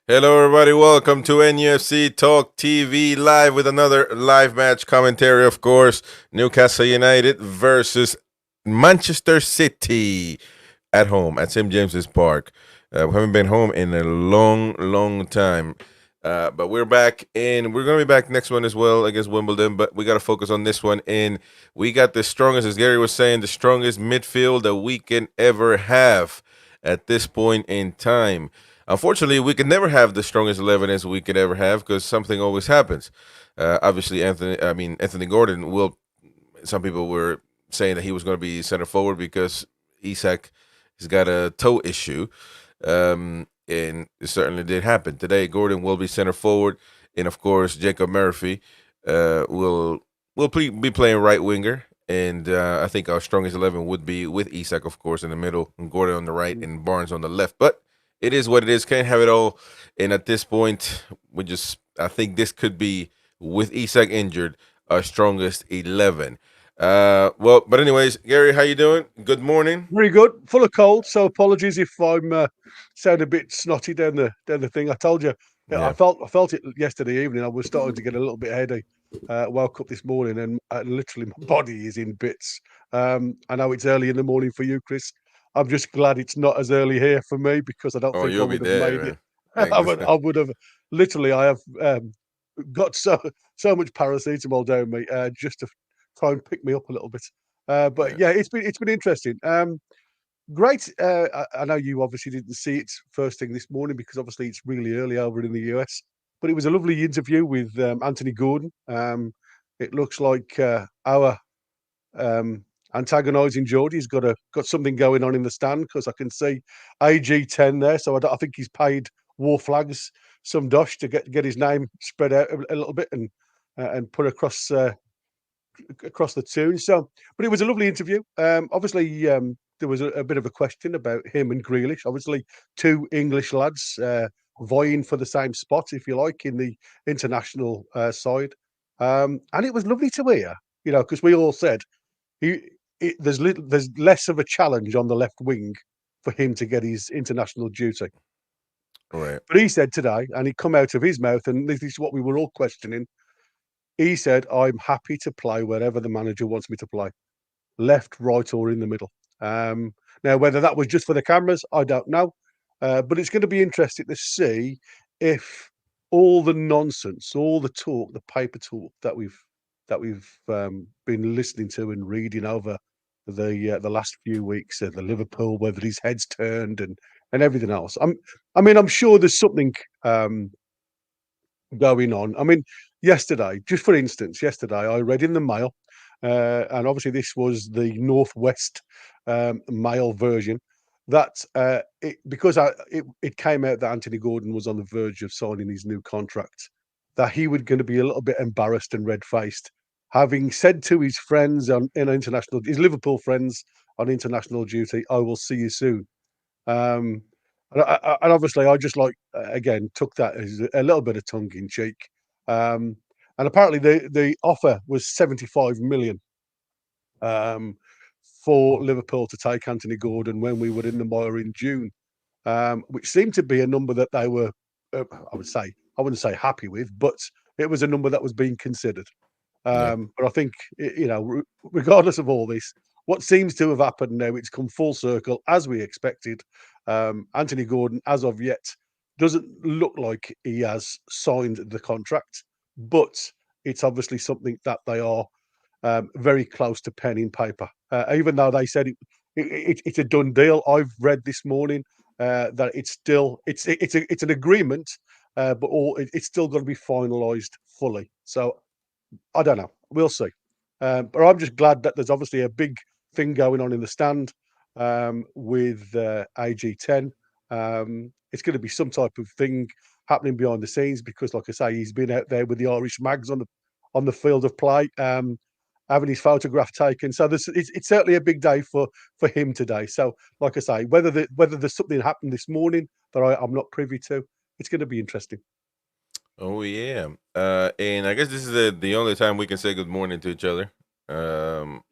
Hello, everybody. Welcome to NUFC Talk TV live with another live match commentary, of course. Newcastle United versus Manchester City at home at St. James's Park. We haven't been home in a long, long time. But we're back, and we're going to be back next one as well against Wimbledon. But we got to focus on this one. And we got the strongest, as Gary was saying, the strongest midfield that we can ever have at this point in time. Unfortunately, we could never have the strongest 11 as we could ever have because something always happens. Obviously, Anthony Gordon will. Some people were saying that he was going to be center forward because Isak has got a toe issue, and it certainly did happen today. Gordon will be center forward, and of course, Jacob Murphy will be playing right winger. And I think our strongest 11 would be with Isak, of course, in the middle, and Gordon on the right, and Barnes on the left. But it is what it is. Can't have it all. And at this point, I think this could be, with Isak injured, our strongest 11. But anyways, Gary, how you doing? Good morning. Very good. Full of cold, so apologies if I'm sound a bit snotty down the thing. I told you, I Yeah. felt it yesterday evening. I was starting to get a little bit heady. Woke up this morning and literally my body is in bits. I know it's early in the morning for you, Chris. I'm just glad it's not as early here for me because I don't Oh, think I you'll be would have there, made it. man. Like, I would have literally. I have got so much paracetamol down me just to try and pick me up a little bit. But yeah. yeah, it's been interesting. Great. I know you obviously didn't see it first thing this morning because obviously it's really early over in the US. But it was a lovely interview with Anthony Gordon. It looks like our antagonising Geordie's got something going on in the stand because I can see AG10 there. So I think he's paid War Flags some dosh to get his name spread out a little bit and put across the tune. So, but it was a lovely interview. Obviously, there was a bit of a question about him and Grealish. Obviously, two English lads vying for the same spot, if you like, in the international side. And it was lovely to hear, because we all said he, there's less of a challenge on the left wing for him to get his international duty. Right. But he said today, and it come out of his mouth, and this is what we were all questioning. He said, "I'm happy to play wherever the manager wants me to play, left, right, or in the middle." Now, whether that was just for the cameras, I don't know. But it's going to be interesting to see if all the nonsense, all the talk, the paper talk that we've been listening to and reading over the last few weeks, the Liverpool, whether his head's turned and everything else. I'm sure there's something going on. I mean, yesterday, just for instance, yesterday I read in the Mail, and obviously this was the Northwest Mail version, that it came out that Anthony Gordon was on the verge of signing his new contract, that he was going to be a little bit embarrassed and red faced, having said to his friends his Liverpool friends on international duty, "I will see you soon." Um, and obviously, I just again took that as a little bit of tongue in cheek. Um, and apparently, the offer was 75 million um, for Liverpool to take Anthony Gordon when we were in the mire in June, which seemed to be a number that they were, I wouldn't say happy with, but it was a number that was being considered. Yeah. But I think, regardless of all this, what seems to have happened now, it's come full circle as we expected. Anthony Gordon, as of yet, doesn't look like he has signed the contract, but it's obviously something that they are very close to pen in paper. Even though they said it's a done deal, I've read this morning that it's an agreement, but it's still got to be finalised fully. So I don't know. We'll see. But I'm just glad that there's obviously a big thing going on in the stand with AG10. It's going to be some type of thing happening behind the scenes because, like I say, he's been out there with the Irish Mags on the field of play, having his photograph taken. So it's certainly a big day for him today. So, like I say, whether there's something happened this morning that I'm not privy to, it's going to be interesting. Oh yeah. And I guess this is the only time we can say good morning to each other. Um,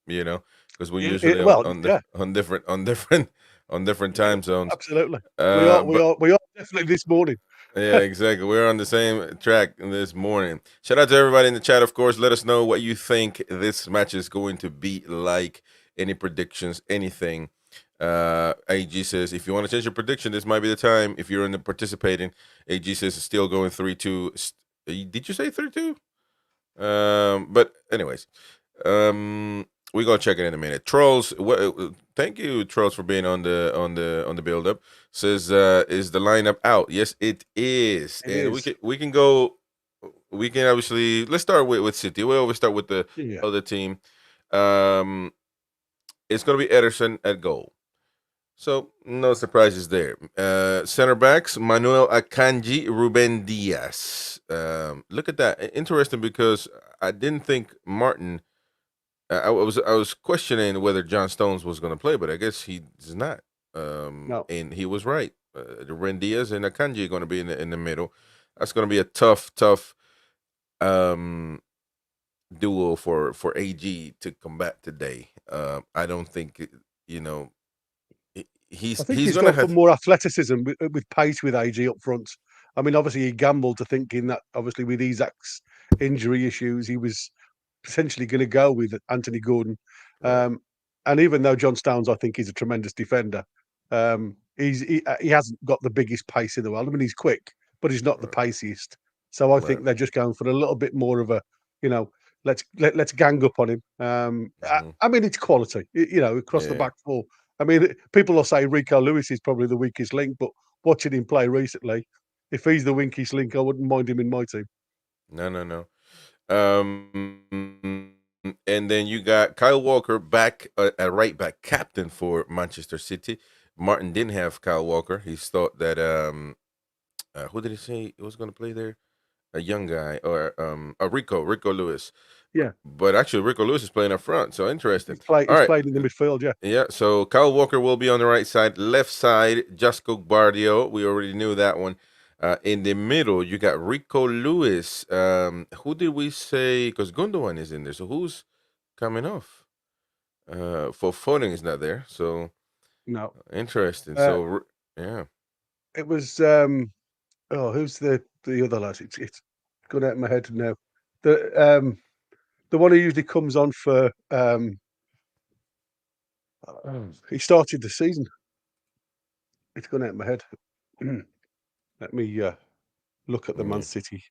you know, because we're It, usually it, well, on yeah. on different on different time zones. Absolutely. We are Uh, we but are we are Definitely this morning. Yeah, exactly. We're on the same track this morning. Shout out to everybody in the chat, of course. Let us know what you think this match is going to be like. Any predictions, anything. AG says, if you want to change your prediction, this might be the time. If you're in the participating, AG says it's still going 3-2. Did you say 3-2? But anyways, we gonna check it in a minute. Trolls, thank you, Trolls, for being on the build up. Says, is the lineup out? Yes, it is, It and is. we can go. We can obviously let's start with City. We always start with the Yeah. other team. Um, it's gonna be Ederson at goal. So no surprises there. Center backs: Manuel Akanji, Ruben Diaz. Look at that. Interesting because I didn't think Martin. I was questioning whether John Stones was going to play, but I guess he's not. No. And he was right. Ruben Diaz and Akanji are going to be in the middle. That's going to be a tough um, duo for AG to combat today. I don't think you know I he's think he's he's going to got some have. more athleticism with pace with AG up front. I mean, obviously he gambled to thinking that obviously with Isak's injury issues, he was potentially going to go with Anthony Gordon. Right. And even though John Stones, I think, is a tremendous defender, he hasn't got the biggest pace in the world. I mean, he's quick, but he's not the Right. paciest. So I Right. think they're just going for a little bit more of a, you know, let's gang up on him. Mhm. I mean, it's quality, across the Yeah. back four. I mean, people will say Rico Lewis is probably the weakest link, but watching him play recently, if he's the weakest link, I wouldn't mind him in my team. No, no, no. And then you got Kyle Walker back at right back, captain for Manchester City. Martin didn't have Kyle Walker. He thought that who did he say was going to play there? A young guy or Rico Lewis. Yeah, But actually, Rico Lewis is playing up front. So interesting. he's played. All He's right. played in the midfield. Yeah, Yeah, so Kyle Walker will be on the right side. Left side, Josko Bardio. We already knew that one. In the middle, you got Rico Lewis. Who did we say? Because Gundogan is in there. So who's coming off? For Foden is not there. So no, interesting. uh, So yeah, it was. Who's the other lad? It's gone out of my head now. The one who usually comes on for. He started the season. It's gone out of my head. Let me look at the Man yeah. City.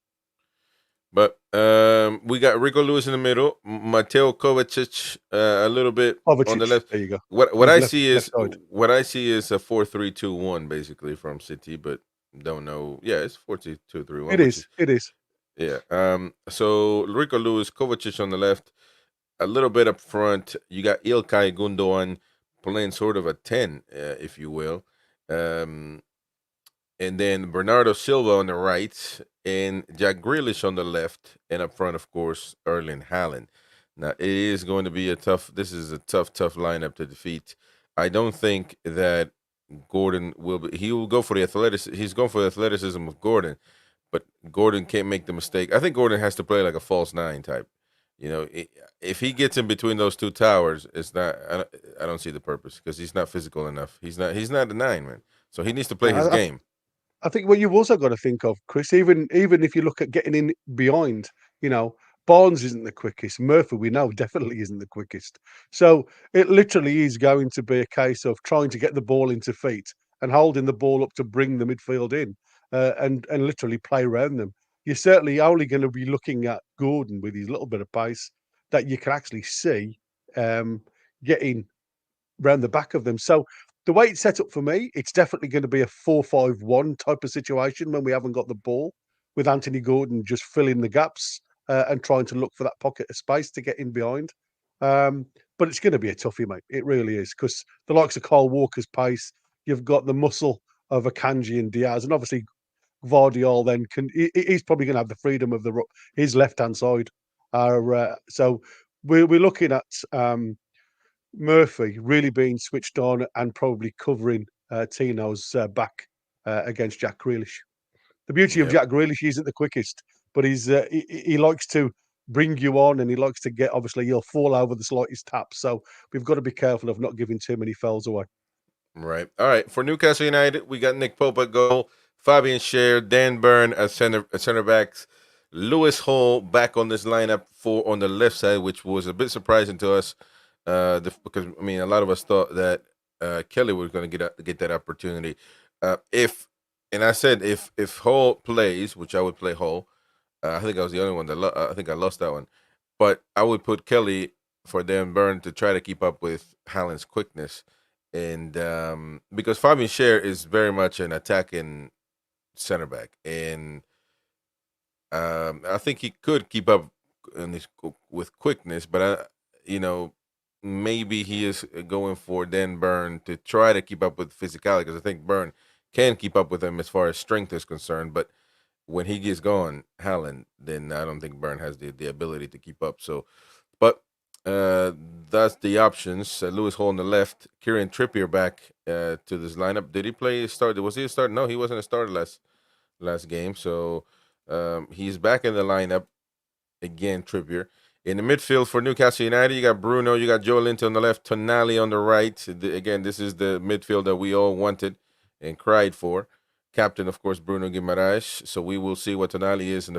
But we got Rico Lewis in the middle, Mateo Kovacic a little bit on the Kovacic. left. There you go. What He's I left see left is side. what I see is a 4-3-2-1 basically from City, but don't know. Yeah, it's 4-2-3-1, It which is. is It is. yeah. So Rico Lewis, Kovacic on the left, a little bit up front. You got Ilkay Gundogan playing sort of a 10, if you will. Um, and then Bernardo Silva on the right, and Jack Grealish on the left, and up front, of course, Erling Haaland. Now it is going to be a tough. This is a tough lineup to defeat. I don't think that Gordon will be. He will go for the athleticism. He's going for the athleticism of Gordon, but Gordon can't make the mistake. I think Gordon has to play like a false nine type. If he gets in between those two towers, it's not. I don't see the purpose because he's not physical enough. He's not. He's not a nine man. So he needs to play his I, game. I think what you've also got to think of, Chris, even if you look at getting in behind, Barnes isn't the quickest. Murphy, we know, definitely isn't the quickest. So it literally is going to be a case of trying to get the ball into feet and holding the ball up to bring the midfield in, and literally play around them. You're certainly only going to be looking at Gordon with his little bit of pace that you can actually see getting round the back of them. So the way it's set up for me, it's definitely going to be a 4-5-1 type of situation when we haven't got the ball, with Anthony Gordon just filling the gaps and trying to look for that pocket of space to get in behind. But it's going to be a toughie, mate. It really is, because the likes of Kyle Walker's pace, you've got the muscle of Akanji and Diaz, and obviously Vardiol then he's probably going to have the freedom of his left hand side. So we're looking at Murphy really being switched on and probably covering Tino's back against Jack Grealish. The beauty of Yep. Jack Grealish, he isn't the quickest, but he likes to bring you on, and he likes to get, obviously he'll fall over the slightest tap. So we've got to be careful of not giving too many fouls away. Right. All right. For Newcastle United, we got Nick Pope at goal. Fabian Scher, Dan Burn as center backs, Lewis Hall back on this lineup for on the left side, which was a bit surprising to us, because I mean a lot of us thought that Kelly was going to get that opportunity. If and I said if Hall plays, which I would play Hall. I think I was the only one that I think I lost that one, but I would put Kelly for Dan Burn to try to keep up with Hallen's quickness, and because Fabian Scher is very much an attacking center back, and I think he could keep up with quickness, but you know, maybe he is going for Dan Burn to try to keep up with physicality because I think Burn can keep up with him as far as strength is concerned, but when he gets going, Hallen, then I don't think Burn has the ability to keep up. So, but that's the options. Lewis Hall on the left, Kieran Trippier back to this lineup. Did he play start? Was he a start? No, he wasn't a starter last game. So he's back in the lineup again. Trippier in the midfield for Newcastle United. You got Bruno, you got Joe Linton on the left, Tonali on the right. Again, this is the midfield that we all wanted and cried for. Captain, of course, Bruno Guimaraes. So we will see what Tonali is in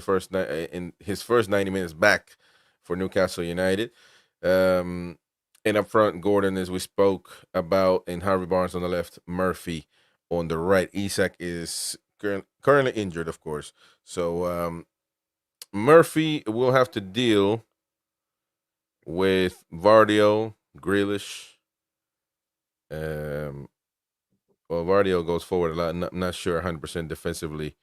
his first 90 minutes back for Newcastle United. And up front, Gordon, as we spoke about, and Harvey Barnes on the left, Murphy on the right. Isak is currently injured, of course. So Murphy will have to deal with Vardio, Grealish. Well, Vardio goes forward a lot. Not sure 100% defensively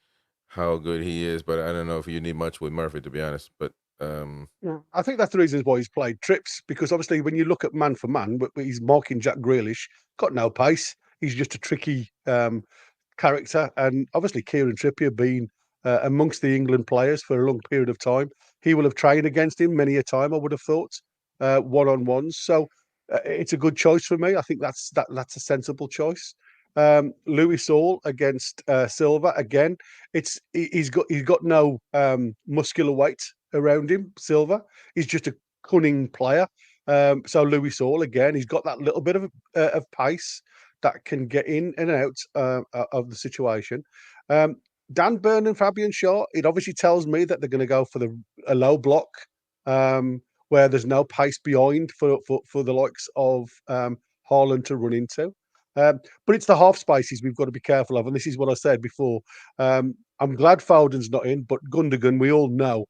how good he is, but I don't know if you need much with Murphy, to be honest. But Yeah, I think that's the reasons why he's played trips, because obviously when you look at man for man, but he's marking Jack Grealish, got no pace. He's just a tricky character, and obviously Kieran Trippier being amongst the England players for a long period of time, he will have trained against him many a time. I would have thought one-on-ones. So it's a good choice for me. I think that's a sensible choice. Louis Hall against Silva again. He's got no muscular weight around him. Silva, he's just a cunning player. So Louis Hall again, he's got that little bit of pace that can get in and out of the situation. Dan Burn and Fabian Shaw, it obviously tells me that they're going to go for a low block where there's no pace behind for the likes of Haaland to run into. But it's the half spaces we've got to be careful of, and this is what I said before. I'm glad Foden's not in, but Gundogan, we all know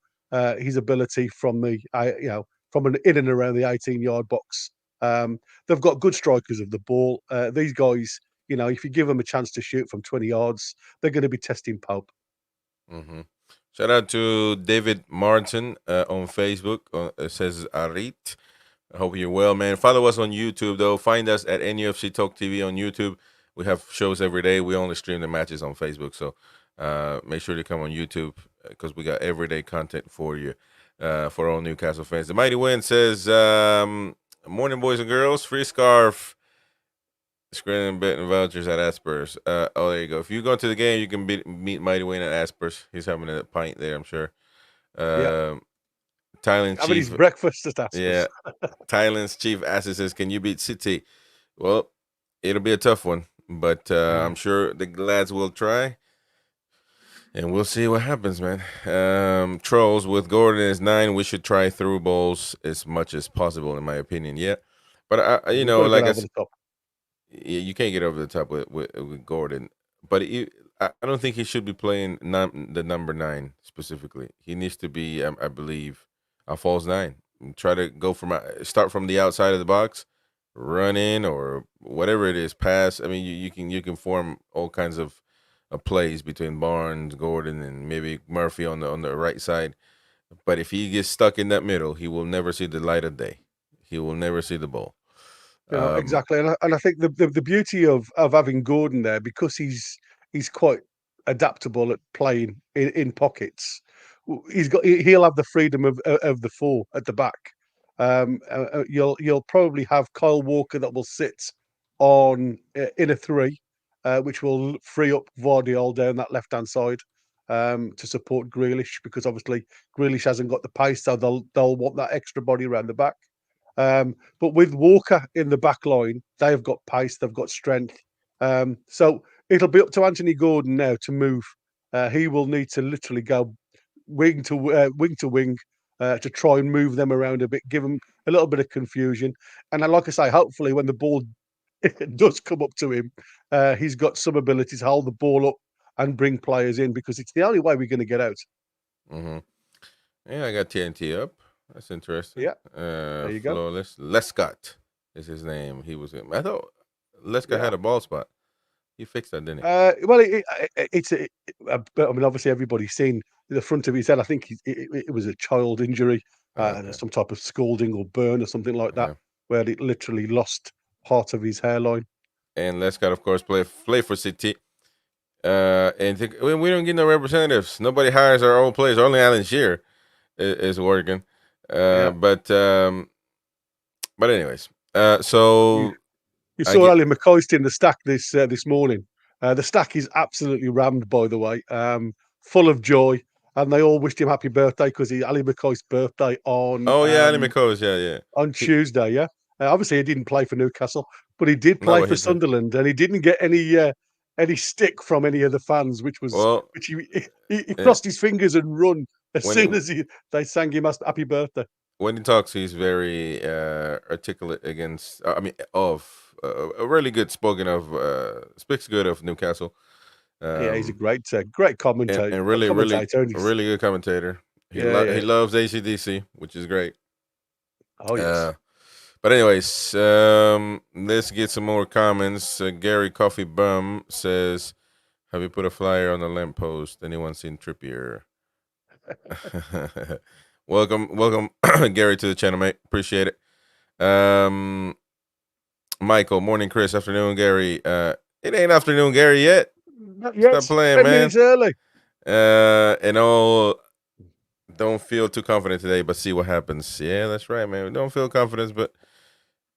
his ability from from in and around the 18-yard box. They've got good strikers of the ball. These guys, if you give them a chance to shoot from 20 yards, they're going to be testing Pope. mm-hmm. Shout out to David Martin on Facebook. It says Arit. I hope you're well, man. Follow us on YouTube, though. Find us at NUFC Talk TV on YouTube. We have shows every day. We only stream the matches on Facebook, so make sure to come on YouTube because we got everyday content for you, for all Newcastle fans. The Mighty Win says, morning, boys and girls. Free scarf, screen and betting vouchers at Asper's. Oh, there you go. If you go to the game, you can meet Mighty Win at Asper's. He's having a pint there, I'm sure. Thailand Having his breakfast at Asper's. Yeah. Thailand's chief asset says, "Can you beat City?" Well, it'll be a tough one, but I'm sure the lads will try, and we'll see what happens, man. Trolls with Gordon is 9. We should try through balls as much as possible, in my opinion. Yeah, but like I said, you can't get over the top with Gordon. But I don't think he should be playing the number 9 specifically. He needs to be, I believe, a false 9. Try to start from the outside of the box, run in or whatever it is, pass. I mean, you can form all kinds of plays between Barnes, Gordon, and maybe Murphy on the right side. But if he gets stuck in that middle, he will never see the light of day. He will never see the ball. Exactly, and I think the beauty of having Gordon there, because he's quite adaptable at playing in pockets. He'll have the freedom of the 4 at the back. You'll probably have Kyle Walker that will sit on in a 3, which will free up Vardiol down that left hand side to support Grealish, because obviously Grealish hasn't got the pace, so they'll want that extra body around the back. But with Walker in the back line, they've got pace, they've got strength. So it'll be up to Anthony Gordon now to move. He will need to literally go wing to wing to try and move them around a bit, give them a little bit of confusion. And then, like I say, hopefully when the ball does come up to him, he's got some ability to hold the ball up and bring players in, because it's the only way we're going to get out. Mm-hmm. Yeah, I got TNT up. That's interesting. Yeah, there you go. Flawless. Lescott is his name. He was. I thought Lescott Yeah. had a ball spot. He fixed that, didn't he? Well, but I mean, obviously everybody's seen the front of his head. I think it was a child injury, Okay. some type of scalding or burn or something like that, Yeah. where it literally lost part of his hairline. And Lescott, of course, play for City. And we don't get no representatives. Nobody hires our own players. Only Alan Shearer is working. Yeah. But anyways, so You I saw get Ali McCoist in the stack this morning. The stack is absolutely rammed, by the way, full of joy, and they all wished him happy birthday because Ali McCoist's birthday on oh yeah, Ali McCoy, yeah. on He, Tuesday. Yeah, obviously he didn't play for Newcastle, but he did no, play but for he did. Sunderland, and he didn't get any stick from any of the fans, which Well, he uh, crossed his fingers and run as when soon as they sang him happy birthday. when he talks, he's very articulate against. I mean, of a really good spoken of. Speaks good of Newcastle. Yeah, he's a Um, great commentator. and really, Commentator, and a really good commentator. He yeah. loves ACDC, which is great. Oh yes. But anyways, let's get some more comments. Gary Coffee Bum says, "Have you put a flyer on the lamppost? Anyone seen Trippier?" welcome, Gary, to the channel, mate. Appreciate it. Michael, morning, Chris. Afternoon, Gary. It ain't afternoon, Gary, yet. Not yet. Stop playing, 10 man. minutes early. And all. Don't feel too confident today, but see what happens. Yeah, that's right, man. Don't feel confidence, but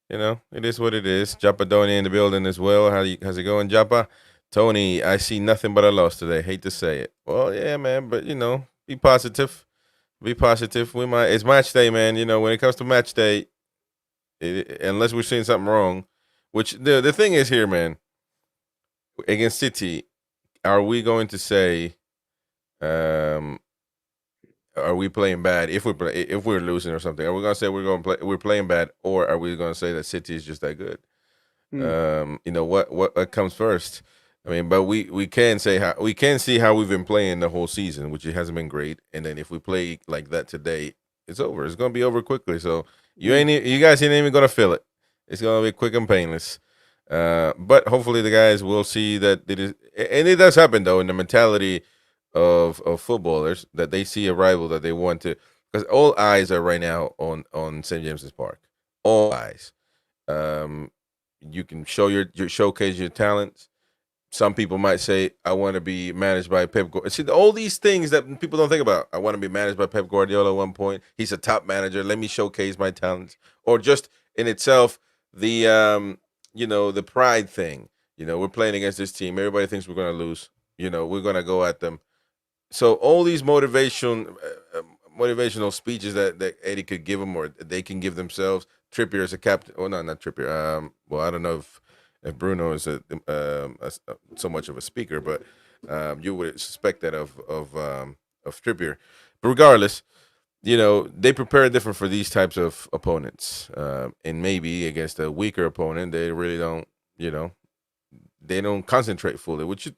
it is what it is. Japa Doni in the building as well. How's it going, Japa? Tony, I see nothing but a loss today. Hate to say it. Well, yeah, man, but be positive. Be positive. It's match day, man. When it comes to match day, unless we're seeing something wrong, which the thing is here, man. Against City, are we going to say, are we playing bad if we're losing or something? Are we gonna say we're playing bad, or are we gonna say that City is just that good? What comes first? I mean, but we can see how we've been playing the whole season, which it hasn't been great. And then if we play like that today, it's over. It's gonna be over quickly. So you guys ain't even gonna feel it. It's gonna be quick and painless. But hopefully the guys will see that it is, and it does happen though in the mentality of footballers, that they see a rival that they want to, because all eyes are right now on St. James's Park. All eyes. You can showcase your talents. Some people might say, I want to be managed by Pep Guardiola. See, all these things that people don't think about. I want to be managed by Pep Guardiola at one point. He's a top manager. Let me showcase my talents. Or just in itself, the the pride thing. We're playing against this team. Everybody thinks we're going to lose. We're going to go at them. So all these motivational speeches that Eddie could give them, or they can give themselves. Trippier is a captain. Oh, no, not Trippier. Well, I don't know if Bruno is so much of a speaker, but you would suspect that of Trippier. But regardless, they prepare different for these types of opponents, and maybe against a weaker opponent, they really don't. They don't concentrate fully, which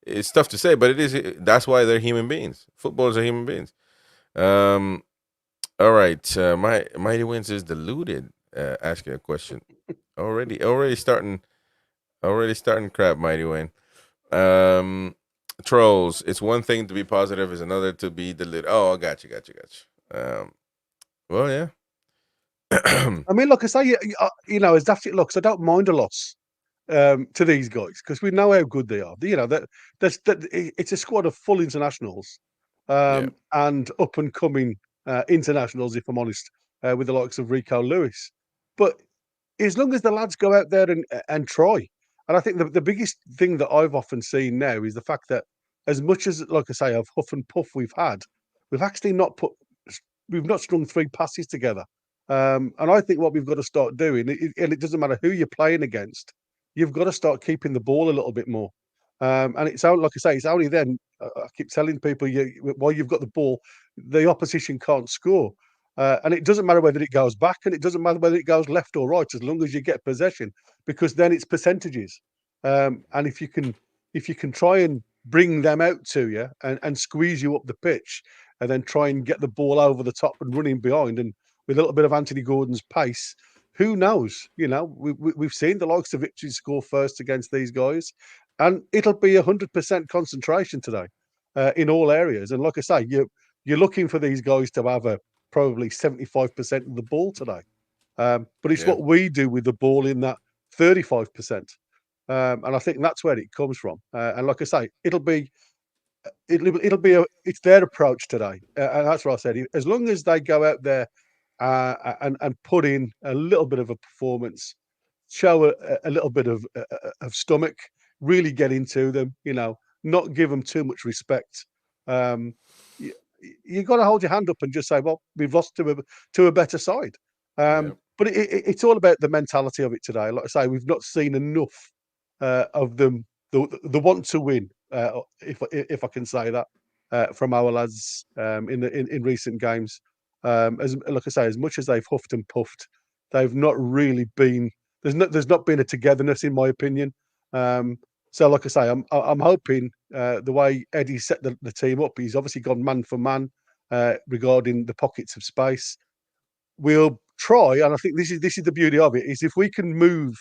it's tough to say, but it is. That's why they're human beings. Footballers are human beings. All right, Mighty Wins is deluded. Asking a question. Already starting crap, Mighty Win. Trolls. It's one thing to be positive, it's another to be deluded. Oh, I got you. Well, yeah. I mean, like I say, as daft it looks, I don't mind a loss to these guys, because we know how good they are. It's a squad of full internationals, Yeah. and up and coming internationals, if I'm honest, with the likes of Rico Lewis. But as long as the lads go out there and try, and I think the biggest thing that I've often seen now is the fact that, as much as, like I say, of huff and puff we've actually we've not strung three passes together. And I think what we've got to start doing, and it doesn't matter who you're playing against, you've got to start keeping the ball a little bit more. And it's only, like I say, it's only then. I keep telling people, while you've got the ball, the opposition can't score. And it doesn't matter whether it goes back, and it doesn't matter whether it goes left or right, as long as you get possession, because then it's percentages. And if you can try and bring them out to you and squeeze you up the pitch, and then try and get the ball over the top and running behind, and with a little bit of Anthony Gordon's pace, who knows? We've seen the likes of Ipswich score first against these guys, and it'll be 100% concentration today in all areas. And like I say, you're looking for these guys to have probably 75% of the ball today. But it's what we do with the ball in that 35%. And I think that's where it comes from. And like I say, it's their approach today. And that's what I said. As long as they go out there and put in a little bit of a performance, show a little bit of stomach, really get into them, not give them too much respect. You've got to hold your hand up and just say, well, we've lost to a better side. But it's all about the mentality of it today. Like I say, we've not seen enough of them, the want to win, if I can say that, from our lads in recent games. Like I say, as much as they've huffed and puffed, they've not really been. There's not been a togetherness, in my opinion. So, like I say, I'm hoping the way Eddie set the team up, he's obviously gone man for man regarding the pockets of space. We'll try, and I think this is the beauty of it, is if we can move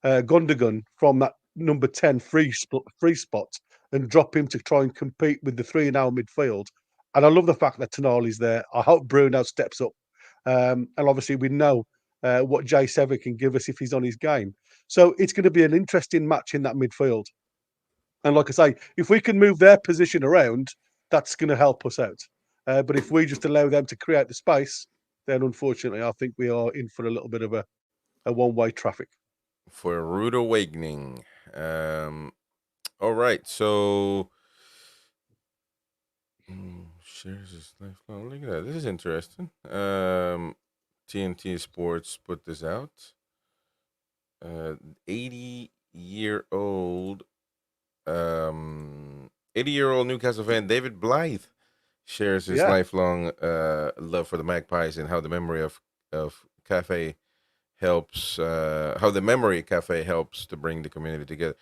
Gundogan from that number 10 free spot and drop him to try and compete with the three in our midfield. And I love the fact that Tonali's there. I hope Bruno steps up. And obviously we know what Jay Sever can give us if he's on his game. So it's going to be an interesting match in that midfield. And like I say, if we can move their position around, that's going to help us out. But if we just allow them to create the space, then unfortunately, I think we are in for a little bit of a one-way traffic. For a rude awakening. All right, so shares his lifelong. Look at that. This is interesting. TNT Sports put this out. 80-year-old 80-year-old Newcastle fan David Blythe shares his lifelong love for the Magpies and how the memory of cafe helps how the memory cafe helps to bring the community together.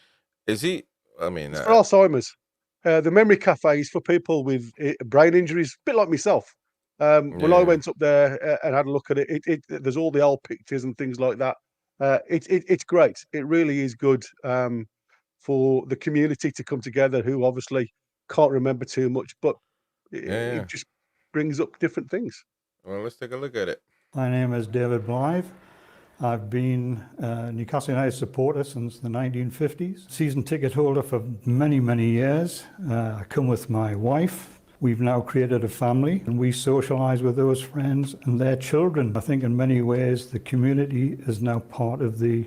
Is he? I mean, it's for Alzheimer's. The memory cafe is for people with brain injuries, a bit like myself. When I went up there and had a look at it, there's all the old pictures and things like that. It's great. It really is good for the community to come together, who obviously can't remember too much, but it just brings up different things. Well, let's take a look at it. My name is David Blythe. I've been a Newcastle United supporter since the 1950s. Season ticket holder for many, many years. I come with my wife. We've now created a family and we socialise with those friends and their children. I think in many ways the community is now part of the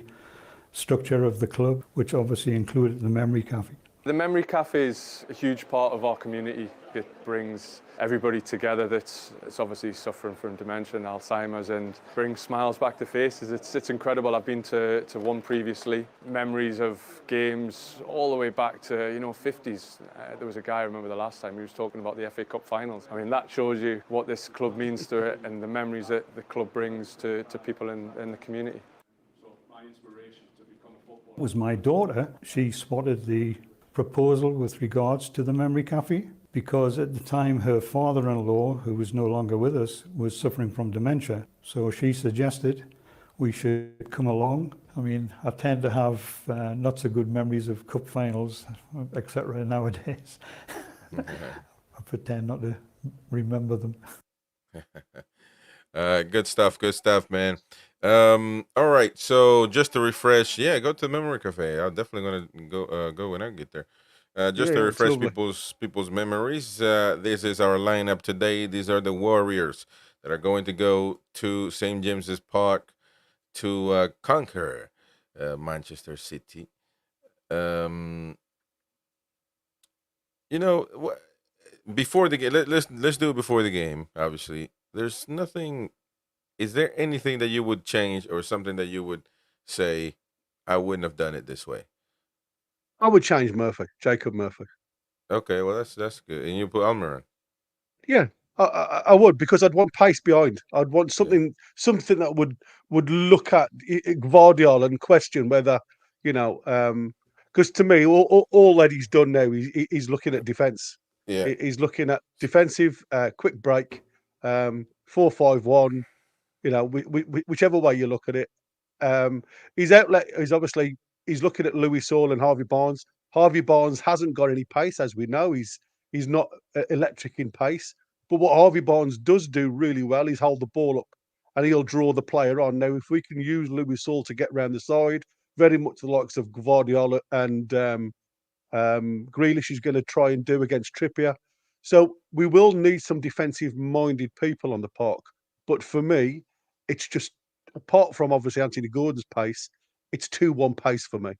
structure of the club, which obviously included the Memory Cafe. The Memory Cafe is a huge part of our community. It brings everybody together that's obviously suffering from dementia and Alzheimer's, and brings smiles back to faces. It's incredible. I've been to one previously. Memories of games all the way back to 50s. There was a guy, I remember the last time, he was talking about the FA Cup finals. I mean, that shows you what this club means to it and the memories that the club brings to people in the community. So my inspiration to become a footballer was my daughter. She spotted the proposal with regards to the Memory Cafe, because at the time her father-in-law, who was no longer with us, was suffering from dementia. So she suggested we should come along. I mean, I tend to have not so good memories of cup finals, etc. nowadays. I pretend not to remember them. Good stuff, man. All right, so just to refresh, go to the Memory Cafe. I'm definitely gonna go when I get there. Just to refresh people's memories. This is our lineup today. These are the Warriors that are going to go to St. James's Park to conquer Manchester City. Before the game, let's do it before the game. Obviously, there's nothing. Is there anything that you would change or something that you would say, I wouldn't have done it this way? I would change Murphy, Jacob Murphy. Okay, well that's good. And you put Almiron. Yeah, I would, because I'd want pace behind. I'd want something that would look at Gvardiol and question whether, because to me, all that he's done now, he's looking at defence. Yeah. He's looking at defensive, quick break, 4-5-1. Whichever way you look at it. His outlet is obviously, he's looking at Louis Saul and Harvey Barnes. Harvey Barnes hasn't got any pace, as we know. He's not electric in pace. But what Harvey Barnes does do really well is hold the ball up, and he'll draw the player on. Now, if we can use Louis Saul to get round the side, very much the likes of Gvardiol and Grealish is going to try and do against Trippier. So we will need some defensive-minded people on the park. But for me, it's just, apart from obviously Anthony Gordon's pace, it's 2-1 pace for me.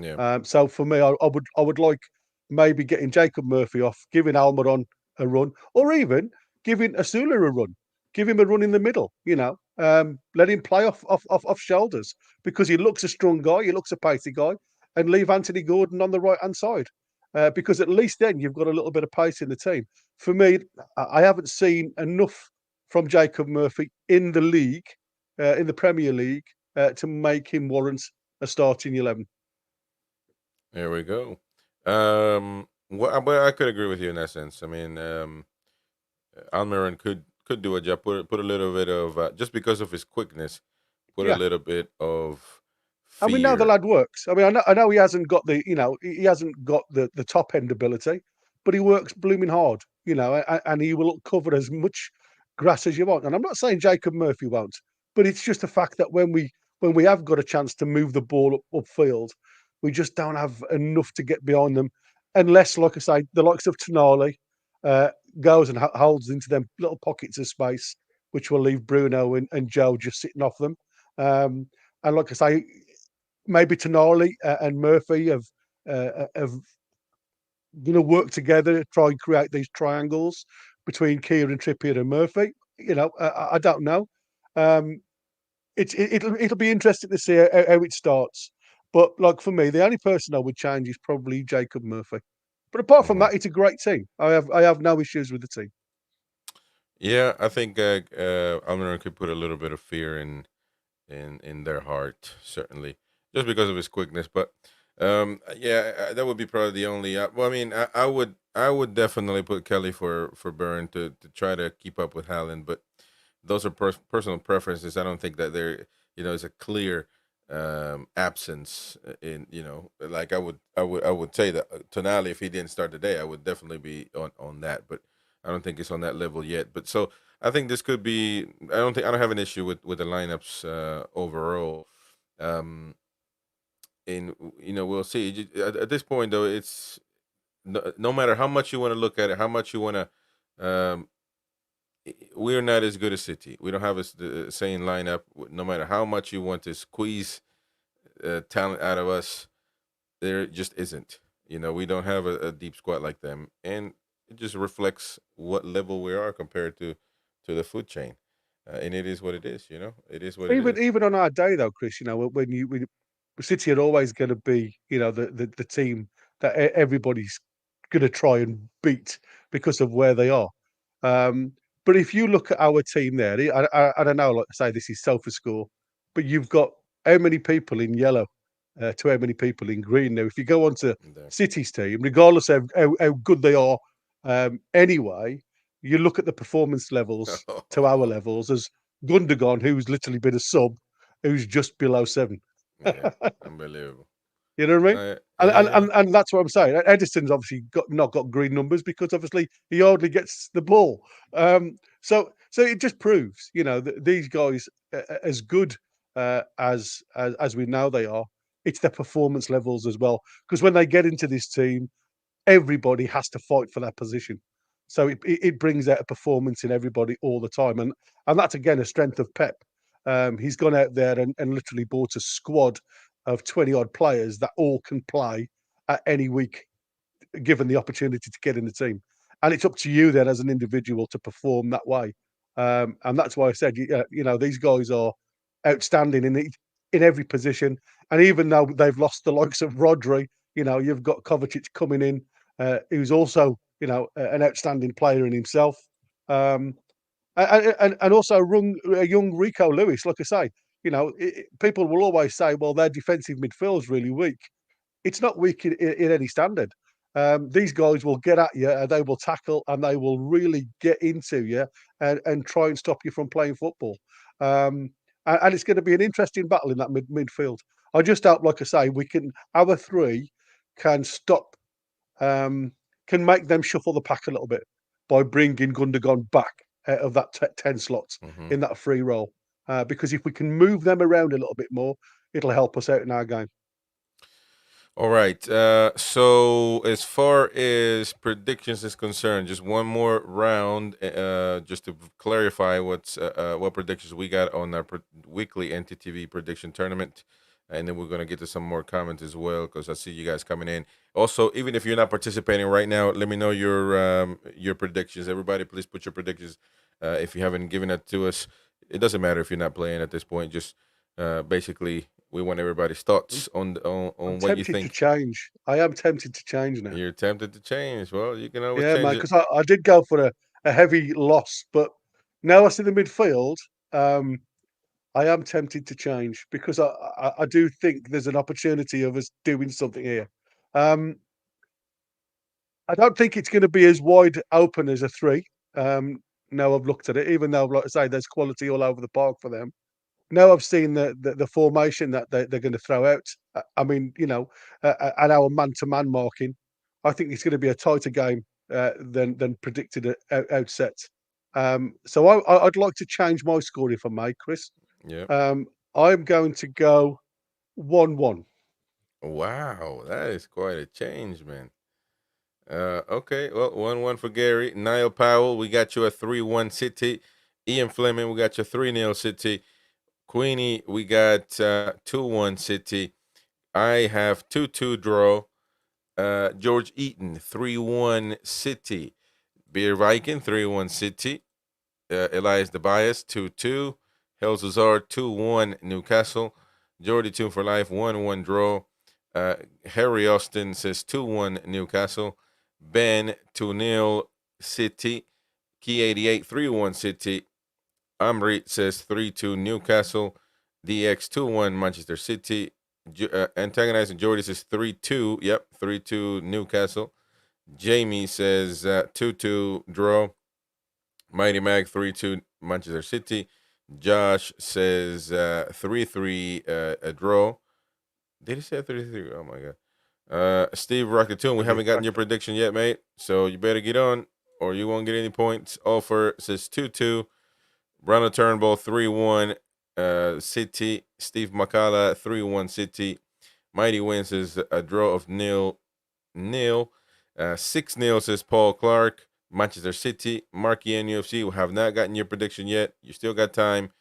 Yeah. So for me, I would like maybe getting Jacob Murphy off, giving Almiron a run, or even giving Asula a run. Give him a run in the middle, let him play off shoulders, because he looks a strong guy, he looks a pacey guy, and leave Anthony Gordon on the right-hand side. Because at least then you've got a little bit of pace in the team. For me, I haven't seen enough from Jacob Murphy in the league, in the Premier League, to make him warrant a starting 11. There we go. But I could agree with you in that sense. I mean, Almiron could do a job. Put a little bit of just because of his quickness. Put a little bit of fear. And we know the lad works. I mean, I know he hasn't got he hasn't got the top end ability, but he works blooming hard, and he will cover as much grass as you want. And I'm not saying Jacob Murphy won't, but it's just a fact that when we have got a chance to move the ball upfield, we just don't have enough to get behind them, unless, like I say, the likes of Tonali goes and holds into them little pockets of space, which will leave Bruno and Joe just sitting off them. And like I say, maybe Tonali and Murphy have work together, try and create these triangles between Kieran Trippier and Murphy. I don't know. It'll be interesting to see how it starts. But like for me, the only person I would change is probably Jacob Murphy. But apart from that, it's a great team. I have no issues with the team. Yeah, I think Almiron could put a little bit of fear in their heart, certainly, just because of his quickness. But that would be probably the only. Well, I mean, I would definitely put Kelly for Burn to try to keep up with Haaland, but those are personal preferences. I don't think that there is a clear absence in like I would say that Tonali, if he didn't start today, I would definitely be on that, but I don't think it's on that level yet. But so I think this could be. I don't have an issue with the lineups overall. And we'll see. At this point, though, it's no matter how much you want to look at it, how much you want to. We're not as good as City. We don't have the same lineup. No matter how much you want to squeeze talent out of us, there just isn't. We don't have a deep squad like them, and it just reflects what level we are compared to the food chain. And it is what it is. It is what it is. Even on our day, though, Chris, when City are always going to be, the team that everybody's going to try and beat because of where they are. But if you look at our team there, I don't know, like I say, this is SofaScore, but you've got how many people in yellow to how many people in green. Now, if you go onto City's team, regardless of how good they are anyway, you look at the performance levels to our levels as Gundogan, who's literally been a sub, who's just below 7. Yeah, unbelievable. You know what I mean? And that's what I'm saying. Edison's obviously not got green numbers because obviously he hardly gets the ball. So it just proves, that these guys, as good as we know they are, it's their performance levels as well. Because when they get into this team, everybody has to fight for that position. So it brings out a performance in everybody all the time. And that's, again, a strength of Pep. He's gone out there and literally bought a squad of 20-odd players that all can play at any week, given the opportunity to get in the team. And it's up to you then as an individual to perform that way. And that's why I said, these guys are outstanding in every position. And even though they've lost the likes of Rodri, You've got Kovacic coming in, who's also, an outstanding player in himself. And also a young Rico Lewis, like I say, people will always say, well, their defensive midfield's really weak. It's not weak in any standard. These guys will get at you and they will tackle and they will really get into you and try and stop you from playing football. And it's going to be an interesting battle in that midfield. I just hope, like I say, our three can stop, can make them shuffle the pack a little bit by bringing Gundogan back out of that 10 slots in that free role. Because if we can move them around a little bit more, it'll help us out in our game. All right. So as far as predictions is concerned, just one more round, just to clarify what predictions we got on our weekly NTTV prediction tournament, and then we're gonna get to some more comments as well because I see you guys coming in. Also, even if you're not participating right now, let me know your predictions. Everybody, please put your predictions. If you haven't given it to us, it doesn't matter if you're not playing at this point. Just basically, we want everybody's thoughts on what you think. To change. I am tempted to change now. You're tempted to change. Well, you can always Yeah, change man, it. because I did go for a heavy loss, but now I see the midfield. I am tempted to change because I do think there's an opportunity of us doing something here. I don't think it's going to be as wide open as a 3. Now I've looked at it, even though, like I say, there's quality all over the park for them. Now I've seen the formation that they're going to throw out. I mean, and our man-to-man marking, I think it's going to be a tighter game than predicted at outset. So I'd like to change my score if I may, Chris. Yeah. I'm going to go 1-1. Wow, that is quite a change, man. Okay, well, 1-1 for Gary. Niall Powell, we got you a 3-1 City. Ian Fleming, we got you 3-0 City. Queenie, we got 2-1 City. I have 2-2 draw. George Eaton, 3-1 City. Beer Viking, 3-1 City. Elias Tobias, 2-2. Helzazar, 2-1 Newcastle. Jordy Tune for Life, 1-1 draw. Harry Austin says 2-1 Newcastle. Ben 2-0 City. Key88 3-1 City. Amrit says 3-2 Newcastle. DX 2-1 Manchester City. Antagonizing Jordy says 3-2. Yep, 3-2 Newcastle. Jamie says 2-2 draw. Mighty Mag 3-2 Manchester City. Josh says 3-3 a draw. Did he say 3-3? Oh my god. Steve Rocketoon, we haven't gotten your prediction yet, mate. So you better get on, or you won't get any points. Offer says 2-2. Ronald Turnbull 3-1 City. Steve McCalla 3-1 City. Mighty Win says a draw of 0-0. 6-0 says Paul Clark. Manchester City. Marky NUFC, we have not gotten your prediction yet. You still got time.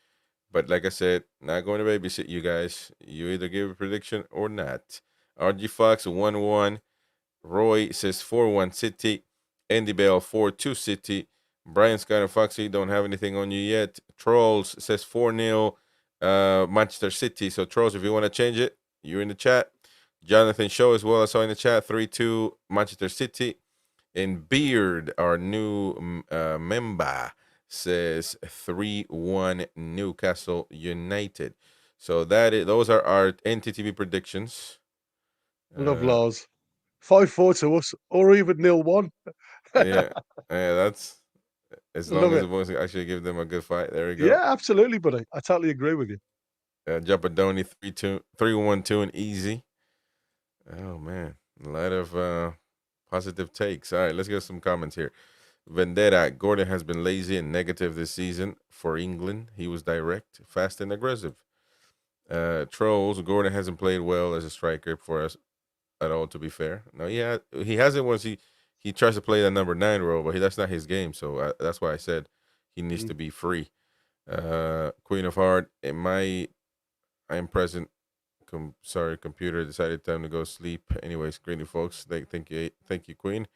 But like I said, not going to babysit you guys. You either give a prediction or not. RG Fox 1-1. Roy says 4-1 City. Andy Bell 4-2 City. Brian Scott and Foxy don't have anything on you yet. Trolls says 4-0 Manchester City. So Trolls, if you want to change it, you're in the chat. Jonathan Shaw as well, I saw in the chat 3-2 Manchester City. And Beard, our new member, says 3-1 Newcastle United. So those are our NTTV predictions. Love Lars. 5-4 to us, or even 0-1. yeah, that's as long as the boys actually give them a good fight. There we go. Yeah, absolutely, buddy. I totally agree with you. Jumpadoni 3-1-2 and easy. Oh man, a lot of positive takes. All right, let's get some comments here. Vendetta, Gordon has been lazy and negative this season for England. He was direct, fast, and aggressive. Trolls, Gordon hasn't played well as a striker for us at all, to be fair. No, he hasn't once he tries to play the number 9 role, but that's not his game. So that's why I said he needs to be free. Queen of Heart, I am present. Sorry, computer decided time to go sleep. Anyways, greeting folks. Thank you, Queen.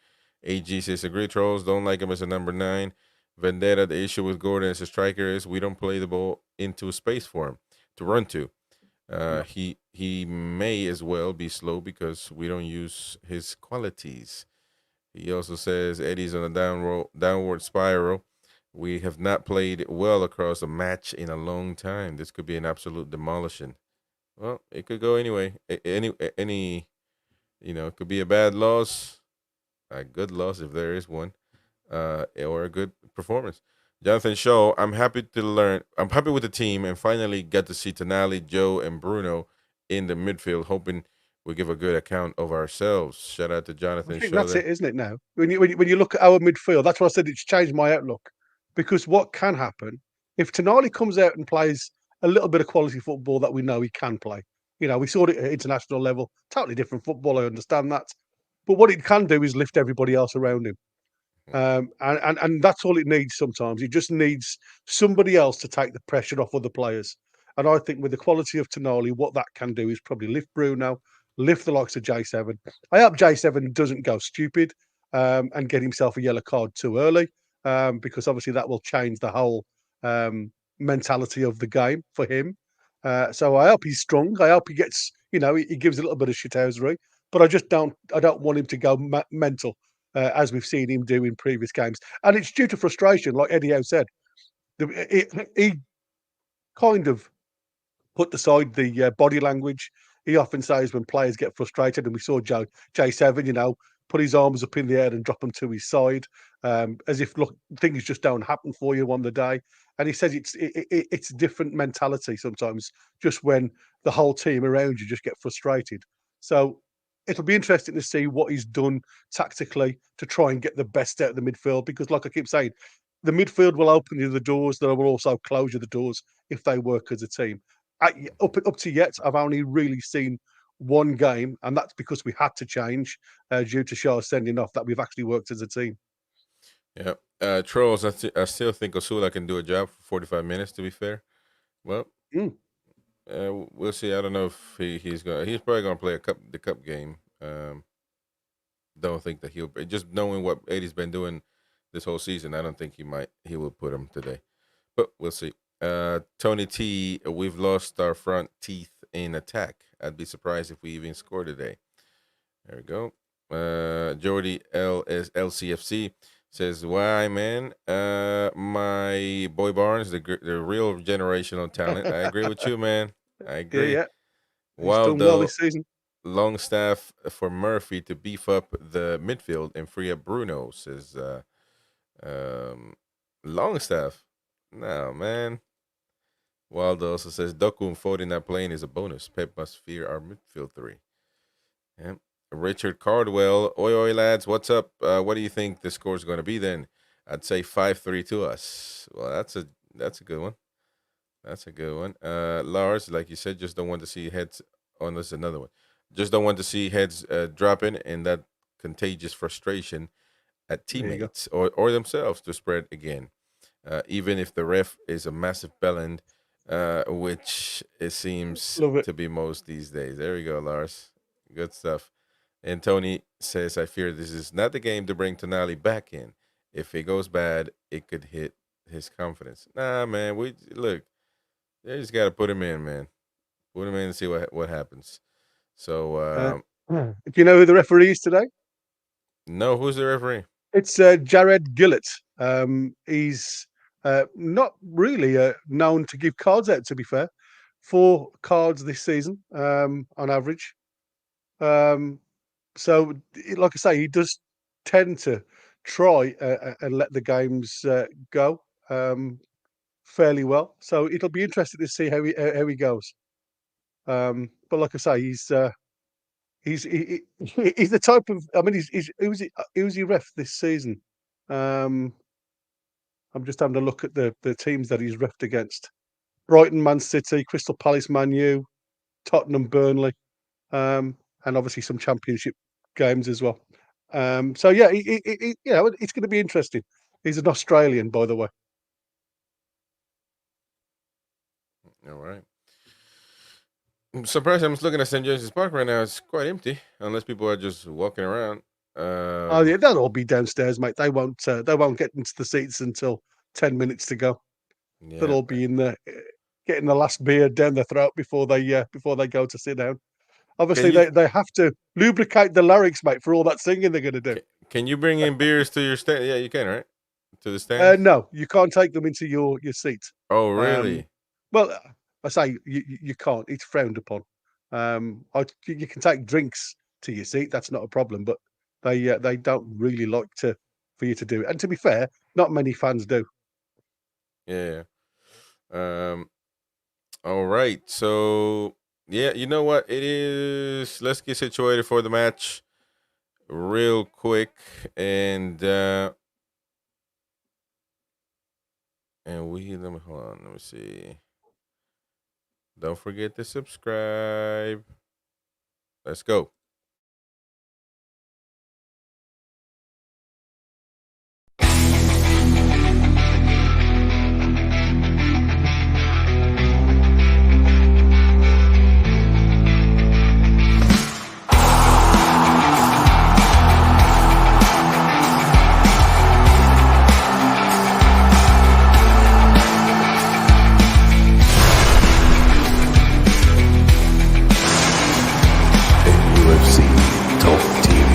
AG says agree. Trolls don't like him as a number 9. Vendetta, the issue with Gordon as a striker is we don't play the ball into space for him to run to. He may as well be slow because we don't use his qualities. He also says Eddie's on a downward spiral. We have not played well across a match in a long time. This could be an absolute demolition. Well, it could go anyway. Any, it could be a bad loss, a good loss if there is one, or a good performance. Jonathan Shaw, I'm happy to learn. I'm happy with the team and finally get to see Tonali, Joe, and Bruno in the midfield. Hoping we give a good account of ourselves. Shout out to I Jonathan think Shaw that's there. it, isn't it? Now, when you look at our midfield, that's why I said it's changed my outlook. Because what can happen if Tonali comes out and plays a little bit of quality football that we know he can play? We saw it at international level, totally different football. I understand that, but what it can do is lift everybody else around him. And that's all it needs sometimes. It just needs somebody else to take the pressure off other players. And I think with the quality of Tonali, what that can do is probably lift Bruno, lift the likes of J7. I hope J7 doesn't go stupid and get himself a yellow card too early, because obviously that will change the whole mentality of the game for him. So I hope he's strong. I hope he gets, he gives a little bit of shithousery, but I don't want him to go mental as we've seen him do in previous games. And it's due to frustration, like Eddie Howe said. He kind of put aside the body language. He often says when players get frustrated, and we saw J7, put his arms up in the air and drop them to his side, as if look, things just don't happen for you on the day. And he says it's a different mentality sometimes, just when the whole team around you just get frustrated. So it'll be interesting to see what he's done tactically to try and get the best out of the midfield. Because, like I keep saying, the midfield will open you the doors. That will also close you the doors if they work as a team. Up to yet, I've only really seen one game, and that's because we had to change due to Shaw sending off, that we've actually worked as a team. Yeah. Trolls, I still think Osula can do a job for 45 minutes, to be fair. Well, we'll see. I don't know if he's probably gonna play the cup game. Don't think that just knowing what Eddie's been doing this whole season, I don't think he will put him today. But we'll see. Tony T, we've lost our front teeth in attack. I'd be surprised if we even score today. There we go. Jordy LCFC says, "Why, man? My boy Barnes, the real generational talent. I agree with you, man. I agree. Yeah. He's While done well this season. Longstaff for Murphy to beef up the midfield and free up Bruno," says Longstaff. No, man. Waldo also says Doku and Foden not playing is a bonus. Pep must fear our midfield three. Yeah. Richard Cardwell, oi lads, what's up? What do you think the score is going to be then? I'd say 5-3 to us. Well, that's a good one. That's a good one. Lars, like you said, just don't want to see heads. Oh, that's another one. Just don't want to see heads dropping and that contagious frustration at teammates or themselves to spread again. Even if the ref is a massive bellend, which it seems to be most these days. There we go, Lars. Good stuff. And Tony says, I fear this is not the game to bring Tonali back in. If it goes bad, it could hit his confidence. Nah, man, they just got to put him in, man. Put him in and see what happens. So, do you know who the referee is today? No, who's the referee? It's Jared Gillett. He's not really known to give cards out, to be fair. 4 cards this season on average. So, like I say, he does tend to try and let the games go fairly well. So it'll be interesting to see how he goes. But like I say, he's the type of. I mean, who's he ref this season? I'm just having a look at the teams that he's refed against: Brighton, Man City, Crystal Palace, Man U, Tottenham, Burnley, and obviously some Championship games as well. So yeah, it's going to be interesting. He's an Australian, by the way. All right. I'm surprised. I'm just looking at St. James's Park right now. It's quite empty, unless people are just walking around. Oh yeah, they'll all be downstairs, mate. They won't get into the seats until 10 minutes to go. Yeah, They'll all be in there. getting the last beer down their throat before they go to sit down. Obviously, they have to lubricate the larynx, mate, for all that singing they're going to do. Can you bring in beers to your stand? Yeah, you can, right? To the stand? No, you can't take them into your seat. Oh, really? Well, I say you can't. It's frowned upon. You can take drinks to your seat. That's not a problem. But they don't really like for you to do it. And to be fair, not many fans do. Yeah. All right. So yeah, you know what it is. Let's get situated for the match real quick, and let me hold on. Let me see. Don't forget to subscribe. Let's go. NUFC Talk TV.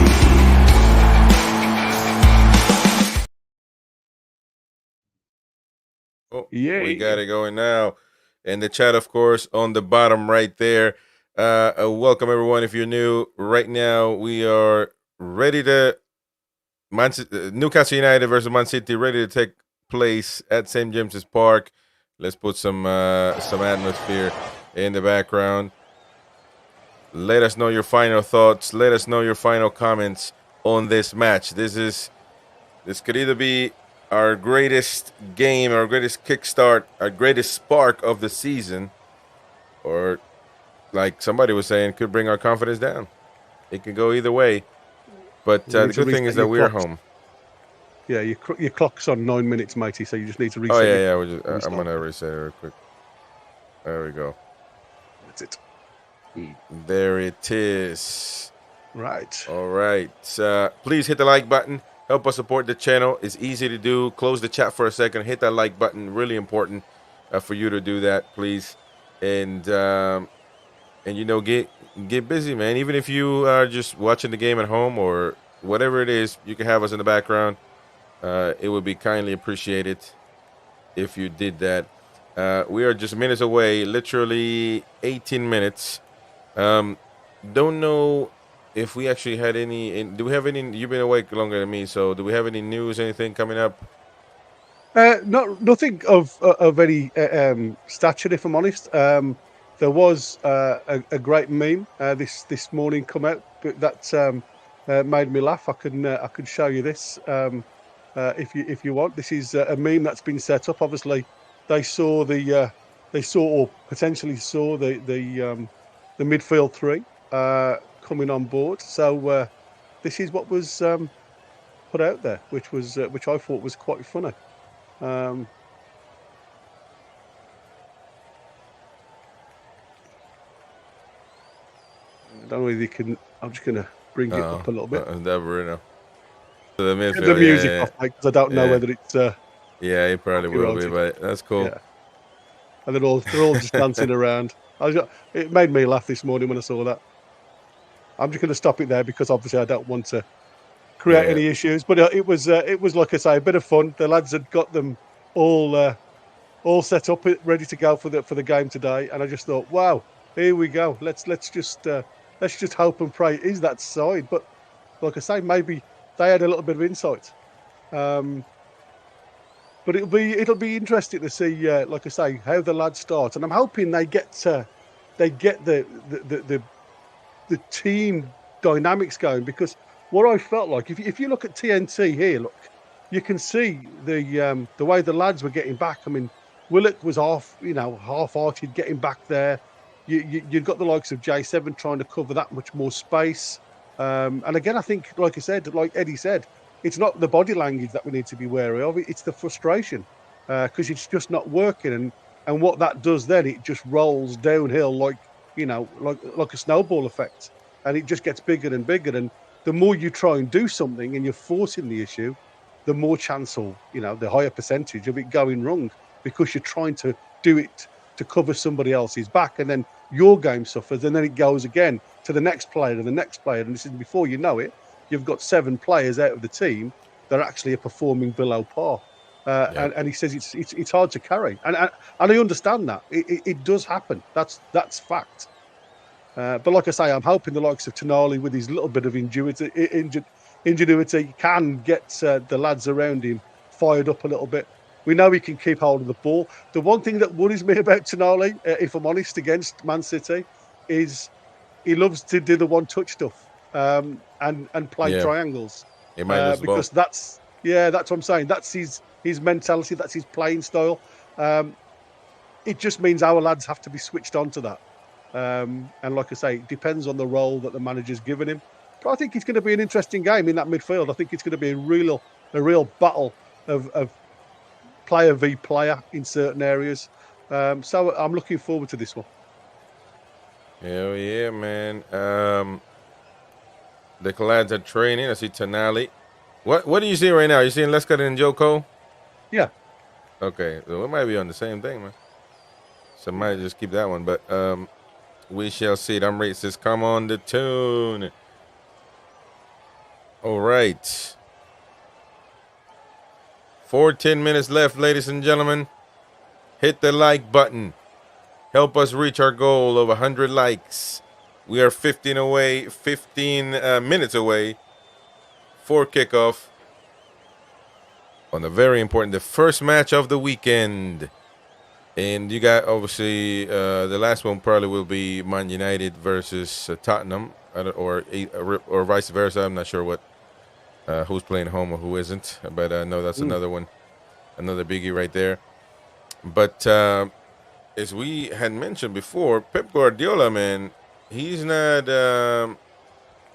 Oh, Yeah. we got it going now. And the chat, of course, on the bottom right there. Welcome, everyone. If you're new, right now we are ready to Newcastle United versus Man City, ready to take place at St. James's Park. Let's put some atmosphere in the background. Let us know your final thoughts. Let us know your final comments on this match. This could either be our greatest game, our greatest kickstart, our greatest spark of the season, or like somebody was saying, could bring our confidence down. It could go either way. But the good thing is that we're home. Yeah, your clock's on 9 minutes, matey. So you just need to reset. Oh yeah. I'm gonna reset it real quick. There we go. That's it. There it is. Right. All right. Please hit the like button. Help us support the channel. It's easy to do. Close the chat for a second. Hit that like button. Really important for you to do that, please. And you know, get busy, man. Even if you are just watching the game at home or whatever it is, you can have us in the background. It would be kindly appreciated if you did that. We are just minutes away, literally 18 minutes. Don't know if we actually had any. Do we have any? You've been awake longer than me, so do we have any news? Anything coming up? Nothing of any stature, if I'm honest. There was a great meme this morning come out, but that made me laugh. I can show you this if you want. This is a meme that's been set up. Obviously, they potentially saw the midfield three coming on board. So this is what was put out there, which I thought was quite funny. I don't know if you can. I'm just going to bring it up a little bit. The music off, because I don't know whether it's. Yeah, it probably will be, but that's cool. Yeah. And they're all just dancing around. It made me laugh this morning when I saw that. I'm just going to stop it there because obviously I don't want to create any issues. But it was like I say, a bit of fun. The lads had got them all set up, ready to go for the game today, and I just thought, wow, here we go. Let's just hope and pray it is that side. But like I say, maybe they had a little bit of insight. But it'll be interesting to see, like I say, how the lads start, and I'm hoping they get the team dynamics going, because what I felt like, if you look at TNT here, look, you can see the way the lads were getting back. I mean, Willock was half-hearted getting back there. You've got the likes of J7 trying to cover that much more space. And again, I think, like I said, like Eddie said, it's not the body language that we need to be wary of. It's the frustration, because it's just not working. And what that does then, it just rolls downhill like a snowball effect. And it just gets bigger and bigger. And the more you try and do something and you're forcing the issue, the more chance, or the higher percentage of it going wrong, because you're trying to do it to cover somebody else's back, and then your game suffers, and then it goes again to the next player and the next player, and this is before you know it, you've got 7 players out of the team that actually are performing below par. And he says it's hard to carry, and I understand that it does happen. That's fact. But like I say, I'm hoping the likes of Tonali, with his little bit of ingenuity, can get the lads around him fired up a little bit. We know he can keep hold of the ball. The one thing that worries me about Tonali, if I'm honest, against Man City, is he loves to do the one-touch stuff and play triangles. He might lose the ball. Because that's what I'm saying. That's his mentality. That's his playing style. It just means our lads have to be switched on to that. And like I say, it depends on the role that the manager's given him. But I think it's going to be an interesting game in that midfield. I think it's going to be a real battle of player v player in certain areas. So I'm looking forward to this one. Hell yeah, man. The lads are training. I see Tonali. What do you see right now? You seeing Lescott and Joko? Yeah. Okay, so we might be on the same thing, man. So might just keep that one, but we shall see. Them races come on the tune. All right. 14 minutes left, ladies and gentlemen. Hit the like button. Help us reach our goal of 100 likes. We are 15 minutes away for kickoff on the very important, the first match of the weekend. And you got, obviously, the last one probably will be Man United versus Tottenham, or vice versa. I'm not sure who's playing home or who isn't, but I know that's another one, another biggie right there. But as we had mentioned before, Pep Guardiola, man, he's not.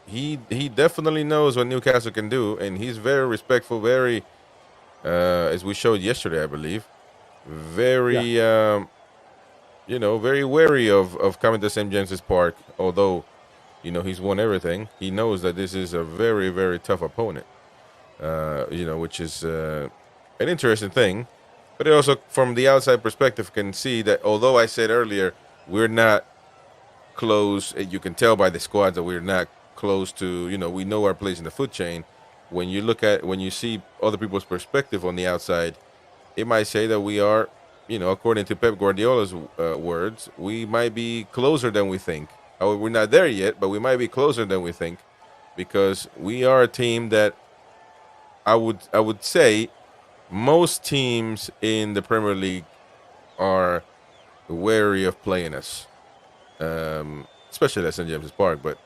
He definitely knows what Newcastle can do, and he's very respectful, very, as we showed yesterday, I believe, very, very wary of coming to St. James's Park. Although, he's won everything, he knows that this is a very, very tough opponent. Which is an interesting thing. But it also, from the outside perspective, can see that although I said earlier we're not close, you can tell by the squads that we're not close to, we know our place in the food chain. When you see other people's perspective on the outside, it might say that we are, according to Pep Guardiola's words, we might be closer than we think. We're not there yet, but we might be closer than we think, because we are a team that I would say most teams in the Premier League are wary of playing us, especially at St. James's Park. But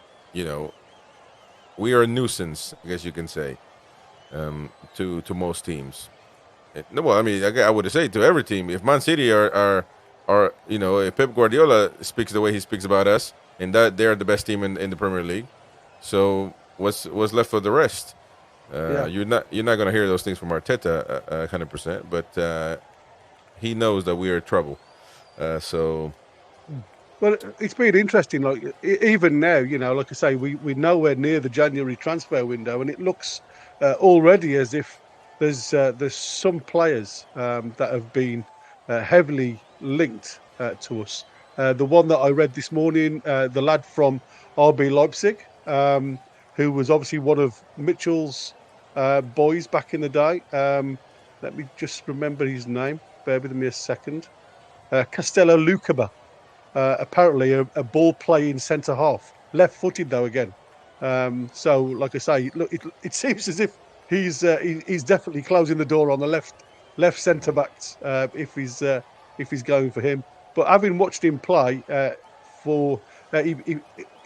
we are a nuisance, I guess you can say, to most teams. Well, I mean, I would say to every team. If Man City are if Pep Guardiola speaks the way he speaks about us, and that they are the best team in the Premier League, so what's left for the rest? You're not going to hear those things from Arteta 100%, but he knows that we are in trouble. So, well, it's been interesting. Like even now, like I say, we're nowhere near the January transfer window, and it looks already as if there's some players that have been heavily linked to us. The one that I read this morning, the lad from RB Leipzig, who was obviously one of Mitchell's boys back in the day. Let me just remember his name. Bear with me a second. Castello Lukeba, apparently a ball-playing centre-half. Left-footed, though, again. So, like I say, look, it seems as if he's definitely closing the door on the left centre-backs if he's going for him. But having watched him play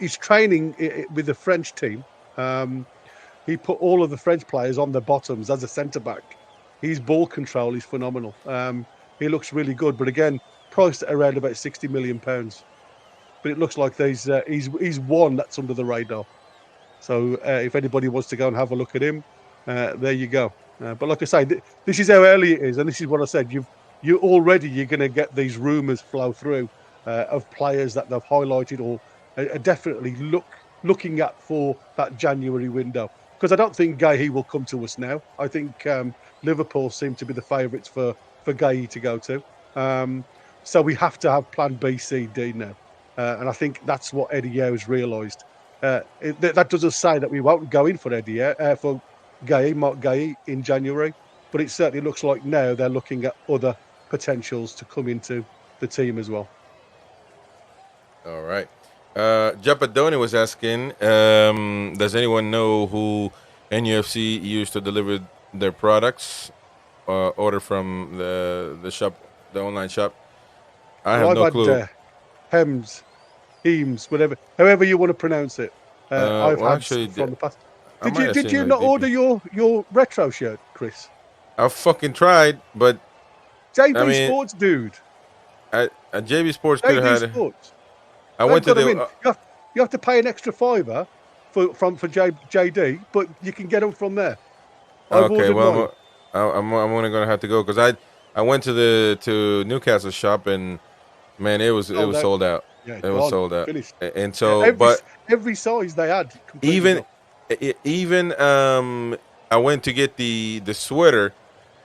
he's training with the French team. He put all of the French players on the bottoms as a centre-back. His ball control is phenomenal. He looks really good, but again, priced at around about £60 million. But it looks like he's one that's under the radar. So if anybody wants to go and have a look at him, there you go. But like I say, this is how early it is, and this is what I said. You're going to get these rumours flow through of players that they've highlighted or are definitely looking at for that January window. Because I don't think Guéhi will come to us now. I think Liverpool seem to be the favourites for Guéhi to go to. So we have to have plan B, C, D now. And I think that's what Eddie Yeo has realised. That doesn't say that we won't go in for Eddie Yeo, for Mark Gay in January, but it certainly looks like now they're looking at other potentials to come into the team as well. All right. Japadoni was asking, does anyone know who NUFC used to deliver their products, order from the shop, the online shop? I have no clue. Hems, whatever, however you want to pronounce it. I've had actually, from the past. I might have Did seen you it not DP. order your retro shirt, Chris? I fucking tried, but JB I mean, Sports, dude. JB Sports could have JB had. Sports. I went to They've got 'em the. in. You have to pay an extra $5 for JD, but you can get them from there. I've Okay, ordered mine. well, I'm only gonna have to go because I went to Newcastle shop and man, it was sold out. Yeah, It was sold out. Finished. And so, every size they had. even I went to get the sweater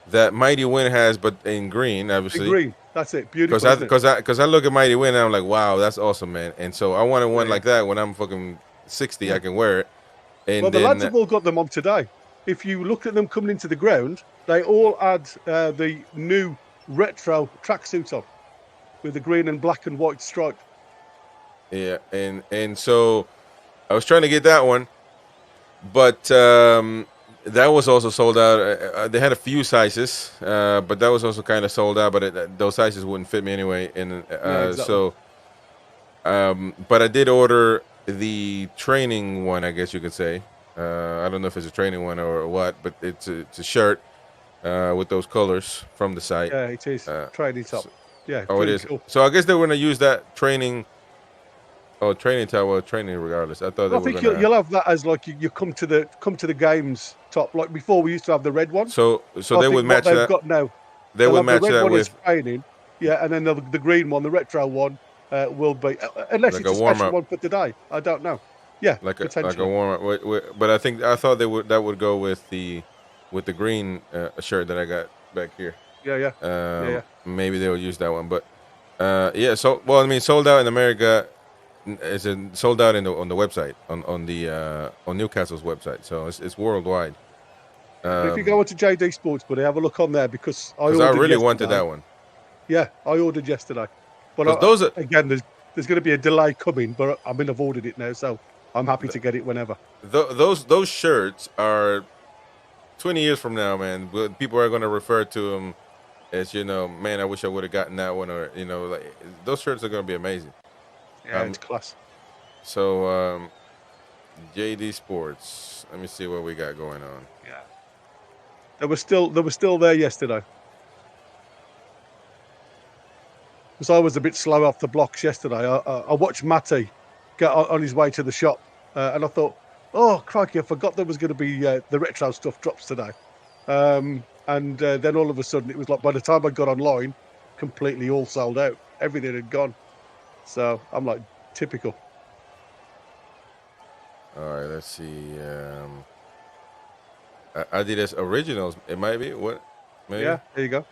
that Mighty Wind has, but in green, obviously. In green, that's it. Beautiful. Because I look at Mighty Wind and I'm like, wow, that's awesome, man. And so I wanted one like that when I'm fucking 60, I can wear it. And well, the then, lads have all got them on today. If you look at them coming into the ground, they all had the new retro tracksuit on with the green and black and white stripe. Yeah, and so I was trying to get that one, but that was also sold out. They had a few sizes, but that was also kind of sold out. But those sizes wouldn't fit me anyway. And exactly. so, but I did order the training one, I guess you could say. I don't know if it's a training one or what, but it's a shirt with those colors from the site. Yeah, it is. Training top. Yeah. Oh, it is. Cool. So I guess they were going to use that training. Oh, training top. Well, training regardless. I thought I think you'll have that as like you come to the games top. Like before, we used to have the red one. So they would match that. They've got now. They would match the red that one with is training. Yeah, and then the green one, the retro one, will be unless like it's a warm special up one for today. I don't know. Yeah, like a potentially. warm up. But I thought that would go with the green shirt that I got back here. Yeah. Maybe they will use that one, but yeah. So well, I mean, sold out in America. It's sold out on the website on Newcastle's website. So it's worldwide. If you go onto JD Sports, buddy, have a look on there because I really wanted that one. Yeah, I ordered yesterday. But those are, again, there's going to be a delay coming, but I've ordered it now, so I'm happy to get it whenever. Those shirts are 20 years from now, man. People are going to refer to them as, man, I wish I would have gotten that one, or like those shirts are going to be amazing. Yeah, it's class. So JD Sports. Let me see what we got going on. Yeah, they were still there yesterday. Because I was a bit slow off the blocks yesterday. I watched Matty get on his way to the shop, and I thought, oh crikey, I forgot there was going to be the retro stuff drops today. And then all of a sudden, it was like by the time I got online, completely all sold out. Everything had gone. So I'm like, typical. All right, let's see. Adidas Originals. It might be what? Maybe? Yeah, there you go.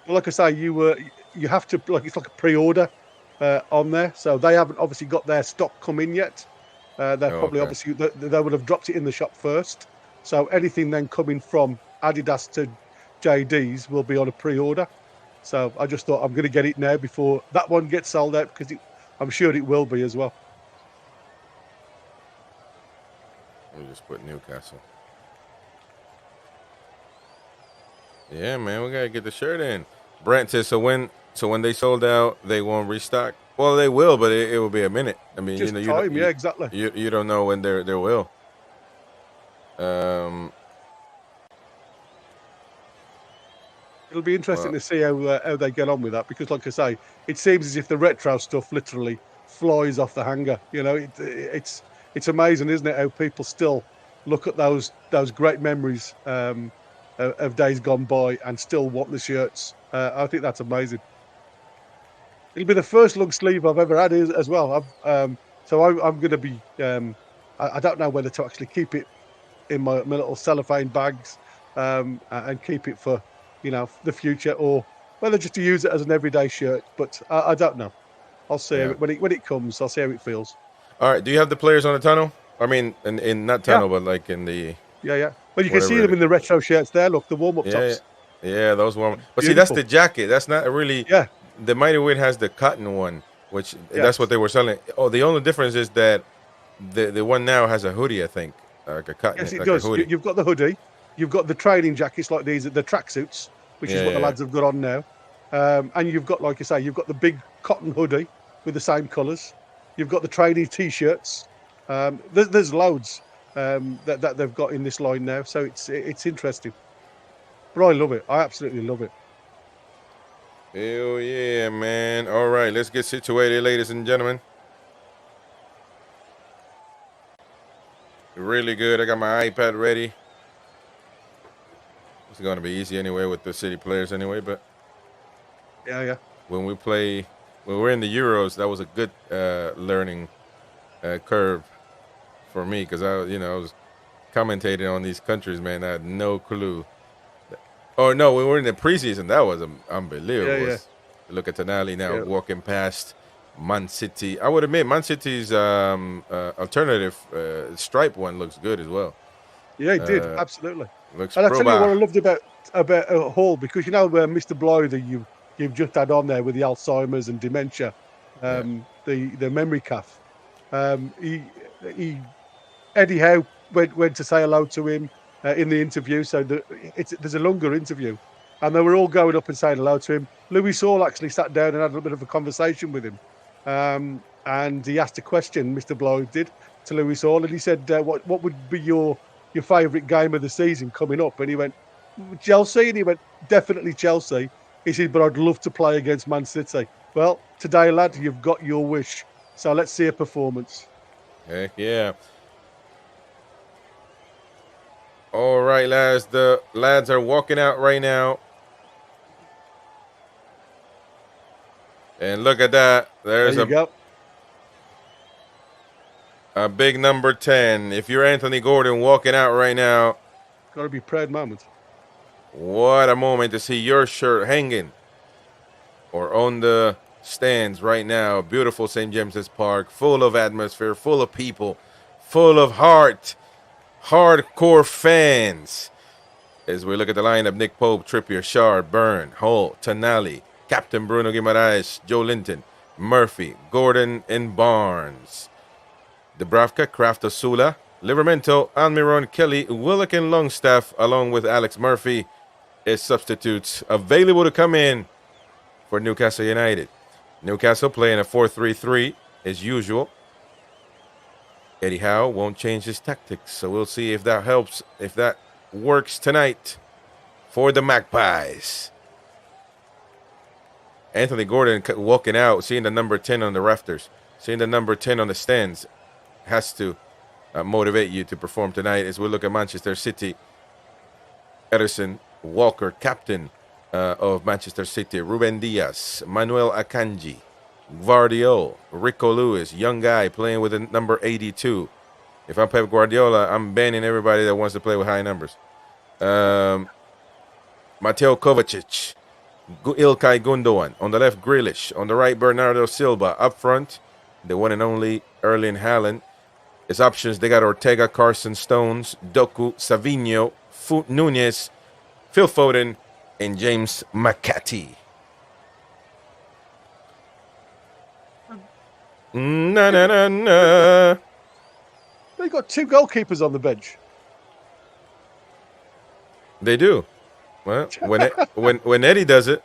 Well, like I say, you have to it's like a pre-order on there. So they haven't obviously got their stock come in yet. They're probably obviously they would have dropped it in the shop first. So anything then coming from Adidas to JD's will be on a pre-order. So I just thought I'm going to get it now before that one gets sold out because I'm sure it will be as well. We'll just put Newcastle. Yeah, man, we gotta get the shirt in. Brent says, so when they sold out, they won't restock. Well, they will, but it will be a minute. I mean, just time, yeah, exactly. You don't know when they will. It'll be interesting to see how they get on with that because, like I say, it seems as if the retro stuff literally flies off the hanger. It's amazing, isn't it? How people still look at those great memories of days gone by and still want the shirts. I think that's amazing. It'll be the first long sleeve I've ever had as well. So I'm going to be. I don't know whether to actually keep it in my little cellophane bags and keep it for the future, or whether just to use it as an everyday shirt. But I don't know. I'll see Yeah. it when it comes. I'll see how it feels. All right. Do you have the players on the tunnel? I mean, in not Yeah. tunnel, but like in the Yeah. Well, you can whatever see it them is. in the retro shirts there. Look, the warm-up Yeah, tops. yeah, those warm. But see, that's Beautiful. the jacket. That's not really. Yeah. The Mighty Wind has the cotton one, which that's Yes. what they were selling. Oh, the only difference is that the one now has a hoodie, I think, like a cotton, Yes, it like does. a hoodie. You've got the hoodie. You've got the training jackets like these, the tracksuits, which is what the Yeah. lads have got on now. And you've got, like I say, you've got the big cotton hoodie with the same colours. You've got the training T-shirts. There's loads that they've got in this line now, so it's interesting. But I love it. I absolutely love it. Hell yeah, man! All right, let's get situated, ladies and gentlemen. Really good. I got my iPad ready. It's going to be easy anyway with the city players anyway, but Yeah. when we're in the Euros, that was a good learning curve for me because I was commentating on these countries, man. I had no clue. Oh no, we were in the preseason. That was unbelievable. Yeah. Look at Tonali now Yeah. walking past Man City. I would admit Man City's alternative stripe one looks good as well. Yeah, it did. Absolutely. Looks And I tell you what I proba. loved about Hall, because Mr. Blythe that you've just had on there with the Alzheimer's and dementia, the memory calf. Eddie Howe went to say hello to him in the interview. So there's a longer interview, and they were all going up and saying hello to him. Louis Saul actually sat down and had a little bit of a conversation with him, and he asked a question. Mr. Blythe did to Louis Saul, and he said, "What would be your favourite game of the season coming up?" And he went, "Chelsea," and he went, "Definitely Chelsea." He said, "But I'd love to play against Man City." Well, today, lad, you've got your wish. So let's see a performance. Heck yeah. All right, lads. The lads are walking out right now. And look at that. There you go. a big number 10. If you're Anthony Gordon walking out right now, Got to be proud moment. what a moment to see your shirt hanging or on the stands right now. Beautiful St. James's Park, full of atmosphere, full of people, full of hardcore fans. As we look at the lineup, Nick Pope, Trippier, Shard, Byrne, Hull, Tonali, Captain Bruno Guimaraes, Joe Linton, Murphy, Gordon, and Barnes. Dubravka, Kraft, Osula, Livermento, Almiron, Kelly, Willock, and Longstaff, along with Alex Murphy, as substitutes available to come in for Newcastle United. Newcastle playing a 4-3-3 as usual. Eddie Howe won't change his tactics, so we'll see if that helps, if that works tonight for the Magpies. Anthony Gordon walking out, seeing the number 10 on the rafters, seeing the number 10 on the stands, has to motivate you to perform tonight. As we look at Manchester City, Ederson, Walker, captain of Manchester City, Ruben Diaz, Manuel Akanji, Gvardiol, Rico Lewis, young guy playing with the number 82. If I'm Pep Guardiola, I'm banning everybody that wants to play with high numbers. Mateo Kovacic, Ilkay Gundogan. On the left, Grealish. On the right, Bernardo Silva. Up front, the one and only Erling Haaland. As options, they got Ortega, Carson, Stones, Doku, Savinho, Nunez, Phil Foden, and James McCarthy. Na. They've got two goalkeepers on the bench. They do. Well, when Eddie does it,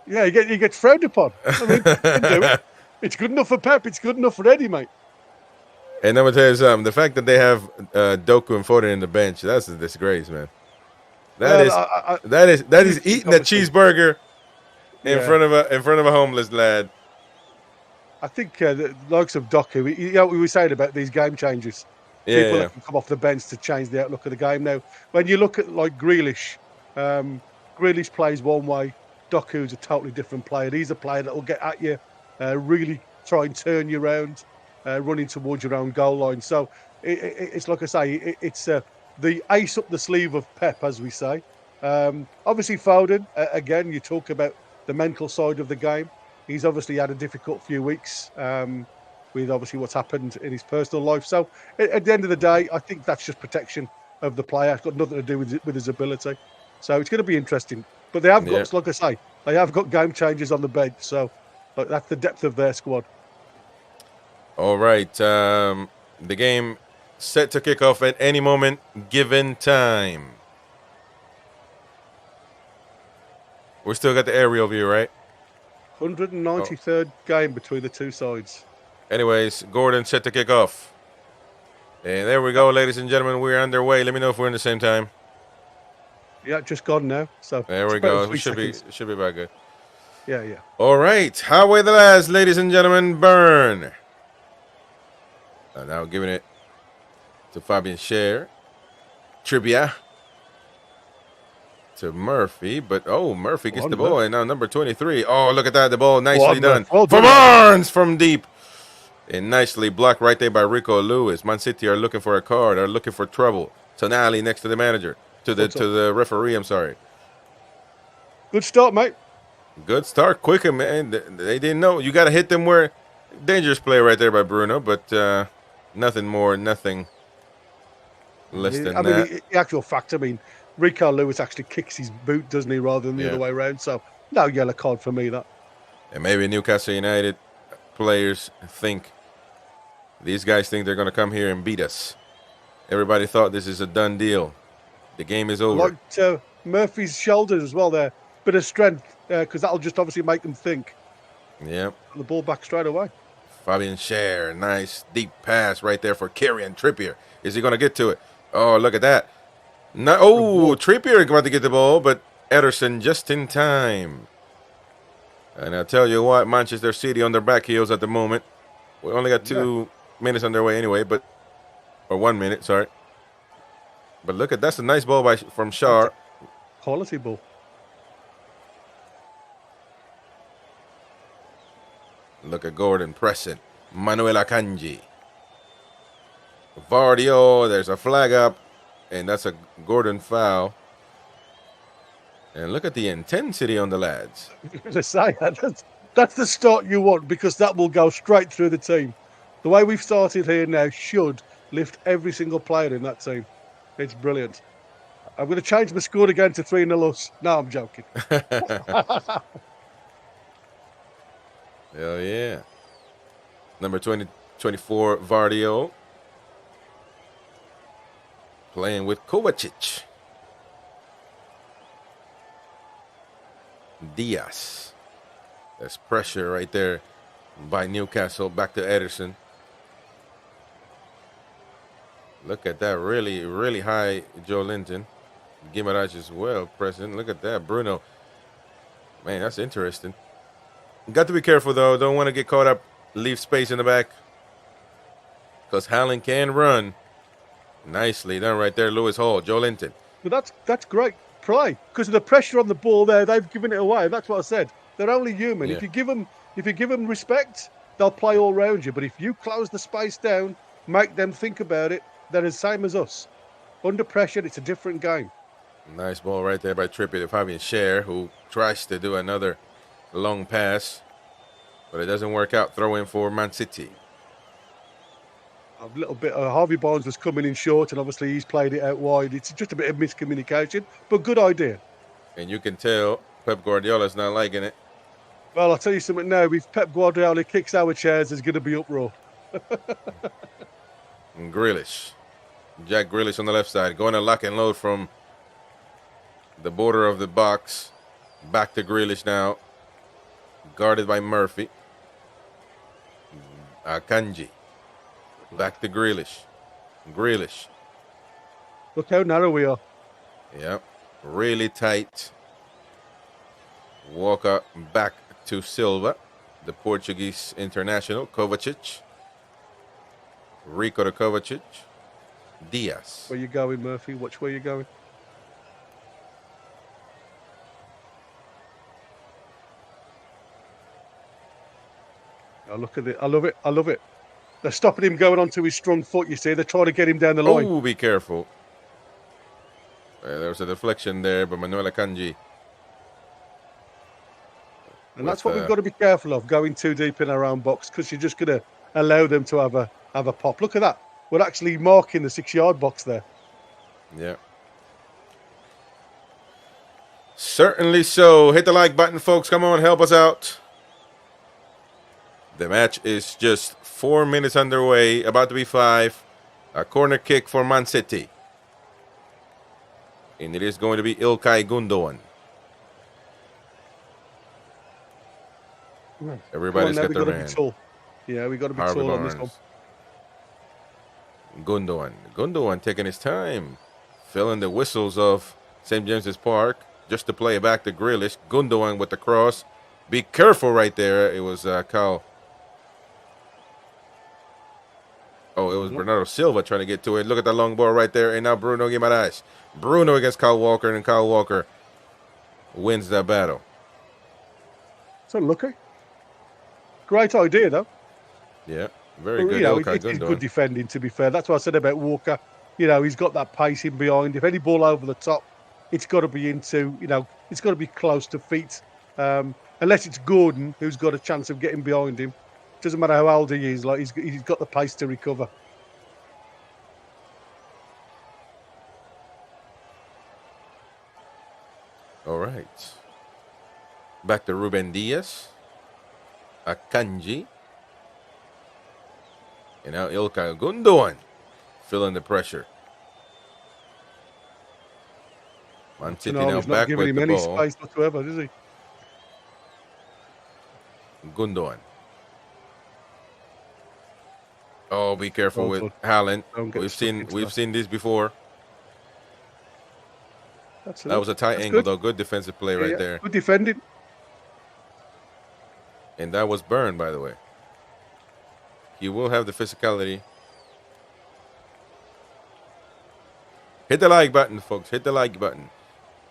Yeah, he gets frowned upon. I mean, he can do it. It's good enough for Pep. It's good enough for Eddie, mate. and I'm gonna tell you something. The fact that they have Doku and Foden in the bench—that's a disgrace, man. That is eating a cheeseburger in front of a homeless lad. I think the likes of Doku, we were saying about these game changers. People that can come off the bench to change the outlook of the game. Now, when you look at like Grealish, Grealish plays one way. Doku's a totally different player. He's a player that will get at you, really try and turn you around, running towards your own goal line. So it's like I say, it's the ace up the sleeve of Pep, as we say. Obviously, Foden, again, you talk about the mental side of the game. He's obviously had a difficult few weeks with obviously what's happened in his personal life. So at the end of the day, I think that's just protection of the player. It's got nothing to do with his ability. So it's going to be interesting. But they have got, like I say, they have got game changers on the bench. So like, that's the depth of their squad. All right. The game set to kick off at any moment, given time. We still got the aerial view, right? 193rd game between the two sides. Anyways, Gordon set to kick off. And there we go, ladies and gentlemen. We're underway. Let me know if we're in the same time. Yeah, just gone now. So there we go. We should be about good. Yeah, yeah. All right. Highway the lads, ladies and gentlemen. Burn. Now giving it to Fabian Scher. Trivia. To Murphy, but Murphy gets the ball, and now number 23. Oh, look at that, the ball nicely done. Well From Barnes from deep. And nicely blocked right there by Rico Lewis. Man City are looking for a card, are looking for trouble. Tonali next to the manager, to the referee, I'm sorry. Good start, mate. Good start, quicker, man. They didn't know. You got to hit them where, dangerous play right there by Bruno, but nothing more, nothing less than that. I mean, the actual fact, I mean, Rico Lewis actually kicks his boot, doesn't he, rather than the other way around. So, no yellow card for me, that. And maybe Newcastle United players think, these guys think they're going to come here and beat us. Everybody thought this is a done deal. The game is over. Like Murphy's shoulders as well there. Bit of strength, because that'll just obviously make them think. Yep. The ball back straight away. Fabian Scher, nice deep pass right there for Kieran Trippier. Is he going to get to it? Oh, look at that. No, Trippier about to get the ball, but Ederson just in time. And I'll tell you what, Manchester City on their back heels at the moment. We only got 2 minutes on their way anyway, or 1 minute, sorry. But look at that's a nice ball from Schär. Quality ball. Look at Gordon pressing. Manuel Akanji. Vardio, there's a flag up. And that's a Gordon foul. And look at the intensity on the lads. That's the start you want, because that will go straight through the team. The way we've started here now should lift every single player in that team. It's brilliant. I'm going to change my score again to 3-0 us. No, I'm joking. Hell yeah. Number 24, Vardio. Playing with Kovacic. Diaz. There's pressure right there by Newcastle. Back to Ederson. Look at that. Really, really high Joe Linton. Guimaraes as well present. Look at that. Bruno. Man, that's interesting. Got to be careful, though. Don't want to get caught up. Leave space in the back. Because Haaland can run. Nicely done right there, Lewis Hall, Joe Linton. But that's great play, because of the pressure on the ball there. They've given it away. That's what I said. They're only human. Yeah. If you give them respect, they'll play all round you. But if you close the space down, make them think about it, they're the same as us. Under pressure, it's a different game. Nice ball right there by Trippier to Fabian Scher, who tries to do another long pass, but it doesn't work out. Throw in for Man City. A little bit. Harvey Barnes was coming in short, and obviously he's played it out wide. It's just a bit of miscommunication, but good idea. And you can tell Pep Guardiola's not liking it. Well, I'll tell you something now. If Pep Guardiola kicks our chairs, there's going to be uproar. And Grealish. Jack Grealish on the left side. Going to lock and load from the border of the box. Back to Grealish now. Guarded by Murphy. Akanji. Back to Grealish. Grealish. Look how narrow we are. Yep. Really tight. Walker back to Silva. The Portuguese international. Kovacic. Rico to Kovacic. Diaz. Where you going, Murphy? Watch where you're going. Oh, look at it. I love it. I love it. They're stopping him going onto his strong foot, you see. They're trying to get him down the line. Oh, be careful. There was a deflection there by Manuela Kanji. And that's what we've got to be careful of, going too deep in our own box, because you're just going to allow them to have a pop. Look at that. We're actually marking the 6-yard box there. Yeah. Certainly so. Hit the like button, folks. Come on, help us out. The match is just 4 minutes underway, about to be 5. A corner kick for Man City. And it is going to be Ilkay Gundogan. Everybody's got their man. Yeah, we got to be Harvey tall on Barnes. this one. Gundogan taking his time, filling the whistles of St. James's Park just to play it back to Grealish. Gundogan with the cross. Be careful right there. It was Cal. Oh, it was Bernardo Silva trying to get to it. Look at the long ball right there. And now Bruno Guimaraes. Bruno against Kyle Walker, and Kyle Walker wins that battle. So lucky. Great idea, though. Yeah, very good. You know, it's good defending, to be fair. That's what I said about Walker. You know, he's got that pace in behind. If any ball over the top, it's got to be into, you know, it's got to be close to feet. Unless it's Gordon, who's got a chance of getting behind him. Doesn't matter how old he is, like he's got the pace to recover. All right. Back to Ruben Diaz. Akanji. And now Ilkay Gundogan feeling the pressure. Man City now He's not back giving with him the any ball. space whatsoever, does he? Gundogan. Oh, be careful Well with Haaland. We've seen this before. That was a tight That's angle, good. though. Good defensive play right there. Good defending. And that was Byrne, by the way. He will have the physicality. Hit the like button, folks. Hit the like button.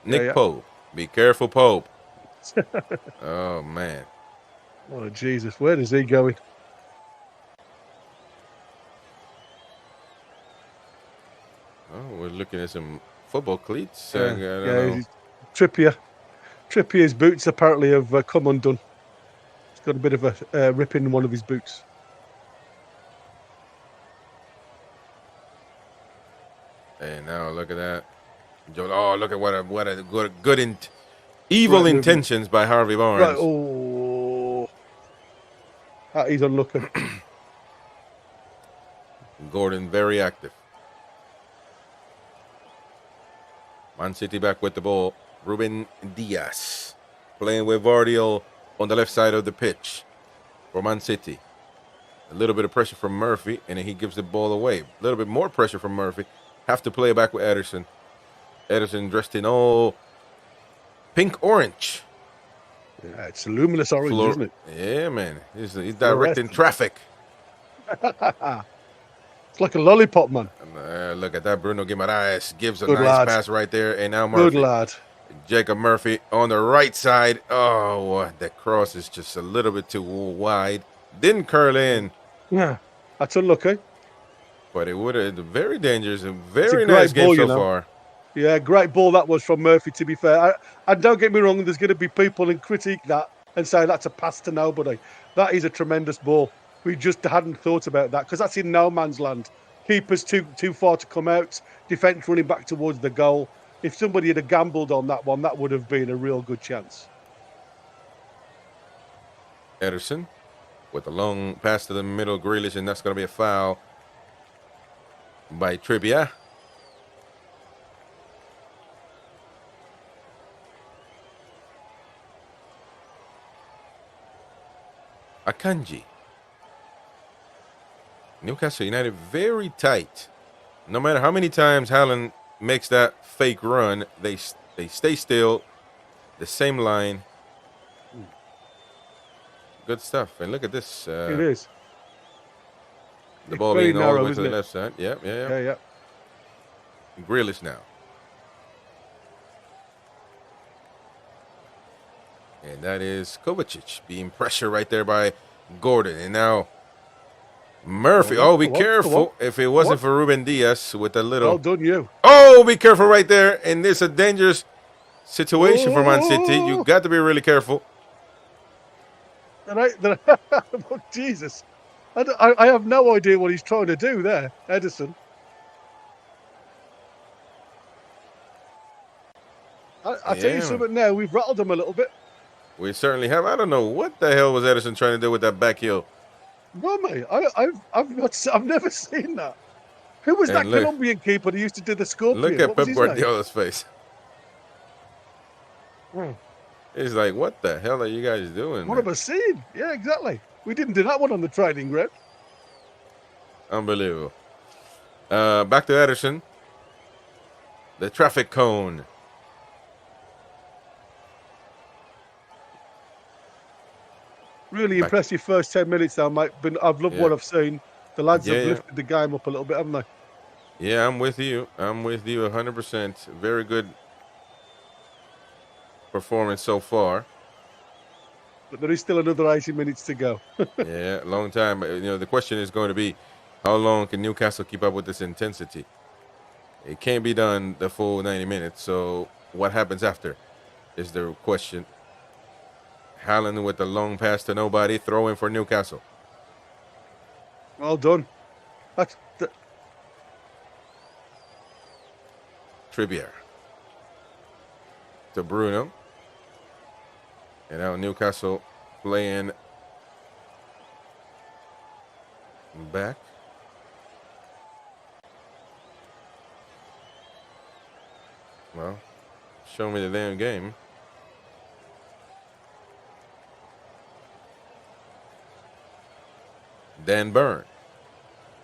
Nick Pope. Be careful, Pope. Oh, man. Oh, Jesus. Where is he going? Oh, we're looking at some football cleats. Yeah, I don't know. Trippier's boots apparently have come undone. He's got a bit of a rip in one of his boots. And now look at that. Oh, look at what a good evil intentions by Harvey Barnes. Right, oh, he's unlucky. Gordon very active. Man City back with the ball. Ruben Diaz playing with Vardiel on the left side of the pitch for Man City. A little bit of pressure from Murphy, and then he gives the ball away. A little bit more pressure from Murphy. Have to play it back with Ederson. Ederson dressed in pink-orange. Yeah, it's luminous orange, isn't it? Yeah, man. He's directing traffic. It's like a lollipop, man. Look at that. Bruno Guimaraes gives a Good nice lad. pass right there. And now Murphy. Good lad. Jacob Murphy on the right side. Oh, that cross is just a little bit too wide. Didn't curl in. Yeah, that's unlucky. But it would have very dangerous. A It's very a great nice game ball, so you know. far. Yeah, great ball that was from Murphy, to be fair. And don't get me wrong, there's going to be people who critique that and say that's a pass to nobody. That is a tremendous ball. We just hadn't thought about that because that's in no man's land. Keeper's too far to come out. Defence running back towards the goal. If somebody had gambled on that one, that would have been a real good chance. Ederson with a long pass to the middle, Grealish, and that's going to be a foul by Trippier. Akanji. Newcastle United very tight. No matter how many times Haaland makes that fake run, they stay still. The same line. Good stuff. And look at this. It is. The It's ball very being all the narrow, way to isn't the it? left side. Yeah. Yeah. Grealish now. And that is Kovacic being pressured right there by Gordon. And now Murphy. Go on, Oh, be go on, go careful. on. If it wasn't on. for Ruben Diaz with a little. Well done, you. Oh, be careful right there. And this is a dangerous situation for Man City. You Oh, got to be really careful. oh, Jesus. I have no idea what he's trying to do there, Edison. I tell you Yeah. something now, we've rattled him a little bit. We certainly have. I don't know what the hell was Edison trying to do with that back heel. No, mate, I've never seen that. Who was And that look- Colombian keeper that used to do the scorpion? Look at What was Pep his name? Guardiola's face. Hmm. He's like, what the hell are you guys doing? What man? have I seen? Yeah, exactly. We didn't do that one on the training ground. Unbelievable. Back to Ederson. The traffic cone. Really Back- impressive first 10 minutes though, mate. But I've loved Yeah. what I've seen. The lads Yeah, have yeah. lifted the game up a little bit, haven't they? Yeah, I'm with you. I'm with you 100%. Very good performance so far. But there is still another 80 minutes to go. Yeah, long time. You know, the question is going to be, how long can Newcastle keep up with this intensity? It can't be done the full 90 minutes. So what happens after is the question. Haaland with the long pass to nobody, throwing for Newcastle. Well done. Trippier to Bruno. And now Newcastle playing back. Well, show me the damn game. Dan Burn.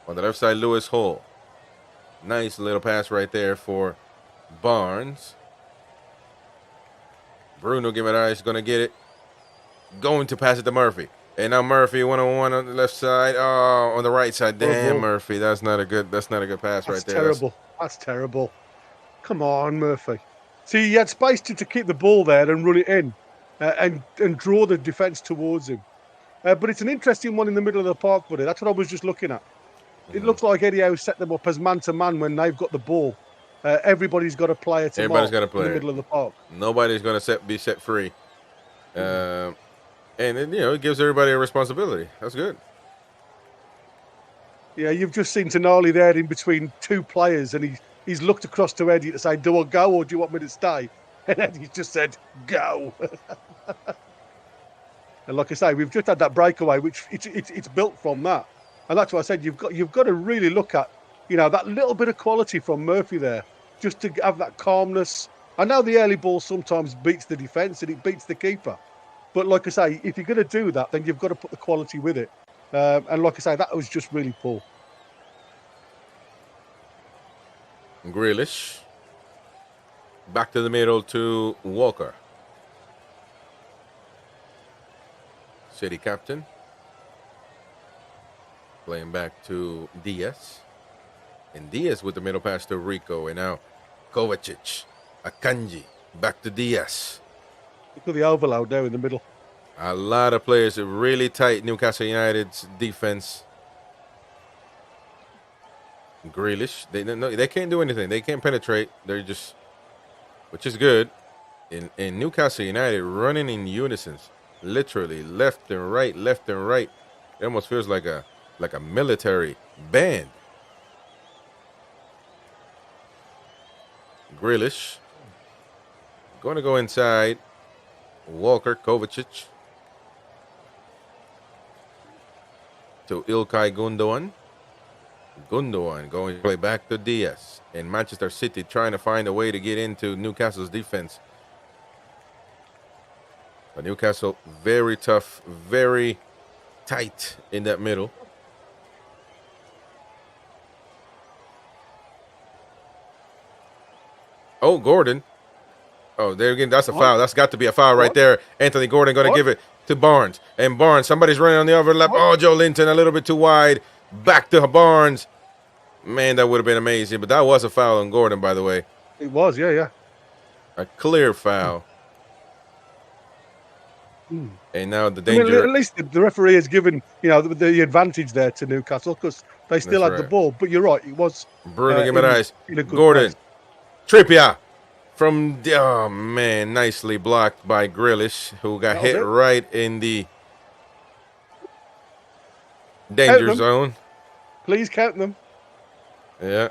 On the left side, Lewis Hall. Nice little pass right there for Barnes. Bruno Guimaraes going to get it. Going to pass it to Murphy. And now Murphy one-on-one on the left side. Oh, on the right side. Damn, Murphy. That's not a good pass That's right there. terrible. That's terrible. Come on, Murphy. See, he had space to keep the ball there and run it in and draw the defence towards him. But it's an interesting one in the middle of the park, buddy. That's what I was just looking at. It looks like Eddie Howe set them up as man-to-man when they've got the ball. Everybody's got a player to Everybody's mark got a in player. the middle of the park. Nobody's going to be set free. And it gives everybody a responsibility. That's good. Yeah, you've just seen Tonali there in between two players, and he's looked across to Eddie to say, do I go or do you want me to stay? And Eddie's just said, go. And like I say, we've just had that breakaway, which it's built from that. And that's why I said you've got to really look at, that little bit of quality from Murphy there, just to have that calmness. I know the early ball sometimes beats the defence and it beats the keeper. But like I say, if you're going to do that, then you've got to put the quality with it. And like I say, that was just really poor. Grealish. Back to the middle to Walker. City captain. Playing back to Diaz. And Diaz with the middle pass to Rico. And now Kovacic. Akanji. Back to Diaz. Look at the overload there in the middle. A lot of players are really tight. Newcastle United's defense. Grealish. They can't do anything. They can't penetrate. They're just, which is good. In Newcastle United running in unison. Literally left and right, left and right. It almost feels like a military band. Grealish. Going to go inside. Walker, Kovacic. To Ilkay Gundogan. Gundogan going to play back to Diaz. And Manchester City trying to find a way to get into Newcastle's defense. But Newcastle very tough, very tight in that middle. Oh, Gordon. Oh, there again, that's a foul. That's got to be a foul right there. Anthony Gordon going to give it to Barnes. And Barnes, somebody's running on the overlap. Oh, Joe Linton a little bit too wide. Back to Barnes. Man, that would have been amazing. But that was a foul on Gordon, by the way. It was, yeah. A clear foul. And now the I mean, danger. at least the referee has given the advantage there to Newcastle because they still That's had the right. ball. But you're right, it was Bruno Guimaraes. in a good Gordon. place. Trippier. From the, oh man, nicely blocked by Grealish, who got That was hit it. right in the Count danger them. zone. Please count them. Yeah,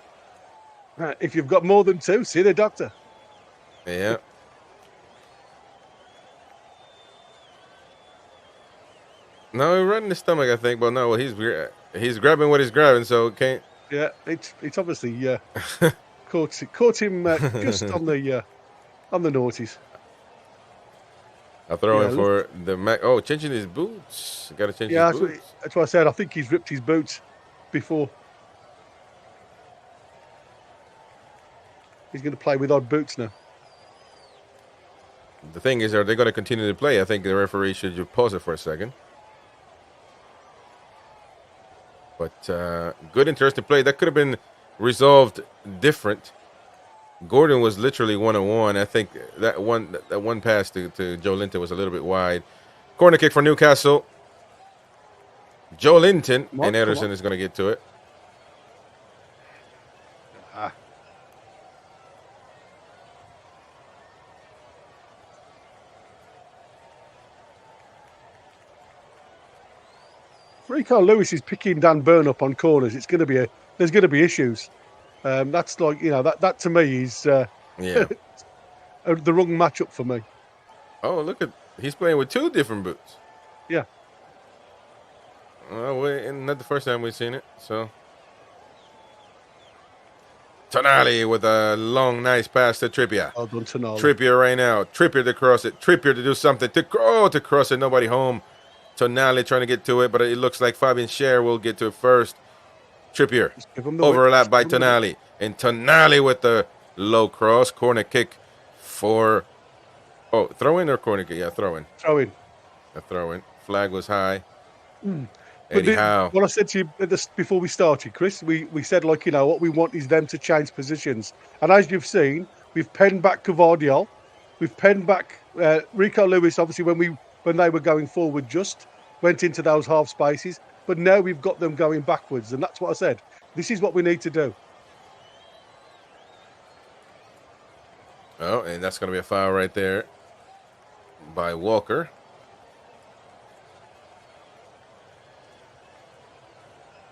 If you've got more than two, see the doctor. yeah. No, he right in the stomach, I think. But no, he's grabbing what he's grabbing, so can't. Yeah, it's obviously caught him just on the naughties. I'll throw Yeah, in for the Mac. Oh, changing his boots. Got to change Yeah, his boots. that's what I said. I think he's ripped his boots before. He's going to play with odd boots now. The thing is, are they going to continue to play? I think the referee should just pause it for a second. But good, interesting play. That could have been resolved different. Gordon was literally 1-on-1. I think that one pass to Joe Linton was a little bit wide. Corner kick for Newcastle. Joe Linton and Ederson is going to get to it. Rico Lewis is picking Dan Burn up on corners. There's going to be issues. That's like that to me is Yeah. the wrong matchup for me. Oh, look at he's playing with two different boots. Yeah. Well, not the first time we've seen it. So Tonali with a long, nice pass to Trippier. Well done, Tonali. Trippier right now. Trippier to cross it. Trippier to do something. To cross it. Nobody home. Tonali trying to get to it, but it looks like Fabian Schär will get to it first. Trippier overlapped by Tonali. And Tonali with the low cross. Corner kick for... Oh, throw in or corner kick? Yeah, throw in. Throw in. A throw in. Flag was high. What I said to you before we started, Chris, we said what we want is them to change positions. And as you've seen, we've penned back Cavadiol. We've penned back Rico Lewis, obviously, when they were going forward, just went into those half spaces. But now we've got them going backwards. And that's what I said. This is what we need to do. Oh, and that's going to be a foul right there by Walker.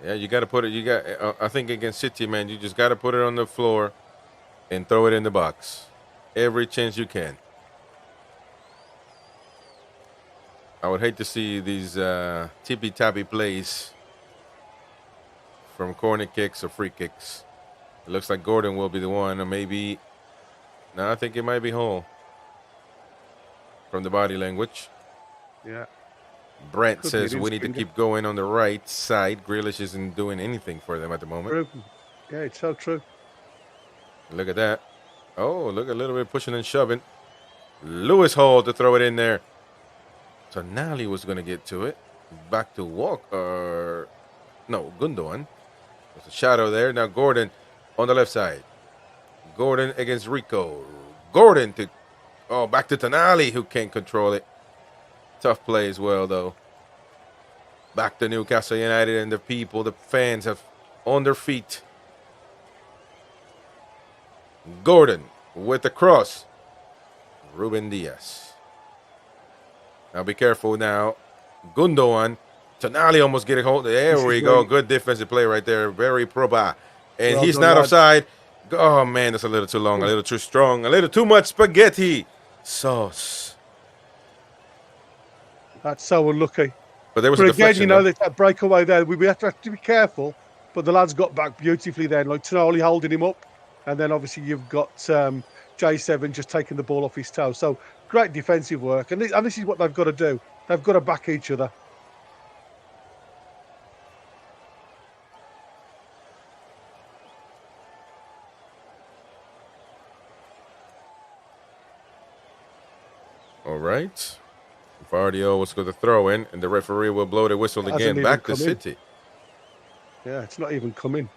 Yeah, you got to put it. I think against City, man, you just got to put it on the floor and throw it in the box every chance you can. I would hate to see these tippy-tappy plays from corner kicks or free kicks. It looks like Gordon will be the one, or maybe... No, I think it might be Hall from the body language. Yeah. Brent says we need to keep going on the right side. Grealish isn't doing anything for them at the moment. True. Yeah, it's so true. Look at that. Oh, look, a little bit pushing and shoving. Lewis Hall to throw it in there. Tonali was going to get to it. Back to Walker. No, Gundogan. There's a shadow there. Now Gordon on the left side. Gordon against Rico. Gordon to... Oh, back to Tonali, who can't control it. Tough play as well, though. Back to Newcastle United, and the people, the fans, have on their feet. Gordon with the cross. Ruben Diaz. Now be careful now. Gundogan. Tonali almost getting hold. There we go. Good defensive play right there. Very proba. And he's not offside. Oh, man, that's a little too long, a little too strong, a little too much spaghetti sauce. That's so unlucky. But there was a deflection. Again, that breakaway there, we have to be careful. But the lads got back beautifully then, like Tonali holding him up. And then obviously you've got J7 just taking the ball off his toe. So great defensive work. And this is what they've got to do. They've got to back each other. All right. Vardio was going to throw in, and the referee will blow the whistle again. Back to City. Yeah, it's not even coming.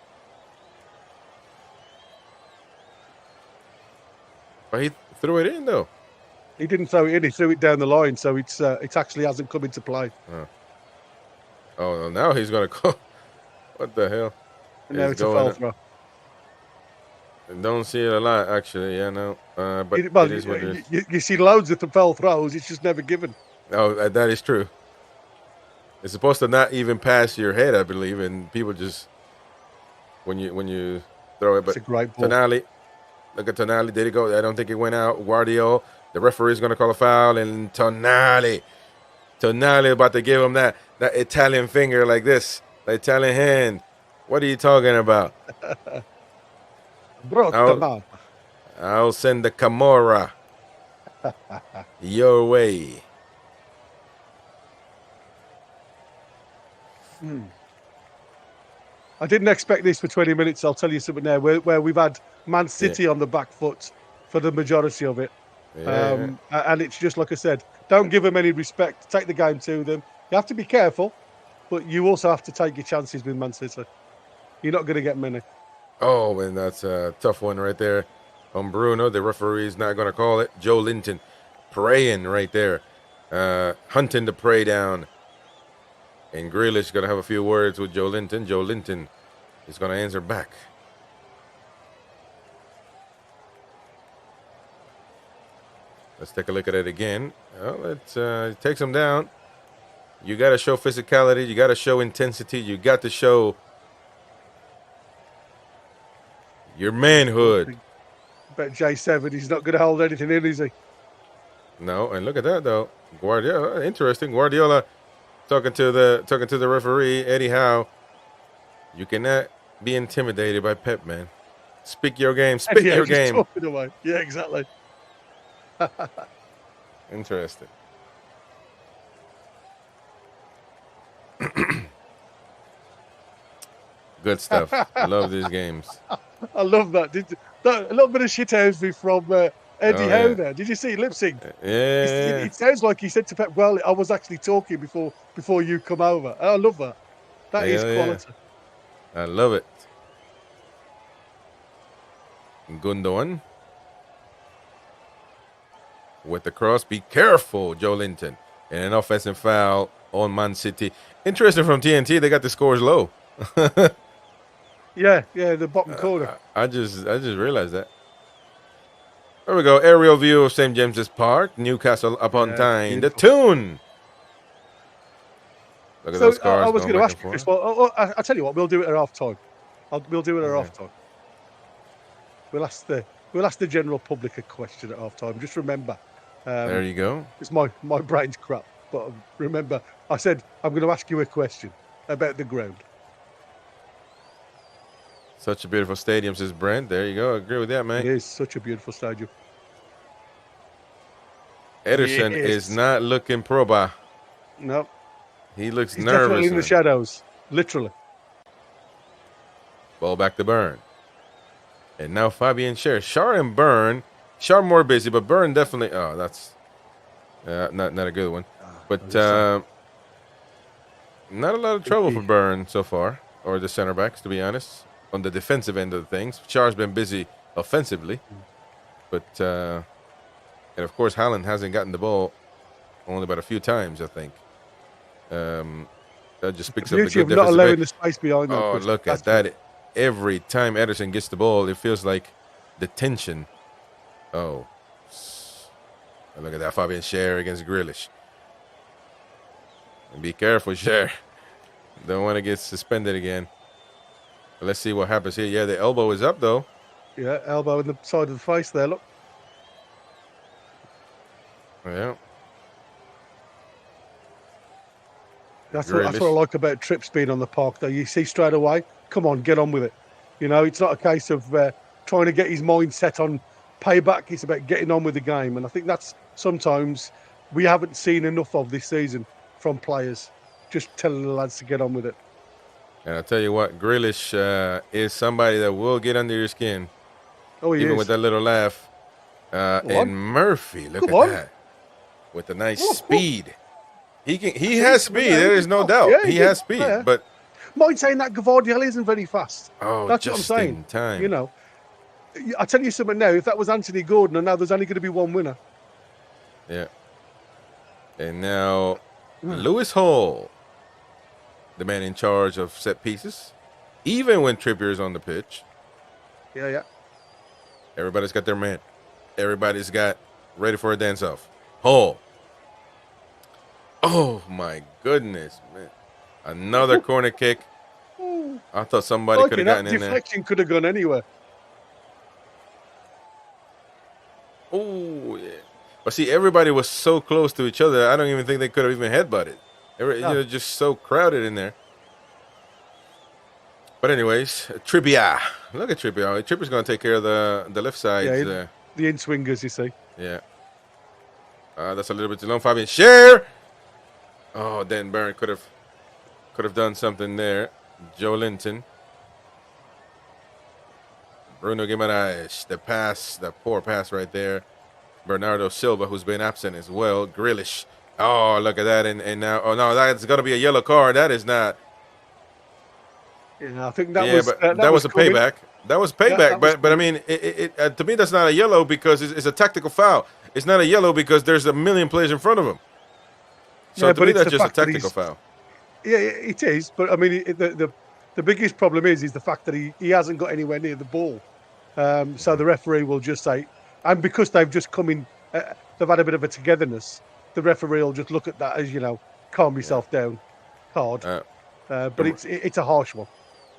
But he threw it in, though. He didn't throw it in; he threw it down the line, so it actually hasn't come into play. Oh, now he's gonna call. What the hell? And now it's a foul throw. Don't see it a lot, actually. Yeah, no. But it is what it is. You see loads of the foul throws. It's just never given. Oh, that is true. It's supposed to not even pass your head, I believe, and people just when you throw it. But it's a great ball. Tonali, look at Tonali. Did it go? I don't think it went out. Guardiola, the referee is going to call a foul, and Tonali about to give him that Italian finger like this, the Italian hand. What are you talking about? I'll send the Camorra your way. I didn't expect this for 20 minutes. I'll tell you something there, where we've had Man City on the back foot for the majority of it. Yeah. And it's just like I said, don't give them any respect. Take the game to them. You have to be careful, but you also have to take your chances with Man City. You're not going to get many. Oh, and that's a tough one right there on Bruno. The referee's not going to call it. Joe Linton praying right there, hunting the prey down. And Grealish going to have a few words with Joe Linton. Joe Linton is going to answer back. Let's take a look at it again. Well, it takes him down. You got to show physicality. You got to show intensity. You got to show your manhood. Bet J7, he's not going to hold anything in, is he? No, and look at that though. Guardiola, interesting. Guardiola talking to the referee, Eddie Howe. You cannot be intimidated by Pep, man. Speak your game. Spit your game. Talking away. Yeah, exactly. Interesting. Good stuff. I love these games. I love that. A little bit of shithousery from Eddie Howe there. Did you see lip sync? Yeah. It sounds like he said to Pep, well, I was actually talking before you come over. I love that. That is quality. I love it. Gundogan with the cross. Be careful, Joe Linton. And an offensive foul on Man City. Interesting from TNT. They got the scores low. Yeah, the bottom corner. I just realized that. There we go. Aerial view of St. James's Park, Newcastle upon Tyne. The tune. Look at those cars. I was going to ask you, Chris. Well, I'll tell you what. We'll do it at half time. We'll do it at half time. We'll ask the general public a question at half time. Just remember. There you go. It's my brain's crap, but remember, I said I'm going to ask you a question about the ground. Such a beautiful stadium, says Brent. There you go. I agree with that, man. It is such a beautiful stadium. Ederson is not looking proba. No. He looks He's nervous. Definitely in the shadows, literally. Ball back to Byrne. And now Fabian Schär. Schär and Byrne. Schär more busy, but Byrne definitely. Oh, that's not a good one. But not a lot of trouble for Byrne so far, or the center backs, to be honest. On the defensive end of things, Schär's been busy offensively, but and of course Haaland hasn't gotten the ball only about a few times, I think. That just speaks of the good not allowing the space behind them. Oh, look at that! Every time Ederson gets the ball, it feels like the tension. Oh, and look at that, Fabian Schär against Grealish. And be careful, Schär. Don't want to get suspended again. Let's see what happens here. Yeah, the elbow is up, though. Yeah, elbow in the side of the face there, look. Yeah. That's what I like about trips being on the park, though. You see straight away, come on, get on with it. You know, it's not a case of trying to get his mind set on payback. It's about getting on with the game. And I think that's sometimes we haven't seen enough of this season from players. Just telling the lads to get on with it. And I'll tell you what, Grealish is somebody that will get under your skin. Oh, he even is. with that little laugh. And Murphy, look at that. With the nice speed. He has speed, there is no doubt. Yeah, he has speed. But mind saying that Gvardiol isn't very fast. Oh, that's just what I'm saying. In time. You know, I tell you something now, if that was Anthony Gordon, and now there's only going to be one winner. Yeah. And now Lewis Hall, the man in charge of set pieces, even when Trippier is on the pitch. Yeah. Everybody's got their man. Everybody's got ready for a dance-off. Hall. Oh, my goodness, man. Another corner kick. I thought somebody could have gotten in there. Deflection could have gone anywhere. Oh, yeah. But see, everybody was so close to each other, I don't even think they could have even headbutted. You know, just so crowded in there. But anyways, Trippier. Look at Trippier. Trippier's going to take care of the left side. Yeah, the in-swingers, you see. Yeah. That's a little bit too long. Fabian Scher. Oh, Dan Barron could have done something there. Joe Linton. Bruno Guimaraes. The poor pass right there. Bernardo Silva, who's been absent as well. Grealish. Oh, look at that. And now, oh, no, that's going to be a yellow card. That is not. Yeah, I think that was that was a coming. payback. That was payback. Yeah, but I mean, to me, that's not a yellow because it's a tactical foul. It's not a yellow because there's a million players in front of him. So to me, that's just a tactical foul. Yeah, it is. But I mean, the biggest problem is the fact that he hasn't got anywhere near the ball. So the referee will just say, and because they've just come in, they've had a bit of a togetherness. The referee will just look at that as, calm yourself down, card. But it's a harsh one.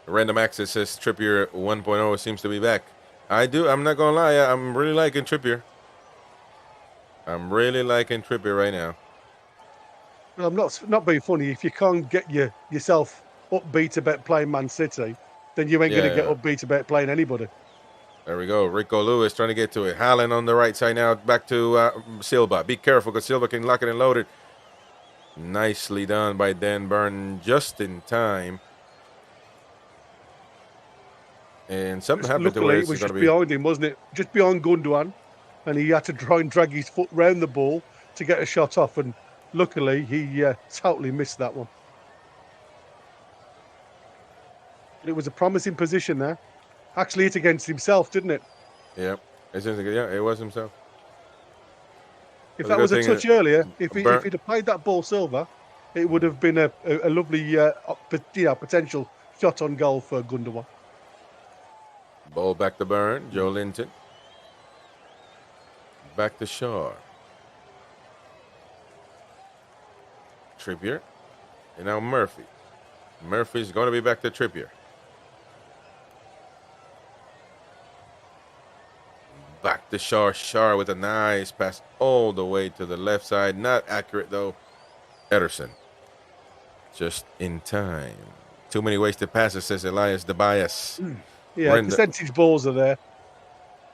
Random Access says Trippier 1.0 seems to be back. I'm not going to lie. I'm really liking Trippier. I'm really liking Trippier right now. Well, I'm not being funny. If you can't get yourself upbeat about playing Man City, then you ain't going to get upbeat about playing anybody. There we go. Rico Lewis trying to get to it. Haaland on the right side now. Back to Silva. Be careful because Silva can lock it and load it. Nicely done by Dan Burn just in time. And something happened to where it was just behind him, wasn't it? Just behind Gundogan. And he had to try and drag his foot round the ball to get a shot off. And luckily, he totally missed that one. It was a promising position there. Actually hit against himself, didn't it? Yeah. It was himself. If that was a touch earlier, if he'd have played that ball Silva, it would have been a lovely potential shot on goal for Gundogan. Ball back to Burn. Joe Linton. Back to Shaw. Trippier. And now Murphy. Murphy's going to be back to Trippier. Back to Shaw. Shaw with a nice pass all the way to the left side. Not accurate, though. Ederson. Just in time. Too many wasted passes, says Elias Debias. Yeah, percentage balls are there.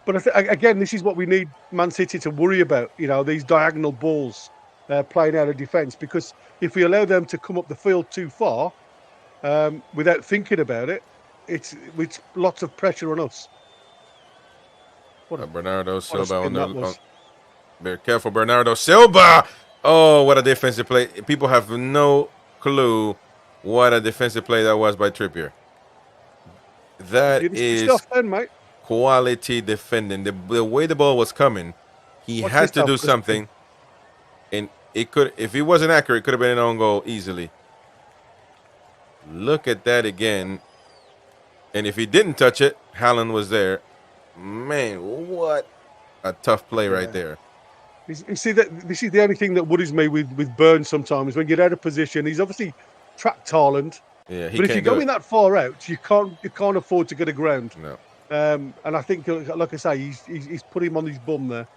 But again, this is what we need Man City to worry about, these diagonal balls playing out of defence. Because if we allow them to come up the field too far without thinking about it, it's lots of pressure on us. Bernardo Silva very careful, Bernardo Silva. Oh, what a defensive play. People have no clue what a defensive play that was by Trippier. That is quality defending. The way the ball was coming, he had to do something. And it could, if he wasn't accurate, it could have been an own goal easily. Look at that again. And if he didn't touch it, Haaland was there. Man, what a tough play right there. You see, that this is the only thing that worries me with Burns sometimes. When you're out of position, he's obviously trapped Haaland. Yeah, but if you're going that far out, you can't afford to go to ground. No. And I think, like I say, he's put him on his bum there.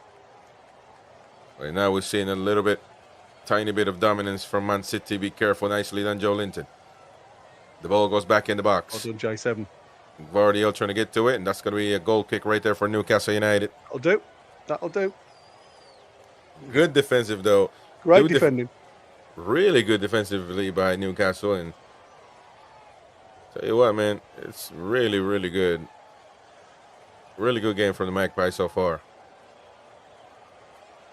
Right now we're seeing a tiny bit of dominance from Man City. Be careful. Nicely done, Joe Linton. The ball goes back in the box. Well done, J7. Vardiel trying to get to it, and that's going to be a goal kick right there for Newcastle United. That'll do. Good defensive, though. Great defending. Really good defensively by Newcastle. And tell you what, man, it's really, really good. Really good game from the Magpies so far.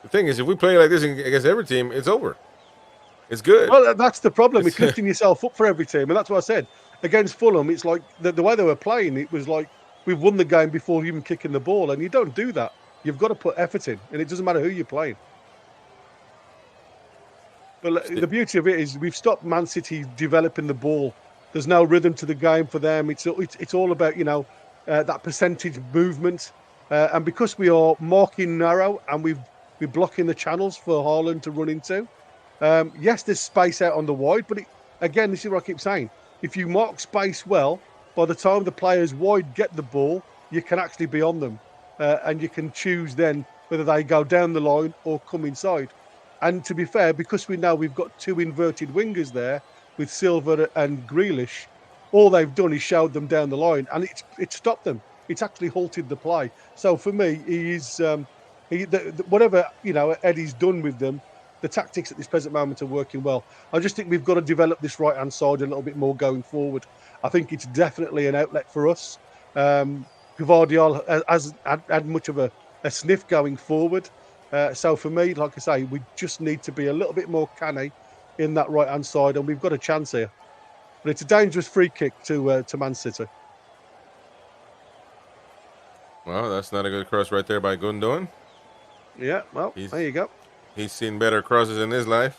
The thing is, if we play like this against every team, it's over. It's good. Well, that's the problem. It's lifting yourself up for every team. And that's what I said. Against Fulham, it's like the way they were playing, it was like we've won the game before even kicking the ball. And you don't do that. You've got to put effort in. And it doesn't matter who you're playing. Well, the beauty of it is we've stopped Man City developing the ball. There's no rhythm to the game for them. It's all about that percentage movement, and because we are marking narrow and we're blocking the channels for Haaland to run into. Yes, there's space out on the wide, but again, this is what I keep saying. If you mark space well, by the time the players wide get the ball, you can actually be on them, and you can choose then whether they go down the line or come inside. And to be fair, because we know we've got two inverted wingers there with Silva and Grealish, all they've done is showed them down the line, and it's stopped them. It's actually halted the play. So for me, whatever Eddie's done with them, the tactics at this present moment are working well. I just think we've got to develop this right-hand side a little bit more going forward. I think it's definitely an outlet for us. Gvardiol hasn't had much of a sniff going forward. So for me, like I say, we just need to be a little bit more canny in that right-hand side, and we've got a chance here. But it's a dangerous free kick to Man City. Well, that's not a good cross right there by Gundogan. Yeah, well, there you go. He's seen better crosses in his life.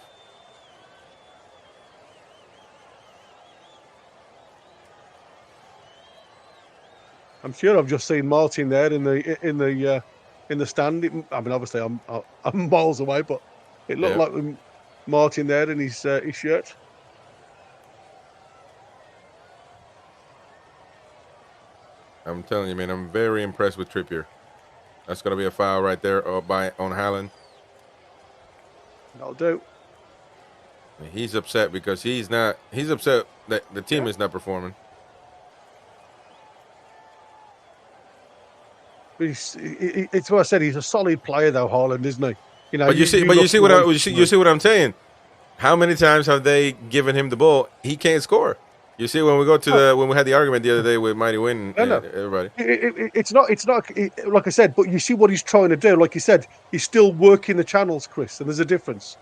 I'm sure I've just seen Martin there in the stand. I mean, obviously I'm miles away, but it looked like Martin there in his shirt. I'm telling you, man, I'm very impressed with Trippier. That's going to be a foul right there on Haaland. That'll do. He's upset because he's upset that the team is not performing. It's what I said. He's a solid player, though, Haaland, isn't he? But you see what I'm saying. How many times have they given him the ball? He can't score. You see, when we go to when we had the argument the other day with Mighty Win and everybody. It's not like I said, but you see what he's trying to do. Like you said, he's still working the channels, Chris, and there's a difference.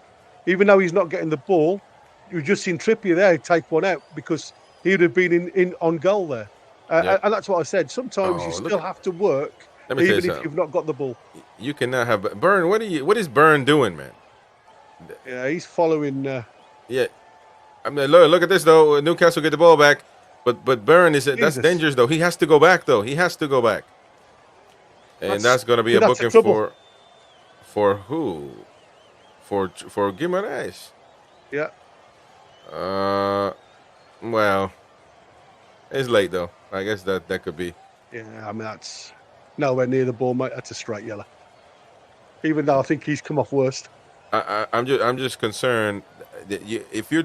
Even though he's not getting the ball, you've just seen Trippier there take one out because he would have been in on goal there. And that's what I said. Sometimes you still have to work, even if you've not got the ball. You cannot have Burn. What is Burn doing, man? Yeah, he's following. Yeah. I mean, look at this though. Newcastle get the ball back, but Burn that's dangerous though. He has to go back though. He has to go back, and that's going to be a booking for who? For Guimaraes. Yeah. Well, it's late though. I guess that could be. Yeah, I mean that's nowhere near the ball, mate. That's a straight yellow. Even though I think he's come off worst. I'm just concerned. If you're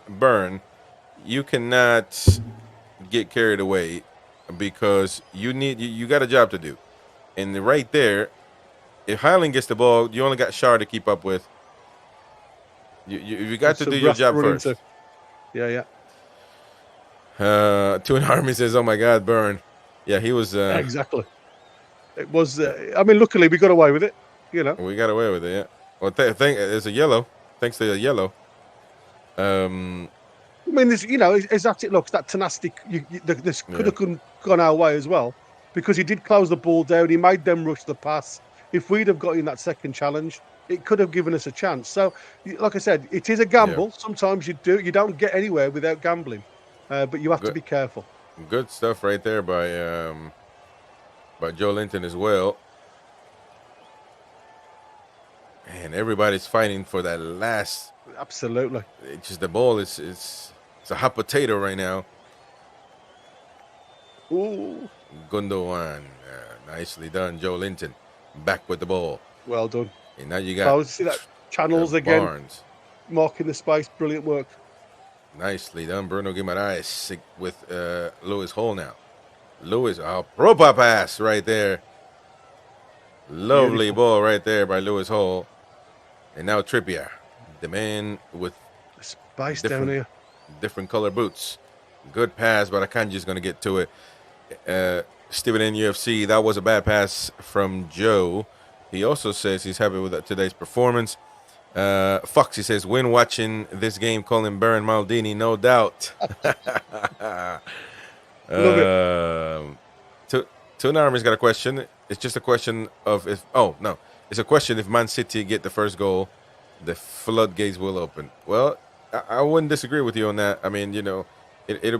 Burn, you cannot get carried away because you got a job to do, and right there, if Haaland gets the ball, you only got Shar to keep up with. You got to do your job first. Yeah. Toon Army says, "Oh my God, Burn." Yeah, he was exactly. It was. I mean, luckily we got away with it. We got away with it. Yeah. Well, there's a yellow. Thanks to the yellow. I mean, there's, as it looks, that tenacity, this could have gone our way as well, because he did close the ball down. He made them rush the pass. If we'd have got in that second challenge, it could have given us a chance. So, like I said, it is a gamble. Yeah. Sometimes you don't get anywhere without gambling, but you have to be careful. Good stuff right there by Joe Linton as well. And everybody's fighting for that last. Absolutely. It's just the ball it's a hot potato right now. Ooh. Gundogan, nicely done, Joe Linton, back with the ball. Well done. And now you got. See that channels again. Barnes. Marking the space, brilliant work. Nicely done, Bruno Guimaraes with Lewis Hall now. Lewis, proper pass right there. Lovely ball right there by Lewis Hall. And now Trippier, the man with space down here. Different color boots. Good pass, but Akanji's going to get to it. Steven NUFC, that was a bad pass from Joe. He also says he's happy with today's performance. Foxy says, when watching this game, calling Baron Maldini, no doubt. Love it. Toon Army's got a question. It's just a question of if. Oh no, it's a question if Man City get the first goal. the floodgates will open. Well, I wouldn't disagree with you on that. I mean, it'll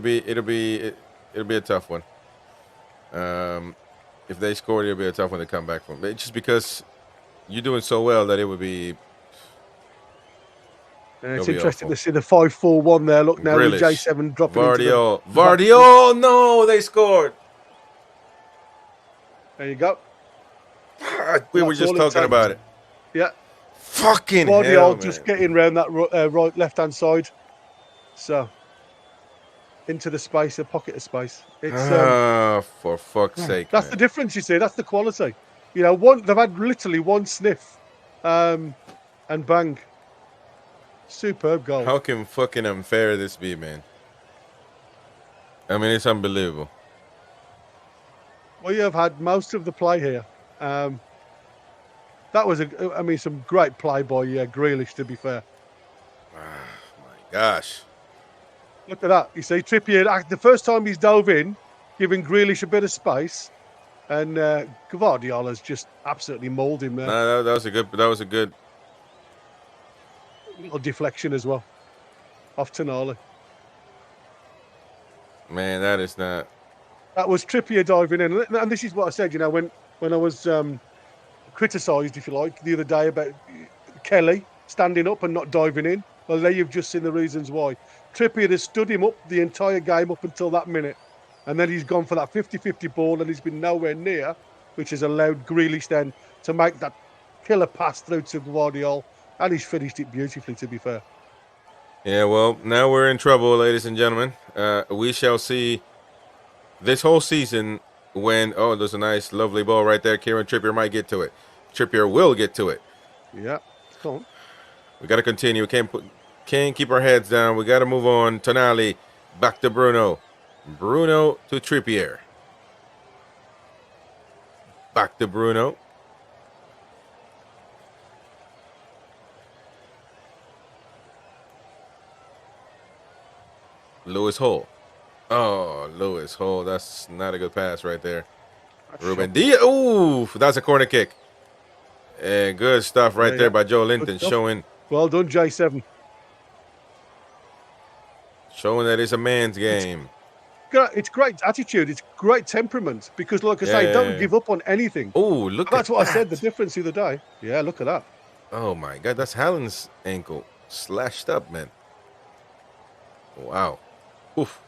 be a tough one. If they score, it'll be a tough one to come back from. It's just because you're doing so well that it would be. It's interesting to see the 5-4-1 there. Look now with Grealish, J7 dropping Vardio. into the Vardio! No, they scored. There you go. We were That's just all it talking takes. about it. Yeah. Fucking Vardio hell, man. just getting round that right left-hand side. So into the space, a pocket of space. It's for fuck's sake, that's man. the difference, you see. That's the quality. They've had literally one sniff, and bang. Superb goal. How can fucking unfair this be, man? I mean, it's unbelievable. We have had most of the play here. That was some great play by Grealish, to be fair. My gosh. Look at that. You see, Trippier, the first time he's dove in, giving Grealish a bit of space, and Gvardiola's just absolutely mauled him there. No, that was a good. Little deflection as well, off Tonali. Man, that is not. That was Trippier diving in, and this is what I said. When I was criticised, if you like, the other day about Kelly standing up and not diving in. Well, there you've just seen the reasons why. Trippier has stood him up the entire game up until that minute, and then he's gone for that 50-50 ball, and he's been nowhere near, which has allowed Grealish then to make that killer pass through to Guardiola, and he's finished it beautifully, to be fair. Yeah, well, now we're in trouble, ladies and gentlemen. We shall see this whole season when, there's a nice, lovely ball right there. Kieran Trippier might get to it. Trippier will get to it. Yeah, come on. We got to continue. We can't keep our heads down. We got to move on. Tonali, back to Bruno. Bruno to Trippier. Back to Bruno. Lewis Hall. Oh, Lewis Hall. That's not a good pass right there. Ruben Diaz. Ooh, that's a corner kick. And good stuff right there by Joe Linton, showing. Well done, J7. Showing that it's a man's game. It's great attitude. It's great temperament because, like I say, don't give up on anything. Oh, look at that. That's what I said, the difference the other day. Yeah, look at that. Oh, my God. That's Hallen's ankle. Slashed up, man. Wow. Oof.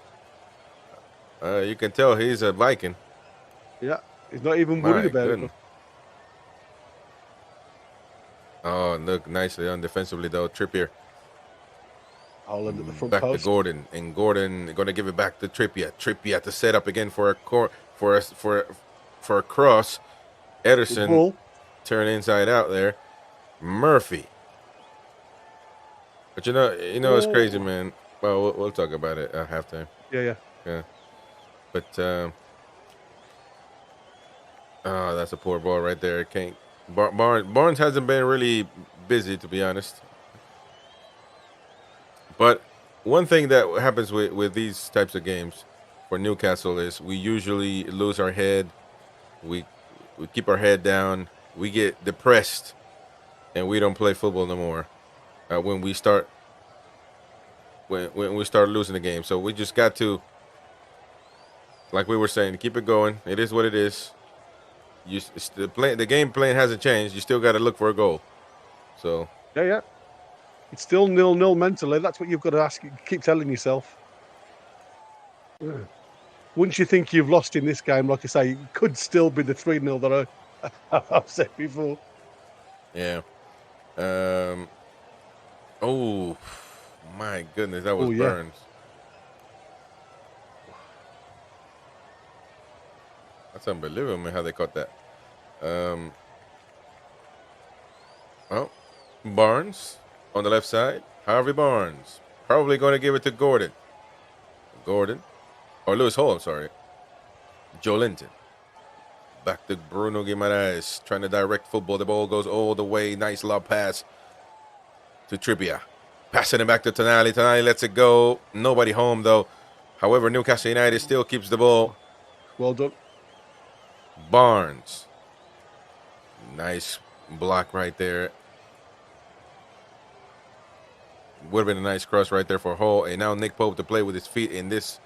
You can tell he's a Viking. Yeah, he's not even worried about it. Oh, look, nicely done defensively, though. Trippier. Holland at the front back post. to Gordon, and Gordon going to give it back to Trippier. Trippier to set up again for a cross. Ederson turn inside out there. Murphy. But it's crazy, man. Well, we'll talk about it at halftime. Yeah. But that's a poor ball right there. Barnes hasn't been really busy, to be honest. But one thing that happens with these types of games for Newcastle is we usually lose our head. We keep our head down. We get depressed, and we don't play football no more. When we start losing the game, so we just got to, like we were saying, keep it going. It is what it is. The game plan hasn't changed. You still got to look for a goal. So yeah. It's still 0-0 mentally. That's what you've got to keep telling yourself. Once you think you've lost in this game, like I say, it could still be the 3-0 that I've said before. Yeah. Oh, my goodness. That was Burns. That's unbelievable, man, how they caught that. Barnes on the left side. Harvey Barnes. Probably going to give it to Gordon. Or Lewis Hall, I'm sorry. Joe Linton. Back to Bruno Guimaraes. Trying to direct football. The ball goes all the way. Nice lob pass to Trippier. Passing it back to Tonali. Tonali lets it go. Nobody home, though. However, Newcastle United still keeps the ball. Well done. Barnes. Nice block right there. would have been a nice cross right there for Hall. And now Nick Pope to play with his feet in this.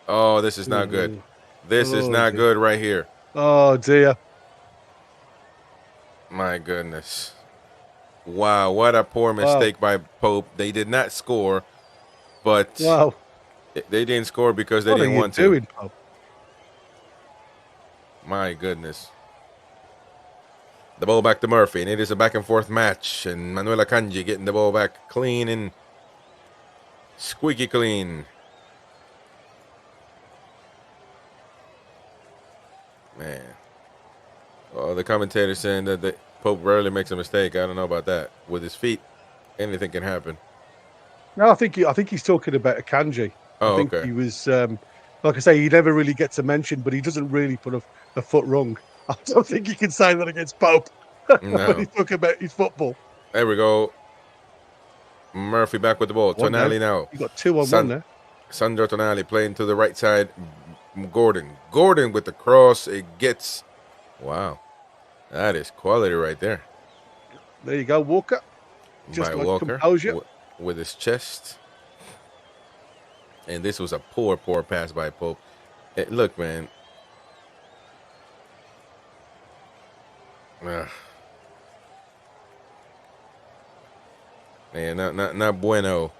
Oh, this is not good. This is not dear. good right here. Oh dear. My goodness. Wow, what a poor mistake by Pope. They did not score, but Wow. they didn't score because they What are didn't you want doing, to. Pope? My goodness. The ball back to Murphy, and it is a back and forth match. And Manuel Akanji getting the ball back clean and squeaky clean. Man. Well, the commentator saying that the Pope rarely makes a mistake. I don't know about that. With his feet, anything can happen. No, I think he's talking about Akanji. Oh, I think okay. he was like I say, he never really gets a mention, but he doesn't really put a foot wrong. I don't think you can say that against Pope No. when he's talking about his football. There we go. Murphy back with the ball. One Tonali now. You got 2-on-1 there. Sandro Tonali playing to the right side. Gordon with the cross. It gets. Wow. That is quality right there. There you go, Walker. Just By like Walker composure. with his chest. And this was a poor pass by Pope. Look, man. Man, not bueno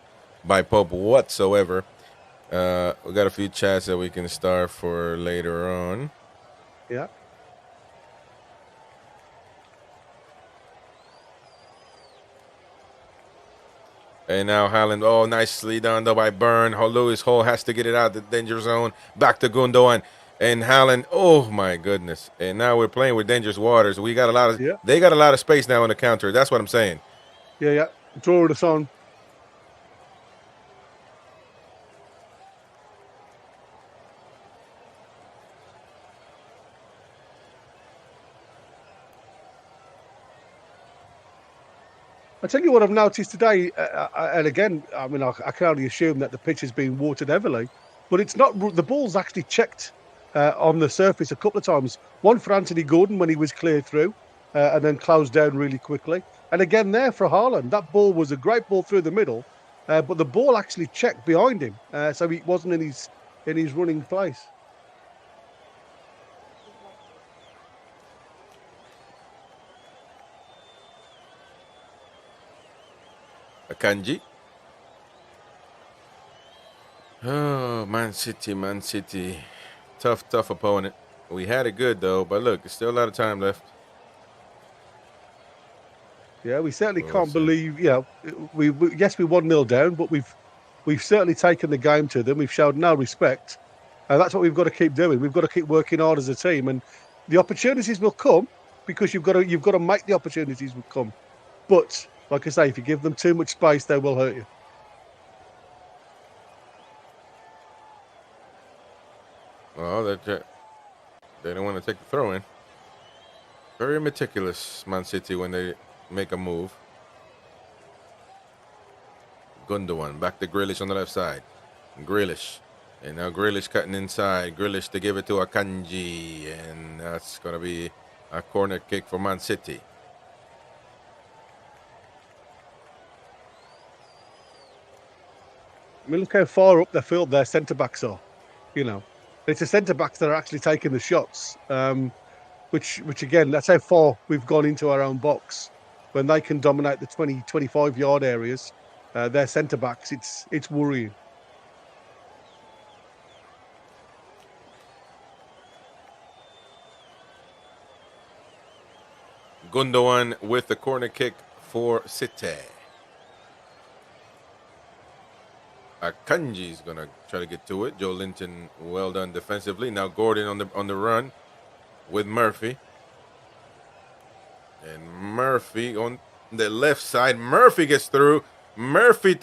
by Pope whatsoever. We got a few chats that we can start for later on. Yeah. And now Haaland, oh, nicely done though by Byrne. Lewis Hall has to get it out of the danger zone. Back to Gundogan. And Haaland, oh my goodness. And now we're playing with dangerous waters. We got a lot of they got a lot of space now on the counter. That's what I'm saying. Yeah. Draw us on. I tell you what I've noticed today, and again, I mean, I can only assume that the pitch has been watered heavily, but it's not. The ball's actually checked on the surface a couple of times. One for Anthony Gordon when he was cleared through, and then closed down really quickly. And again there for Haaland, that ball was a great ball through the middle, but the ball actually checked behind him, so he wasn't in his running place. Akanji. Oh, Man City. Tough opponent. We had it good, though, but look, there's still a lot of time left. Yeah, we certainly can't believe, we yes, we 1-0 down, but we've certainly taken the game to them. We've showed no respect. And that's what we've got to keep doing. We've got to keep working hard as a team. And the opportunities will come because you've got to make the opportunities will come. But like I say, if you give them too much space, they will hurt you. Well, they don't want to take the throw in. Very meticulous, Man City, when they make a move. Gundogan back to Grealish on the left side. Grealish. And now Grealish cutting inside. Grealish to give it to Akanji. And that's going to be a corner kick for Man City. I mean, look how far up the field their centre-backs are. You know, it's the centre-backs that are actually taking the shots, which again, that's how far we've gone into our own box. When they can dominate the 20, 25-yard areas, their centre-backs, it's worrying. Gundogan with the corner kick for City. Akanji's gonna try to get to it. Joe Linton, well done defensively. Now Gordon on the run with Murphy. And Murphy on the left side. Murphy gets through. Murphy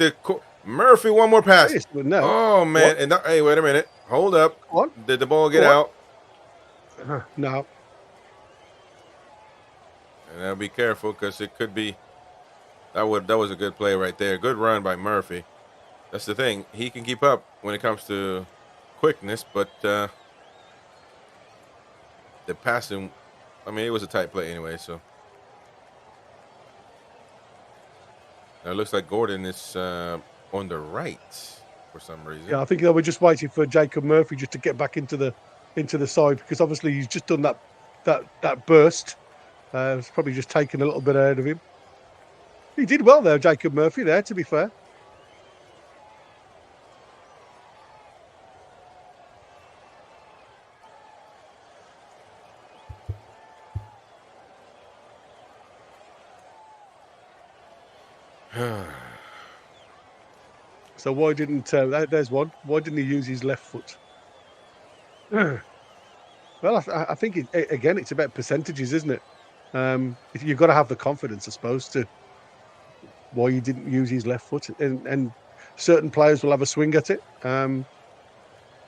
one more pass. No. Oh man! And hey, wait a minute. Hold up. What? Did the ball get out? No. And now be careful because it could be. That was a good play right there. Good run by Murphy. That's the thing. He can keep up when it comes to quickness, but the passing, I mean, it was a tight play anyway, so. Now it looks like Gordon is on the right for some reason. Yeah, I think they were just waiting for Jacob Murphy just to get back into the side, because obviously he's just done that burst. It's probably just taken a little bit out of him. He did well there, Jacob Murphy. There, to be fair. So why didn't there's one? Why didn't he use his left foot? Well, I think again it's about percentages, isn't it? You've got to have the confidence, I suppose, to why he didn't use his left foot, and certain players will have a swing at it.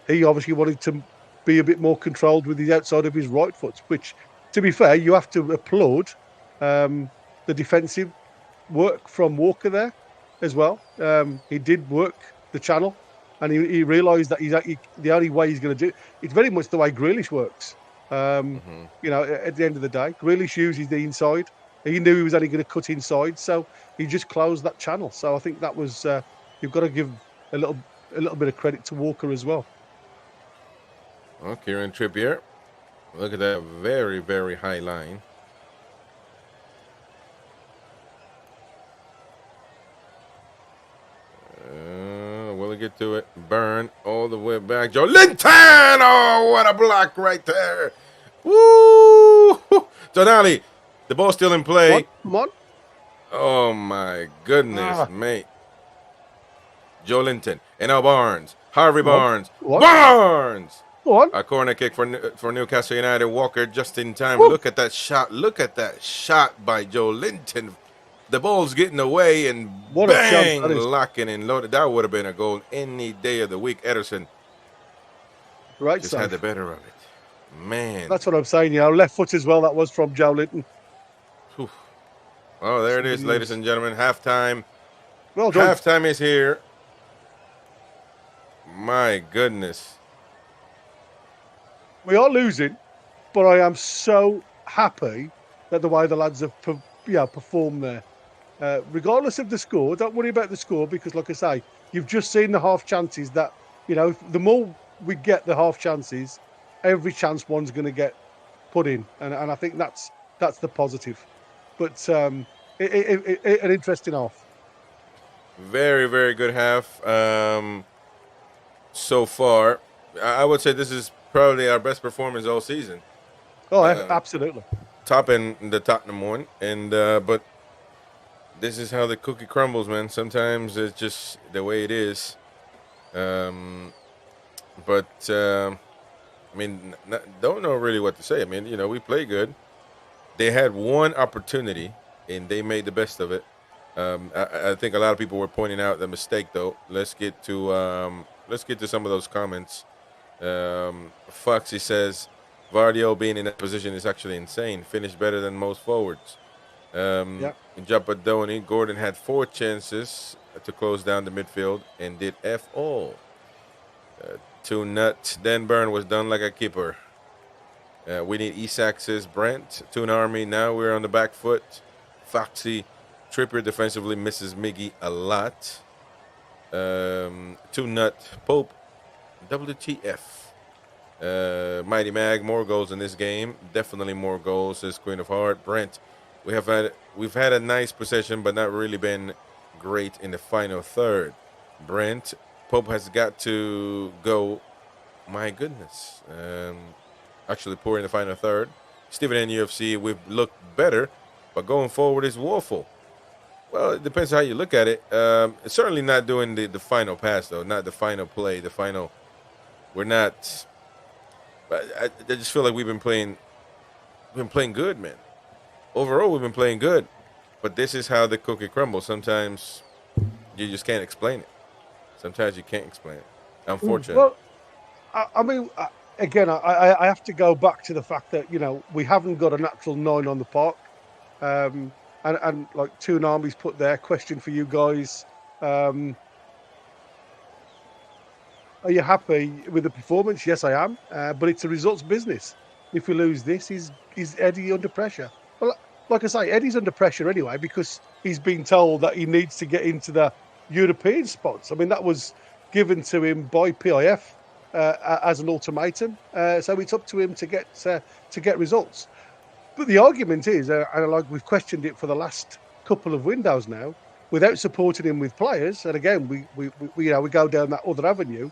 He obviously wanted to be a bit more controlled with the outside of his right foot, which, to be fair, you have to applaud the defensive work from Walker there as well. He did work the channel, and he realised that the only way he's going to do it's very much the way Grealish works. You know, at the end of the day, Grealish uses the inside. He knew he was only going to cut inside, so he just closed that channel. So I think that was you've got to give a little bit of credit to Walker as well. Well, Kieran Trippier, look at that very, very high line. Will he get to it? Burn all the way back. Joe Linton! Oh, what a block right there. Woo! Tonali, the ball's still in play. Come on. Oh, my goodness, mate. Joe Linton. And now Barnes. Harvey Barnes. What? Barnes! Go on. A corner kick for Newcastle United. Walker just in time. Woo. Look at that shot. Look at that shot by Joe Linton. The ball's getting away and What a bang, shot that is. locking and loaded. That would have been a goal any day of the week. Ederson Right just side. had the better of it. Man. That's what I'm saying. You know, left foot as well. That was from Joe Linton. Whew. Oh, there it is, ladies and gentlemen. Halftime. Well done. Halftime is here. My goodness. We are losing, but I am so happy that the way the lads have performed there. Regardless of the score, don't worry about the score, because, like I say, you've just seen the half chances that, you know, the more we get the half chances, every chance one's going to get put in. And I think that's the positive. But an interesting half. Very, very good half so far. I would say this is probably our best performance all season. Oh, absolutely. Top in the Tottenham one, and but this is how the cookie crumbles, man. Sometimes it's just the way it is. I mean, don't know really what to say. I mean, you know, we play good. They had one opportunity, and they made the best of it. I think a lot of people were pointing out the mistake, though. Let's get to some of those comments. Foxy says Vardio being in that position is actually insane. Finished better than most forwards. Japadoni, Gordon had 4 chances to close down the midfield and did F all. 2 nuts. Dan Burn was done like a keeper. We need Isak, says Brent. Toon Army, now we're on the back foot. Foxy, Trippier defensively misses Miggy a lot. 2 nut. Pope, WTF. Mighty Mag, more goals in this game. Definitely more goals, says Queen of Heart. Brent, we've had a nice possession, but not really been great in the final third. Brent, Pope has got to go. My goodness. Actually poor in the final third. Stephen NUFC, we've looked better, but going forward is woeful. Well, it depends how you look at it. It's certainly not doing the final pass, though. Not the final play. The final. We're not. But I just feel like we've been playing good, man. Overall, we've been playing good. But this is how the cookie crumbles. Sometimes you just can't explain it. Sometimes you can't explain it. Unfortunately. Well, I mean, again, I have to go back to the fact that, you know, we haven't got a natural 9 on the park. And like Toon Army's put there, question for you guys. Are you happy with the performance? Yes, I am. But it's a results business. If we lose this, is Eddie under pressure? Well, like I say, Eddie's under pressure anyway because he's been told that he needs to get into the European spots. I mean, that was given to him by PIF as an ultimatum. So it's up to him to get results. But the argument is, and like we've questioned it for the last couple of windows now, without supporting him with players, and again we go down that other avenue.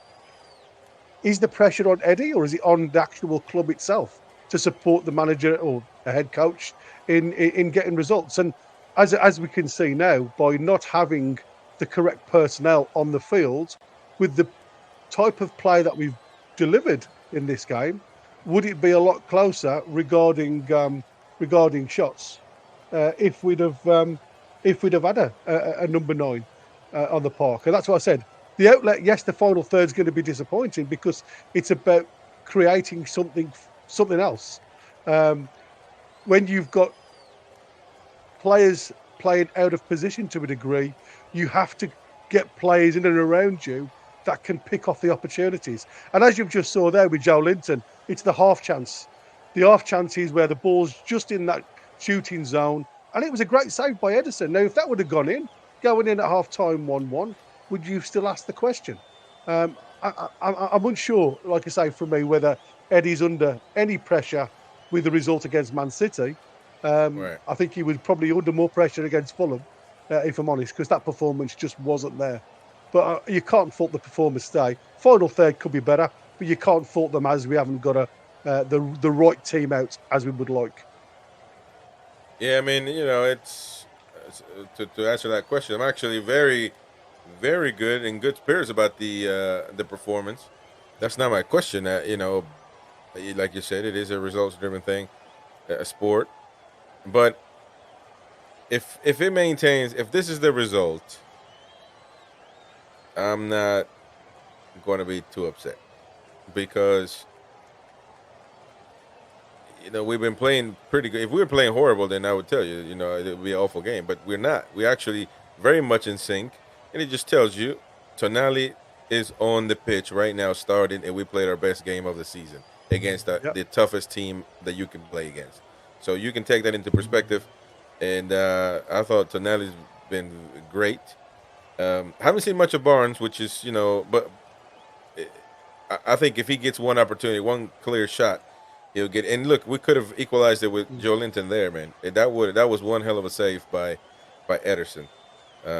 Is the pressure on Eddie, or is it on the actual club itself to support the manager or the head coach in getting results? And as we can see now, by not having the correct personnel on the field, with the type of play that we've delivered in this game, would it be a lot closer regarding shots if we'd have had a number 9 on the park? And that's what I said. The outlet, yes, the final third is going to be disappointing because it's about creating something else. When you've got players playing out of position to a degree, you have to get players in and around you that can pick off the opportunities. And as you've just saw there with Joe Linton, it's the half chance. The half chance is where the ball's just in that shooting zone. And it was a great save by Edison. Now, if that would have going in at half time 1-1, would you still ask the question? I'm unsure, like I say, for me, whether Eddie's under any pressure with the result against Man City. Right. I think he was probably under more pressure against Fulham, if I'm honest, because that performance just wasn't there. But you can't fault the performance today. Final third could be better, but you can't fault them as we haven't got the right team out as we would like. Yeah, I mean, it's to answer that question, I'm actually very, very good in good spirits about the performance. That's not my question. Like you said, it is a results-driven thing, a sport. But if it maintains, if this is the result, I'm not going to be too upset because we've been playing pretty good. If we were playing horrible, then I would tell you, it would be an awful game. But we're not. We're actually very much in sync, and it just tells you Tonali is on the pitch right now, starting, and we played our best game of the season against the toughest team that you can play against. So you can take that into perspective, and I thought Tonali's been great. Haven't seen much of Barnes, which is, but I think if he gets one opportunity, one clear shot, he'll get. And look, we could have equalized it with Joe Linton there, man. That was one hell of a save by Ederson.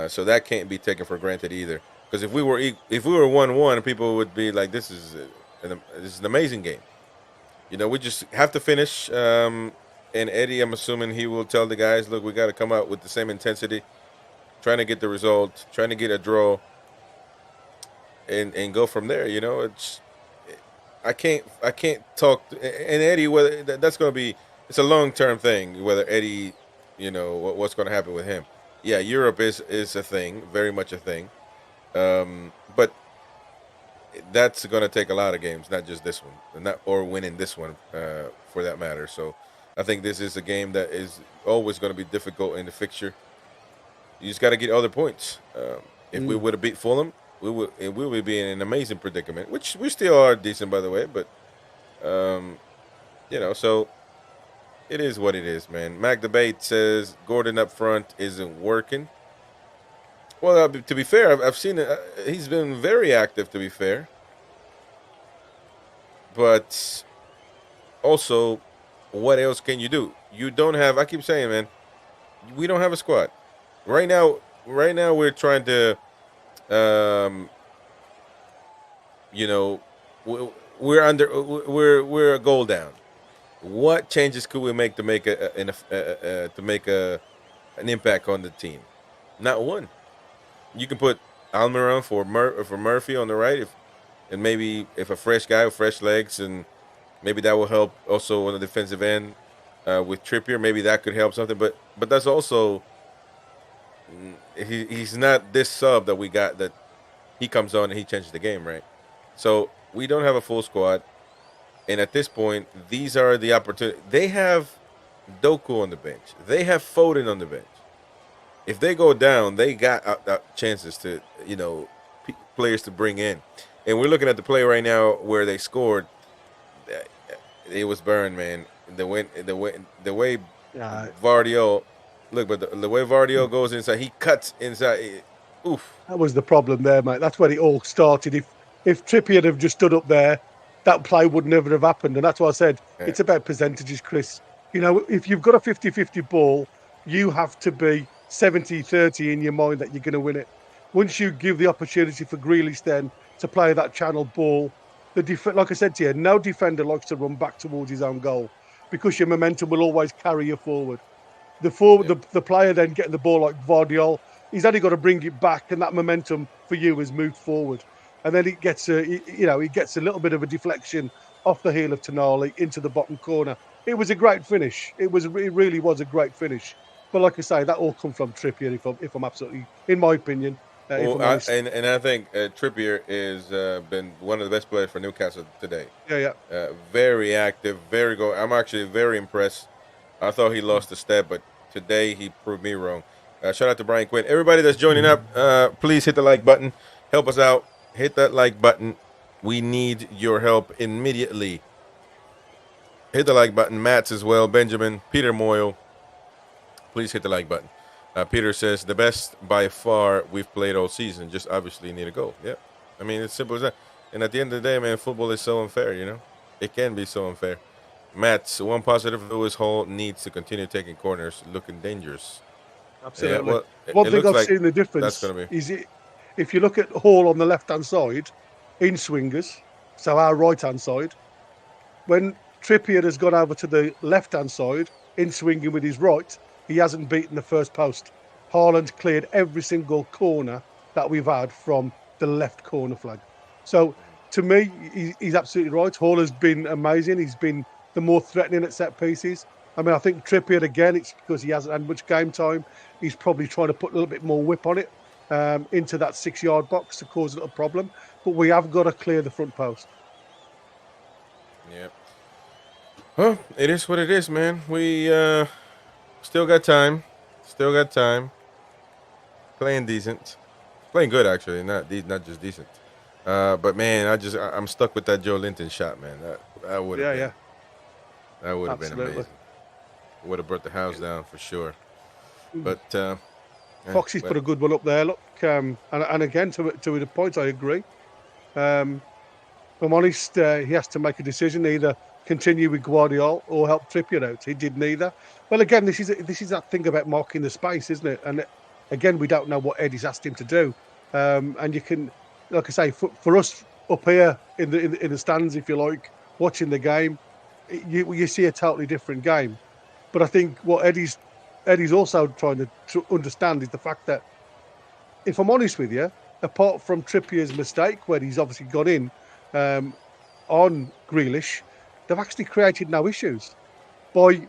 So that can't be taken for granted either. Because if we were 1-1, people would be like, "This is an amazing game." We just have to finish. And Eddie, I'm assuming he will tell the guys, "Look, we got to come out with the same intensity, trying to get the result, trying to get a draw, and go from there." I can't talk. And Eddie, whether that's going to be, it's a long-term thing. Whether Eddie, what's going to happen with him? Yeah, Europe is a thing, very much a thing. But that's going to take a lot of games, not just this one, or winning this one, for that matter. So I think this is a game that is always going to be difficult in the fixture. You just got to get other points. If we would have beat Fulham, we would be in an amazing predicament, which we still are decent, by the way. But so it is what it is, man. Mac Debate says Gordon up front isn't working. Well, to be fair, I've seen it. He's been very active, to be fair. But also, what else can you do? You don't have. I keep saying, man, we don't have a squad. Right now, we're trying to, we're a goal down. What changes could we make to make an impact on the team? Not one. You can put Almiron for Murphy on the right, and maybe if a fresh guy with fresh legs, and maybe that will help also on the defensive end with Trippier. Maybe that could help something, but that's also he's not this sub that we got that he comes on and he changes the game, right? So we don't have a full squad, and at this point, these are the opportunities. They have Doku on the bench. They have Foden on the bench. If they go down, they got chances to, players to bring in. And we're looking at the play right now where they scored. It was burned, man. The way Vardio, look, but the way Vardio goes inside, he cuts inside. Oof. That was the problem there, mate. That's where it all started. If Trippier had have just stood up there, that play would never have happened. And that's why I said it's about percentages, Chris. You know, if you've got a 50-50 ball, you have to be 70-30 in your mind that you're going to win it. Once you give the opportunity for Grealish then to play that channel ball, like I said to you, no defender likes to run back towards his own goal because your momentum will always carry you forward. The player then getting the ball like Vardiol, he's only got to bring it back, and that momentum for you has moved forward. And then it gets he gets a little bit of a deflection off the heel of Tonali into the bottom corner. It was a great finish. It really was a great finish. But like I say, that all comes from Trippier. If I'm absolutely, in my opinion. And I think Trippier is been one of the best players for Newcastle today. Yeah. Very active, very good. I'm actually very impressed. I thought he lost a step, but today he proved me wrong. Shout out to Brian Quinn. Everybody that's joining up, please hit the like button. Help us out. Hit that like button. We need your help immediately. Hit the like button. Matt's as well. Benjamin, Peter Moyle. Please hit the like button. Peter says, the best by far we've played all season. Just obviously need a goal. Yeah. I mean, it's simple as that. And at the end of the day, man, football is so unfair, you know? It can be so unfair. Matt's one positive, Lewis Hall needs to continue taking corners, looking dangerous. Absolutely. Yeah, one thing I've seen the difference is if you look at Hall on the left-hand side, in swingers, so our right-hand side, when Trippier has gone over to the left-hand side, in swinging with his right, he hasn't beaten the first post. Haaland cleared every single corner that we've had from the left corner flag. So, to me, he's absolutely right. Hall has been amazing. He's been the more threatening at set pieces. I mean, I think Trippier, again, it's because he hasn't had much game time. He's probably trying to put a little bit more whip on it into that 6-yard box to cause a little problem. But we have got to clear the front post. Yeah. Well, it is what it is, man. We still got time. Playing decent. Playing good, actually. Not just decent. But, man, I'm stuck with that Joe Linton shot, man. That would have That would have been amazing. Would have brought the house down for sure. But Foxy's put a good one up there. Look, and again, to the point, I agree. If I'm honest, he has to make a decision: either continue with Guardiola or help Trippier out. He did neither. Well, again, this is that thing about marking the space, isn't it? And again, we don't know what Eddie's asked him to do. And you can, like I say, for us up here in the stands, if you like, watching the game, you see a totally different game. But I think what Eddie's also trying to understand is the fact that, if I'm honest with you, apart from Trippier's mistake, where he's obviously got in on Grealish, they've actually created no issues. By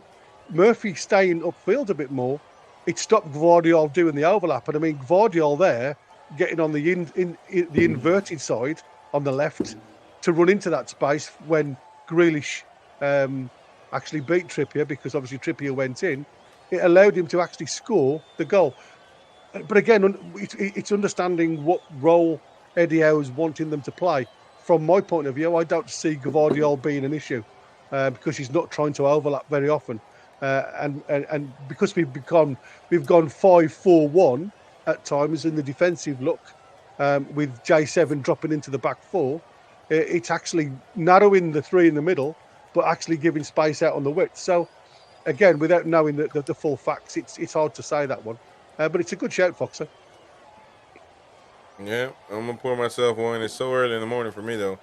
Murphy staying upfield a bit more, it stopped Gvardiol doing the overlap. And I mean, Gvardiol there, getting on the the inverted side on the left to run into that space when Grealish actually beat Trippier, because obviously Trippier went in. It allowed him to actually score the goal. But again, it's understanding what role Eddie Howe's wanting them to play. From my point of view, I don't see Gvardiol being an issue because he's not trying to overlap very often. And because we've gone 5-4-1 at times in the defensive look, with J7 dropping into the back four, it's actually narrowing the three in the middle, but actually giving space out on the width. So, again, without knowing the full facts, it's hard to say that one. But it's a good shout, Foxer. Yeah, I'm going to pour myself one. It's so early in the morning for me, though.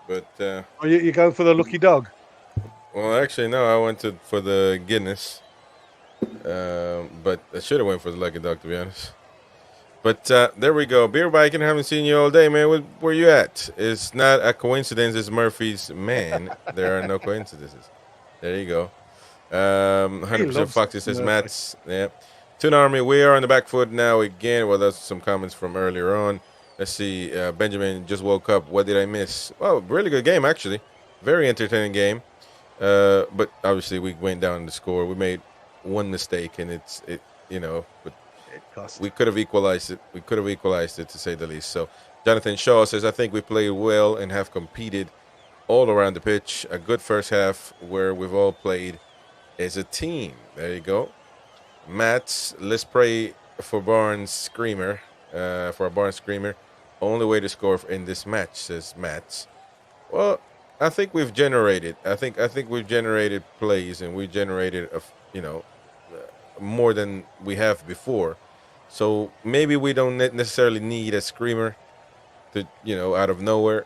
But Are you going for the lucky dog? Well, actually, no. I went for the Guinness. But I should have went for the lucky dog, to be honest. But there we go. Beer Biking, haven't seen you all day, man. Where you at? It's not a coincidence. It's Murphy's man. There are no coincidences. There you go. 100% Foxy says Matt's. Yeah. Toon Army, we are on the back foot now again. Well, that's some comments from earlier on. Let's see. Benjamin just woke up. What did I miss? Oh, really good game, actually. Very entertaining game. But obviously, we went down the score. We made one mistake, and but we could have equalized it. We could have equalized it, to say the least. So Jonathan Shaw says, I think we played well and have competed all around the pitch. A good first half where we've all played is a team. There you go. Mats, let's pray for Barnes Screamer. For a Barnes Screamer. Only way to score in this match, says Mats. Well, I think we've generated. I think we've generated plays, and we generated more than we have before. So maybe we don't necessarily need a screamer to out of nowhere,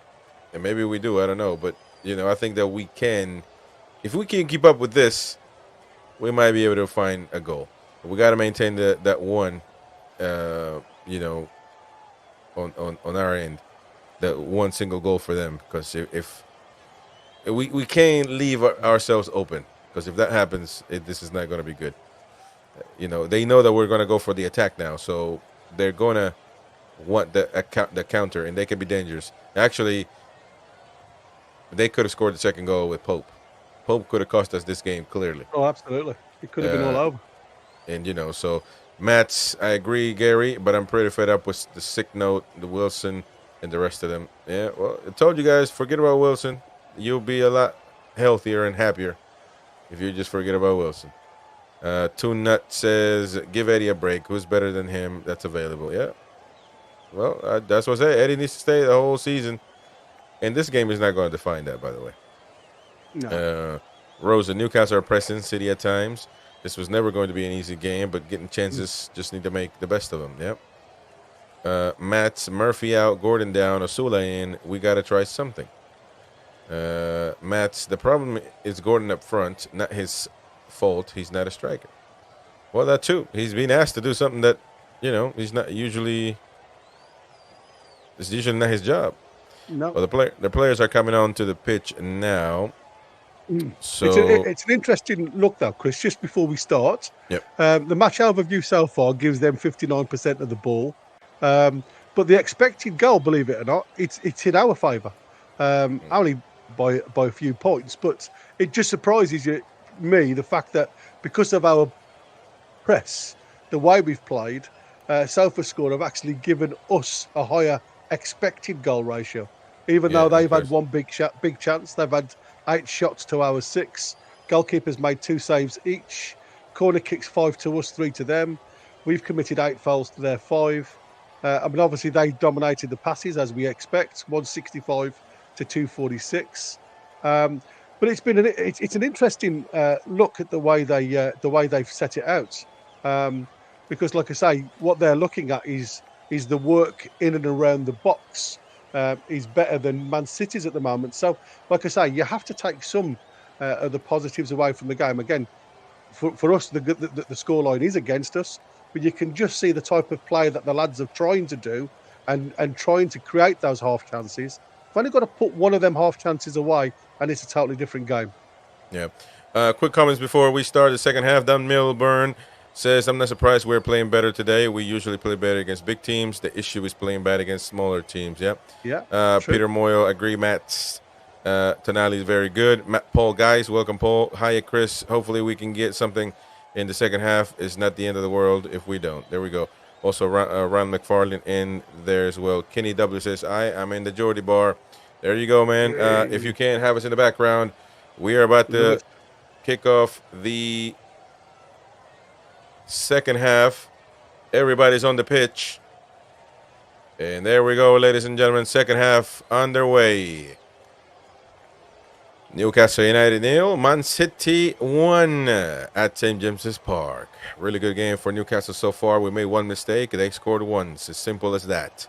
and maybe we do. I don't know, but I think that we can, if we can keep up with this, we might be able to find a goal. We got to maintain that one, on our end, that one single goal for them, because if we can't leave ourselves open, because if that happens, this is not going to be good. They know that we're going to go for the attack now, so they're going to want the counter, and they can be dangerous. Actually, they could have scored the second goal with Pope. Pope could have cost us this game, clearly. Oh, absolutely. It could have been all over. And, so Mats, I agree, Gary, but I'm pretty fed up with the sick note, the Wilson, and the rest of them. Yeah, well, I told you guys, forget about Wilson. You'll be a lot healthier and happier if you just forget about Wilson. Toon Nut says, give Eddie a break. Who's better than him that's available? Yeah. Well, that's what I say. Eddie needs to stay the whole season. And this game is not going to define that, by the way. No. Rosa, Newcastle are pressing City at times. This was never going to be an easy game, but getting chances, just need to make the best of them. Yep. Matt's Murphy out, Gordon down, Osula in. We got to try something. Matt's, the problem is Gordon up front, not his fault. He's not a striker. Well, that too. He's being asked to do something that, he's not usually. It's usually not his job. No. Well, the players are coming onto the pitch now. So it's an interesting look, though, Chris. Just before we start, yep. The match overview so far gives them 59% of the ball, but the expected goal, believe it or not, it's in our favour, only by a few points. But it just surprises me the fact that because of our press, the way we've played, SofaScore have actually given us a higher expected goal ratio, even though they've had one big chance. They've had 8 shots to our 6. Goalkeepers made 2 saves each. Corner kicks 5 to us, 3 to them. We've committed 8 fouls to their 5. Obviously they dominated the passes as we expect, 165 to 246. But it's been it's an interesting look at the way they've set it out, because, like I say, what they're looking at is the work in and around the box. Is better than Man City's at the moment. So, like I say, you have to take some of the positives away from the game. Again, for us, the scoreline is against us, but you can just see the type of play that the lads are trying to do and trying to create those half chances. I've only got to put one of them half chances away, and it's a totally different game. Yeah. Quick comments before we start the second half. Don Milburn says, I'm not surprised we're playing better today. We usually play better against big teams. The issue is playing bad against smaller teams. Yeah. Yeah. Peter Moyle, agree. Matt Tonali is very good. Paul, guys, welcome, Paul. Hiya, Chris. Hopefully we can get something in the second half. It's not the end of the world if we don't. There we go. Also, Ron McFarlane in there as well. Kenny W says, I'm in the Geordie bar. There you go, man. If you can have us in the background, we are about to kick off the second half. Everybody's on the pitch. And there we go, ladies and gentlemen. Second half underway. Newcastle United 0, Man City 1 at St. James's Park. Really good game for Newcastle so far. We made one mistake. They scored once. As simple as that.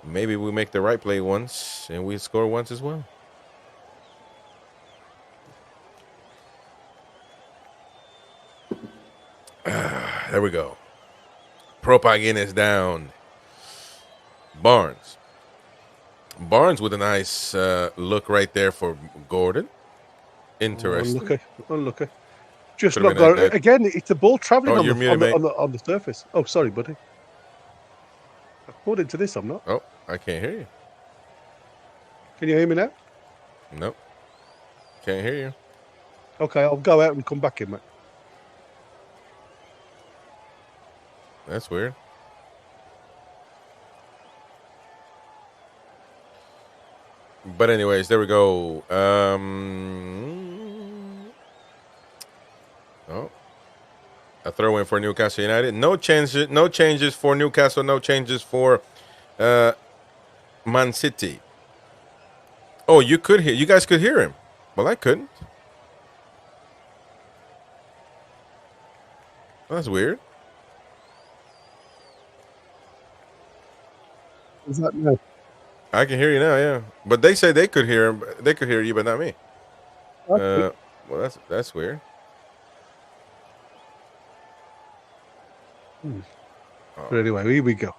Maybe we make the right play once and we score once as well. There we go. Propagin is down. Barnes with a nice look right there for Gordon. Interesting. Unlucky. Just not got it. Again, it's a ball travelling on the surface. Oh, sorry, buddy. According to this, I'm not. Oh, I can't hear you. Can you hear me now? Nope. Can't hear you. Okay, I'll go out and come back in, mate. That's weird. But anyways, there we go. A throw in for Newcastle United. No changes. No changes for Newcastle. No changes for Man City. Oh, you could hear. You guys could hear him. Well, I couldn't. That's weird. Is that no? I can hear you now. Yeah, but they say they could hear him. They could hear you, but not me. Okay. Well, that's weird. But anyway, here we go.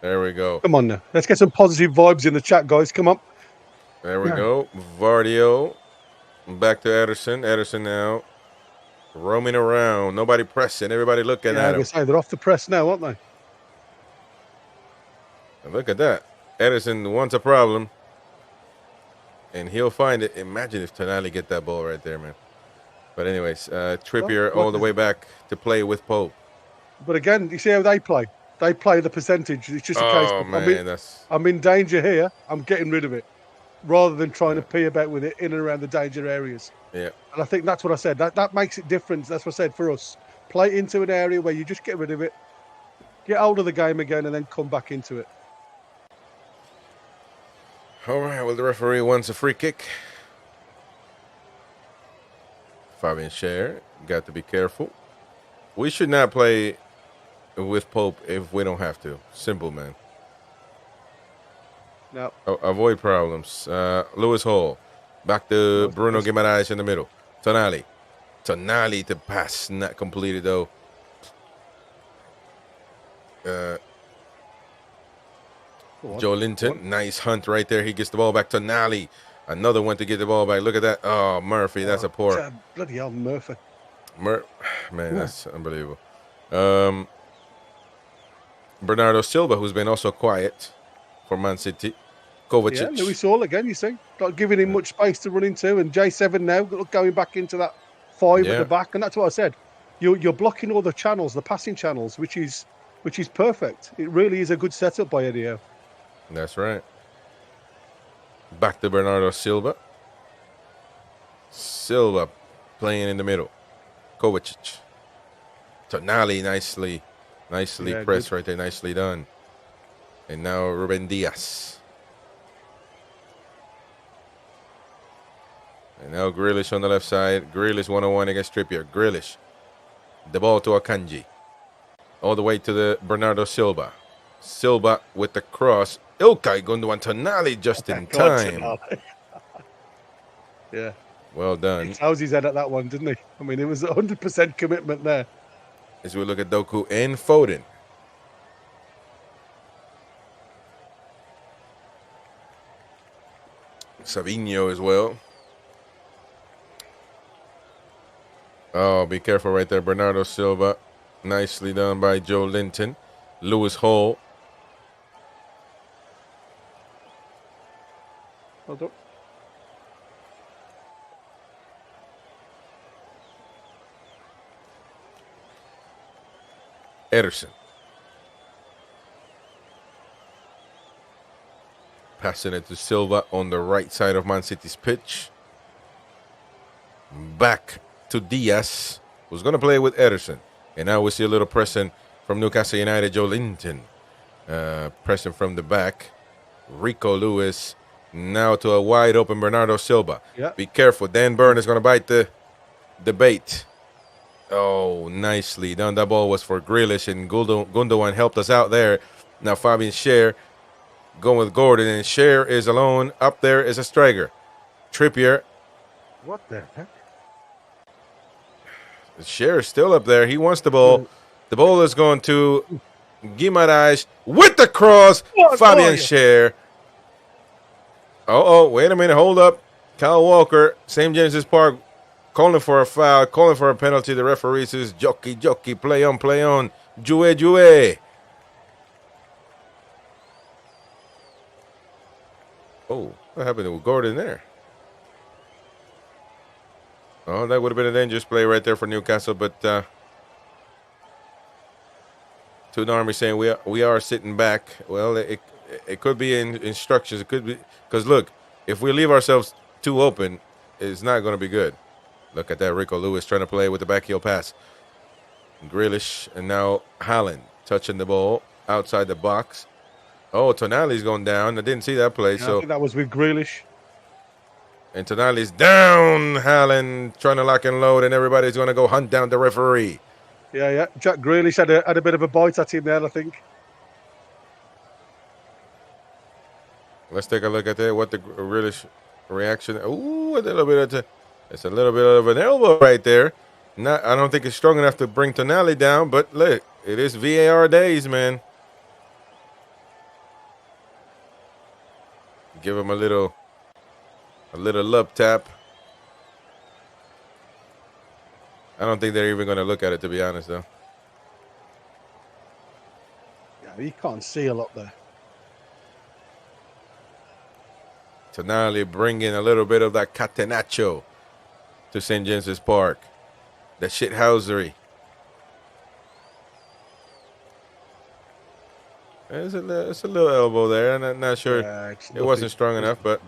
There we go. Come on now. Let's get some positive vibes in the chat, guys. Come on. There we go. Vardio. Back to Ederson. Ederson now. Roaming around. Nobody pressing. Everybody looking Yeah, at I him. say they're off the press now, aren't they? And look at that. Ederson wants a problem. And he'll find it. Imagine if Tonali get that ball right there, man. But anyways, Trippier all the way back to play with Pope. But again, you see how they play? They play the percentage. It's just a case Oh, of man. I'm in danger here. I'm getting rid of it, rather than trying to pee about with it in and around the danger areas. Yeah. And I think that's what I said. That makes it different. That's what I said for us. Play into an area where you just get rid of it, get hold of the game again, and then come back into it. All right. Well, the referee wants a free kick. Fabian Schär. Got to be careful. We should not play with Pope if we don't have to. Simple, man. Now, Avoid problems. Lewis Hall. Back to Bruno Guimaraes in the middle. Tonali. Tonali to pass. Not completed, though. Joe Linton. Nice hunt right there. He gets the ball back. Tonali. Another one to get the ball back. Look at that. Oh, Murphy. That's a poor. Bloody hell, Murphy. Man, that's unbelievable. Bernardo Silva, who's been also quiet for Man City. Kovacic. Yeah, Luis Hall again, you see. Not giving him much space to run into. And J7 now going back into that 5 at the back. And that's what I said. You're blocking all the channels, the passing channels, which is perfect. It really is a good setup by Eddie Howe. That's right. Back to Bernardo Silva. Silva playing in the middle. Kovacic. Tonali nicely pressed right there. Nicely done. And now Ruben Diaz. And now Grealish on the left side. Grealish 1-on-1 against Trippier. Grealish. The ball to Akanji. All the way to the Bernardo Silva. Silva with the cross. Ilkay Gundogan. Tonali just in time. Yeah. Well done. He tells his head at that one, didn't he? I mean, it was 100% commitment there. As we look at Doku and Foden. Savinho as well. Oh, be careful right there. Bernardo Silva. Nicely done by Joe Linton. Lewis Hall. Hold up. Ederson. Passing it to Silva on the right side of Man City's pitch. Back to Diaz, who's going to play with Ederson. And now we see a little pressing from Newcastle United, Joe Linton. Pressing from the back. Rico Lewis. Now to a wide open Bernardo Silva. Yeah. Be careful. Dan Burn is going to bite the bait. Oh, nicely done. That ball was for Grealish, and Gundogan helped us out there. Now Fabian Schär going with Gordon, and Schär is alone. Up there is a striker. Trippier. What the heck? Schär is still up there. He wants the ball. The ball is going to Guimaraes with the cross. Fabian Schär. Oh, wait a minute. Hold up. Kyle Walker, St. James's Park, calling for a foul, calling for a penalty. The referee says, jockey, play on. Jouet. Oh, what happened to Gordon there? Oh, that would have been a dangerous play right there for Newcastle, but Tunarmi saying we are sitting back. Well, it could be in instructions. It could be because look, if we leave ourselves too open, it's not going to be good. Look at that, Rico Lewis trying to play with the back heel pass. Grealish, and now Haaland touching the ball outside the box. Oh, Tonali's going down. I didn't see that play. Yeah, I So think that was with Grealish. and Tonali's down. Haaland trying to lock and load, and everybody's going to go hunt down the referee. Yeah. Jack Grealish had a bit of a bite at him there, I think. Let's take a look at that. What the Grealish reaction? Ooh, it's a little bit of an elbow right there. I don't think it's strong enough to bring Tonali down, but look, it is VAR days, man. Give him a little love tap. I don't think they're even going to look at it, to be honest, though. Yeah, you can't see a lot there. Tonali bringing a little bit of that catenaccio to St. James's Park. That shithousery. It's a little elbow there, and I'm not sure it wasn't strong enough, but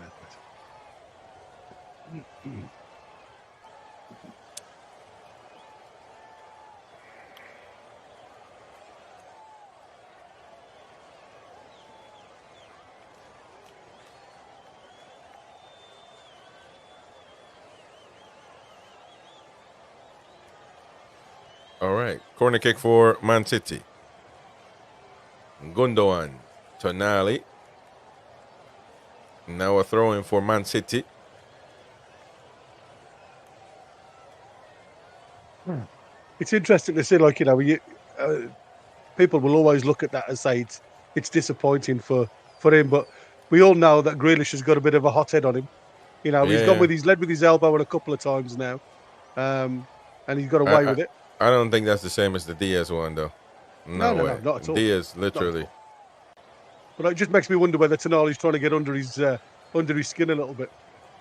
all right. Corner kick for Man City. Gundogan, Tonali. Now a throw in for Man City. It's interesting to see, like, you know, people will always look at that and say it's disappointing for him, but we all know that Grealish has got a bit of a hot head on him. You know, he's led with his elbow a couple of times now, and he's got away with it. I don't think that's the same as the Diaz one, though. No way. Not at all. Diaz, literally. But it just makes me wonder whether Tonali's trying to get under his skin a little bit.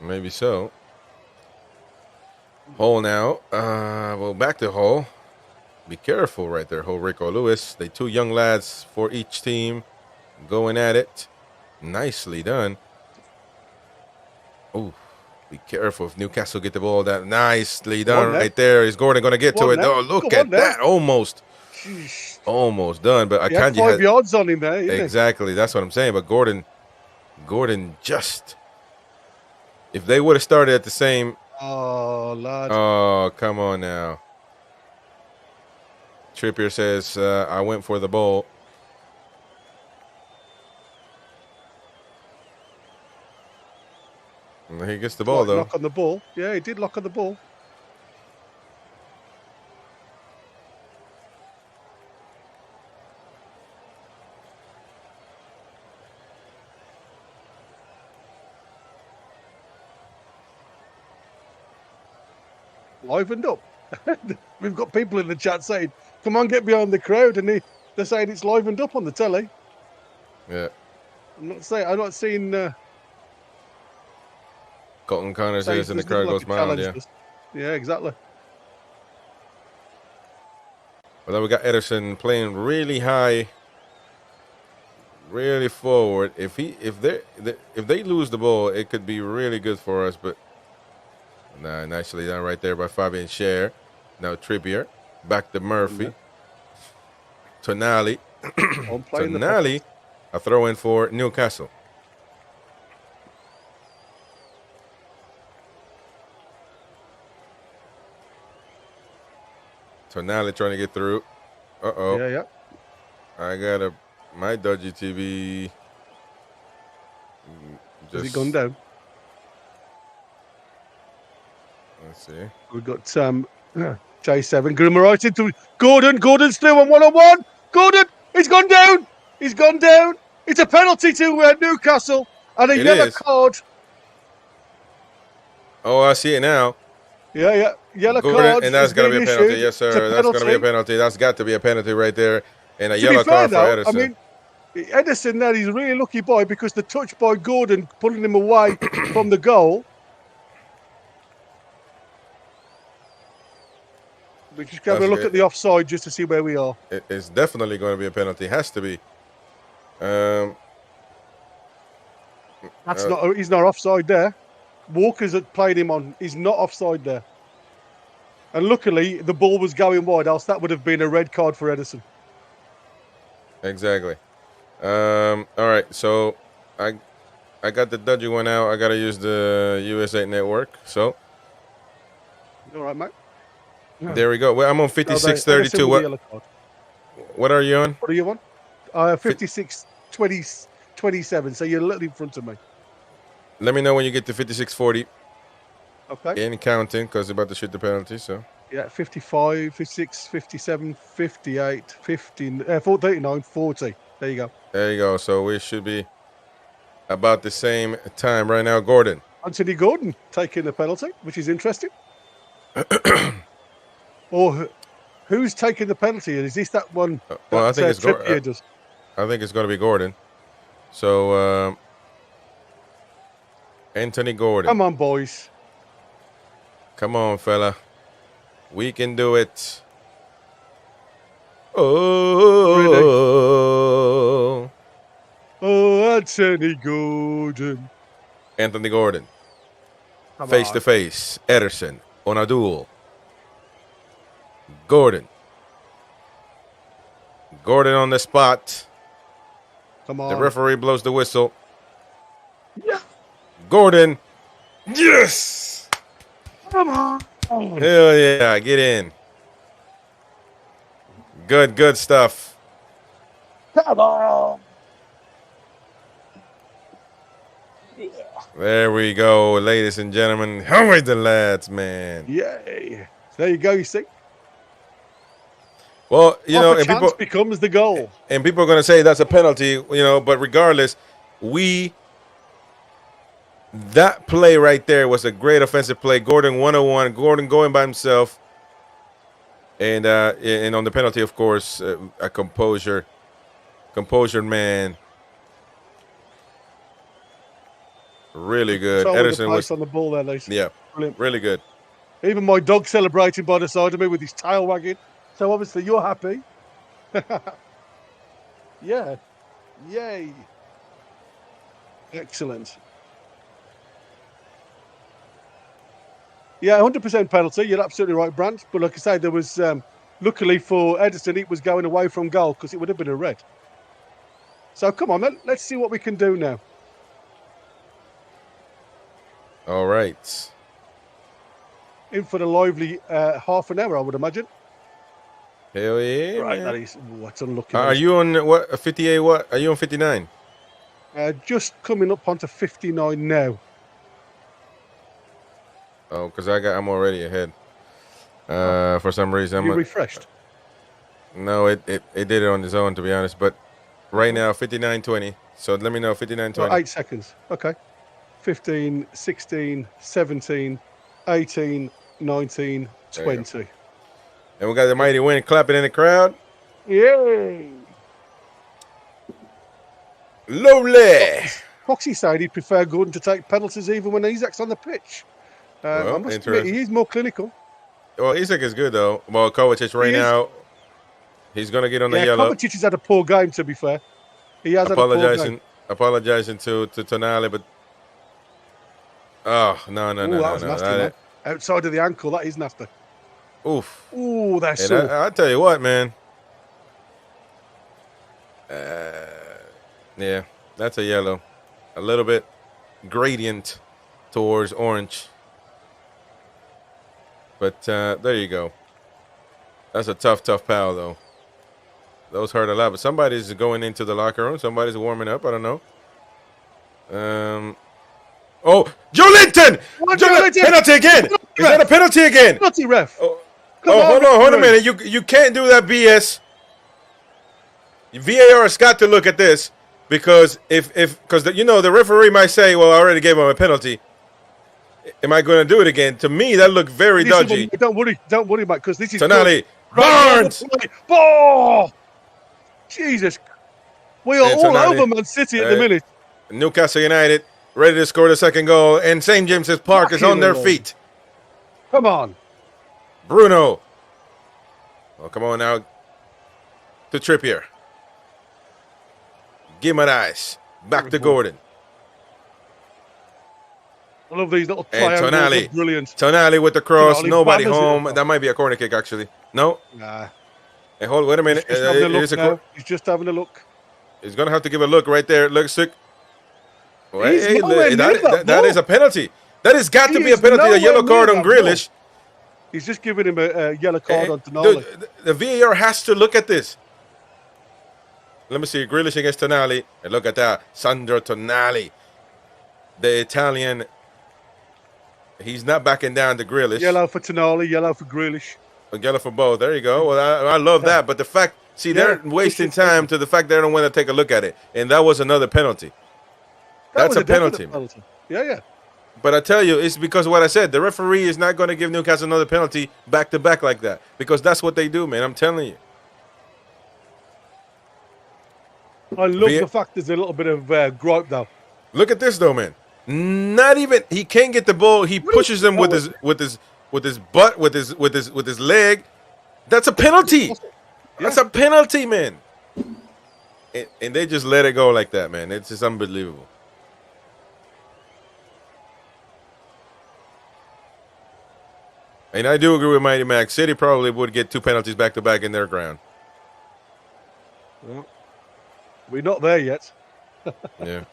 Maybe so. Hole now. Well, back to Hole. Be careful right there, Hole. Rico Lewis. They two young lads for each team going at it. Nicely done. Oh, be careful if Newcastle get the ball. That nicely done right there. Is Gordon going to get to it? Oh, look at that. Almost. Jeez. Almost done, but Akanji had 5 yards on him there. Exactly, that's what I'm saying. But Gordon just, if they would have started at the same. Oh, lad. Oh, come on now. Trippier says, I went for the ball. And he gets the ball, though. Lock on the ball. Yeah, he did lock on the ball. Livened up. We've got people in the chat saying, come on, get behind the crowd, and they're saying it's livened up on the telly. Yeah. I'm not seeing Colton Connor says, and the crowd goes wild. Yeah, exactly. Well, then we got Ederson playing really high, really forward. If they lose the ball, it could be really good for us, but nah, nicely done right there by Fabian Schär. Now Trippier, back to Murphy. Tonali. Tonali, a throw in for Newcastle. Tonali trying to get through. Uh-oh. Yeah. I got my dodgy TV. Has it gone down? Let's see. We've got J7. Grimmer right into Gordon. Gordon's through on one-on-one. Gordon, he's gone down. He's gone down. It's a penalty to Newcastle and a yellow card. Oh, I see it now. Yeah. Yellow card. card. And that's got to be a penalty. Yes, sir. That's going to be a penalty. That's got to be a penalty right there. And a yellow card for Ederson. I mean, Ederson there, he's a really lucky boy because the touch by Gordon pulling him away from the goal. We just have a look at the offside just to see where we are. It's definitely going to be a penalty. Has to be. He's not offside there. Walker's played him on. He's not offside there. And luckily, the ball was going wide, else that would have been a red card for Edison. Exactly. All right, so I got the dodgy one out. I gotta use the USA network. So All right, mate. there we go. Well, I'm on Edison 5632. with the What yellow card. what are you on? What are you on? 56-27. So you're a little in front of me. Let me know when you get to 5640 Okay. and counting, because about to shoot the penalty. So Yeah, 55, 56, 57, 58, 15, 39, 40. There you go. there you go. So we should be about the same time right now. Gordon. Anthony Gordon taking the penalty, which is interesting. Or who's taking the penalty? And is this that one that Well, I think it's Trippier does? I think it's going to be Gordon. So Anthony Gordon. Come on, boys. Come on, fella. We can do it. Oh, Oh, Anthony Gordon. Anthony Gordon. Come Face on. to face. Ederson on a duel. Gordon. Gordon on the spot. Come on. The referee blows the whistle. Yeah. Gordon. Yes. Come on. Hell yeah. Get in. Good stuff. Come on. There we go, ladies and gentlemen. How are the lads, man? Yay. There you go, you see. Well, you know, Half a and chance people becomes the goal. and people are going to say that's a penalty, you know, but regardless, that play right there was a great offensive play. Gordon 101, Gordon going by himself. And on the penalty, of course, a composure man. Really good. So Ederson was on the ball there, Lisa. yeah, Brilliant. really good. Even my dog celebrating by the side of me with his tail wagging. So obviously you're happy. Yeah. Yay. Excellent. Yeah, 100% penalty. You're absolutely right, Brandt. But like I say, there was, luckily for Edison, it was going away from goal because it would have been a red. So come on, let's see what we can do now. All right. In for the lively half an hour, I would imagine. Hell yeah. Right, Man. that is what's unlucky. Are you on what 58? What are you on 59? Just coming up onto 59 now. Oh, because I'm already ahead. For some reason, You refreshed. no, it did it on its own, to be honest. But right now, 59:20. So let me know 59:20. 8 seconds. Okay. 15, 16, 17, 18, 19, There you 20. And we got the mighty wind clapping in the crowd. Yay! Lovely. Foxy said he'd prefer Gordon to take penalties even when Isaac's on the pitch. Well, I must admit, interesting. he is more clinical. Well, Isak is good though. Well, Kovacic right He is. now, he's gonna get on the Yeah, yellow. Kovacic has had a poor game, to be fair. He has had a poor game. Apologizing to Tonali, but oh no. Ooh, that was nasty, man. Outside of the ankle, that is nasty. Oof. Ooh, that's And sore. I tell you what, man. Yeah, that's a yellow. A little bit gradient towards orange. But there you go. That's a tough foul, though. Those hurt a lot. But somebody's going into the locker room. Somebody's warming up. I don't know. Oh, Joe Linton! Penalty again! Is that a penalty again? Penalty ref. Oh, Come on, hold on a referee. minute. You can't do that BS. VAR has got to look at this because because the referee might say, "Well, I already gave him a penalty. Am I going to do it again?" To me, that looked very dodgy. Don't worry, mate, because this is Tonali, good. Barnes. Oh, Jesus! We are And all Tonali, over Man City at the minute. Newcastle United ready to score the second goal, and St. James's Park is on their feet. Come on. Bruno. Oh, come on now. To Trippier. Guimaraes. Back to Gordon. I love these little And triangles. Tonali. They're brilliant. Tonali with the cross. Tonali Nobody batters it home. up. That might be a corner kick, actually. No. Nah. Hey, hold. Wait a minute. He's just having a It is look a now. He's just having a look. He's going to have to give a look right there. Look, sick. Well, He's hey, nowhere near that that is a penalty. That has got to He be a is penalty. A nowhere yellow card near on that ball. Grealish. He's just giving him a yellow card on Tonali. Dude, the VAR has to look at this. Let me see. Grealish against Tonali. And look at that. Sandro Tonali. The Italian. He's not backing down to Grealish. Yellow for Tonali, yellow for Grealish. A yellow for both. There you go. Well, I love that. But the fact, see, they're wasting time to the fact they don't want to take a look at it. And that was another penalty. That's was a penalty. Yeah. But I tell you, it's because of what I said. The referee is not going to give Newcastle another penalty back-to-back like that. Because that's what they do, man. I'm telling you. I love the fact there's a little bit of gripe, though. Look at this, though, man. Not even, he can't get the ball. He pushes him with his butt, with his leg. That's a penalty. That's a penalty, man. And they just let it go like that, man. It's just unbelievable. And I do agree with Mighty Max. City probably would get 2 penalties back-to-back in their ground. Well, we're not there yet. Yeah.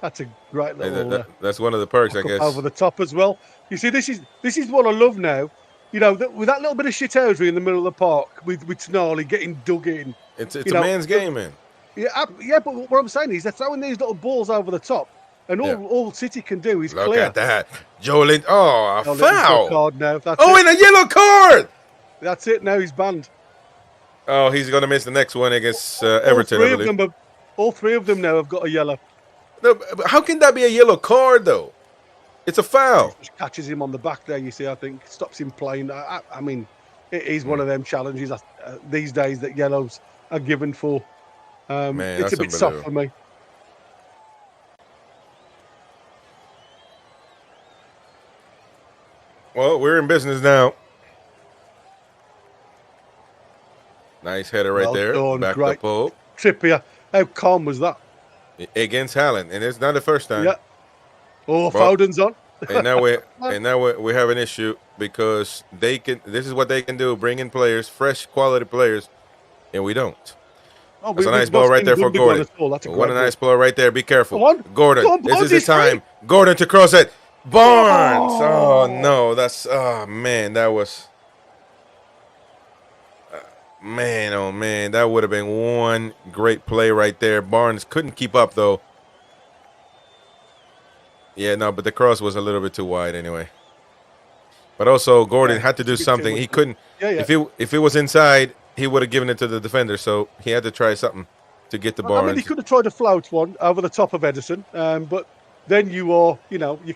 That's a great little. That's one of the perks, I guess. Over the top as well. You see, this is what I love now. You know, with that little bit of shithousery in the middle of the park, with Tonali getting dug in. It's a man's game, man. Yeah, but what I'm saying is they're throwing these little balls over the top, and all City can do is Look clear. at that, Joelin. Oh, a foul! Card now. And a yellow card. That's it. Now he's banned. Oh, he's going to miss the next one against Everton. All three of them now have got a yellow. No, but how can that be a yellow card, though? It's a foul. Just catches him on the back there, you see, I think. Stops him playing. I mean, it is one of them challenges these days that yellows are given for. Man, it's a bit soft for me. Well, we're in business now. Nice header right there. Done, Back great. the pole. Trippier. How calm was that? Against Haaland, and it's not the first time. Yeah. Oh, Foden's on. and now we have an issue because they can. This is what they can do: bring in players, fresh quality players, and we don't. Oh, That's a nice ball right there for Gordon. What a nice ball right there. Be careful, Gordon. This is his time. Gordon to cross it. Barnes. Oh no, that's man, that was. Man, oh man, that would have been one great play right there. Barnes couldn't keep up though. Yeah, no, but the cross was a little bit too wide anyway. But also, Gordon had to do something. He couldn't. Yeah. If it was inside, he would have given it to the defender. So he had to try something to get the Barnes. I mean, he could have tried to flout one over the top of Edison, but then you're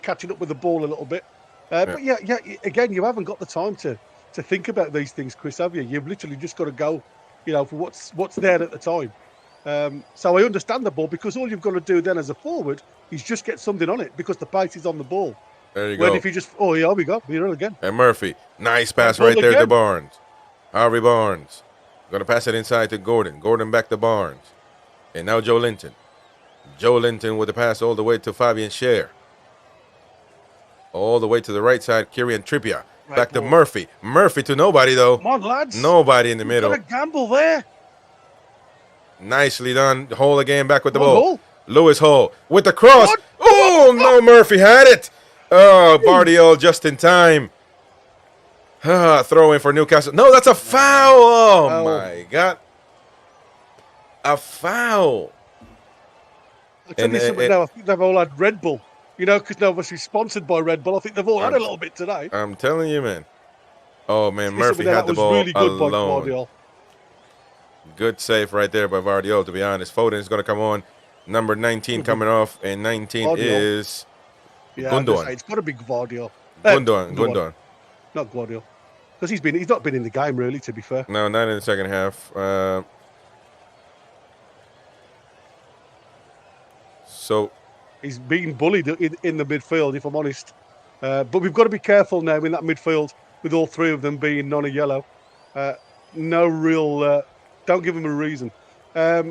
catching up with the ball a little bit. But yeah, again, you haven't got the time to think about these things, Chris, have you? You've literally just got to go, for what's there at the time. So I understand the ball because all you've got to do then as a forward is just get something on it because the pace is on the ball. There you go. When if you just, here we go, here again. And Murphy, nice pass right there to Barnes. Harvey Barnes. Going to pass it inside to Gordon. Gordon back to Barnes. And now Joe Linton. Joe Linton with the pass all the way to Fabian Schär. All the way to the right side, Kieran Trippier. Back to Murphy. Murphy to nobody, though. Come on, lads. Nobody in the middle. Got a gamble there. Nicely done. Hole again, back with the ball. Hole. Lewis Hole with the cross. What? Oh, no, Murphy had it. Oh, Bardiol just in time. Throw in for Newcastle. No, that's a foul. Oh, my God. A foul. I think they've all had Red Bull. Because they're obviously sponsored by Red Bull. I think they've all had a little bit today. I'm telling you, man. Oh, man, Murphy had the ball really good alone. by Guardiola. Good save right there by Vardiol, to be honest. Foden is going to come on. Number 19 coming off, and 19 Vardiol. is Gundogan. It's got to be Guardiola. Gundogan. Not Guardiola. Because he's not been in the game, really, to be fair. No, not in the second half. So he's being bullied in the midfield, if I'm honest. But we've got to be careful now in that midfield with all three of them being non-yellow. No real... don't give him a reason.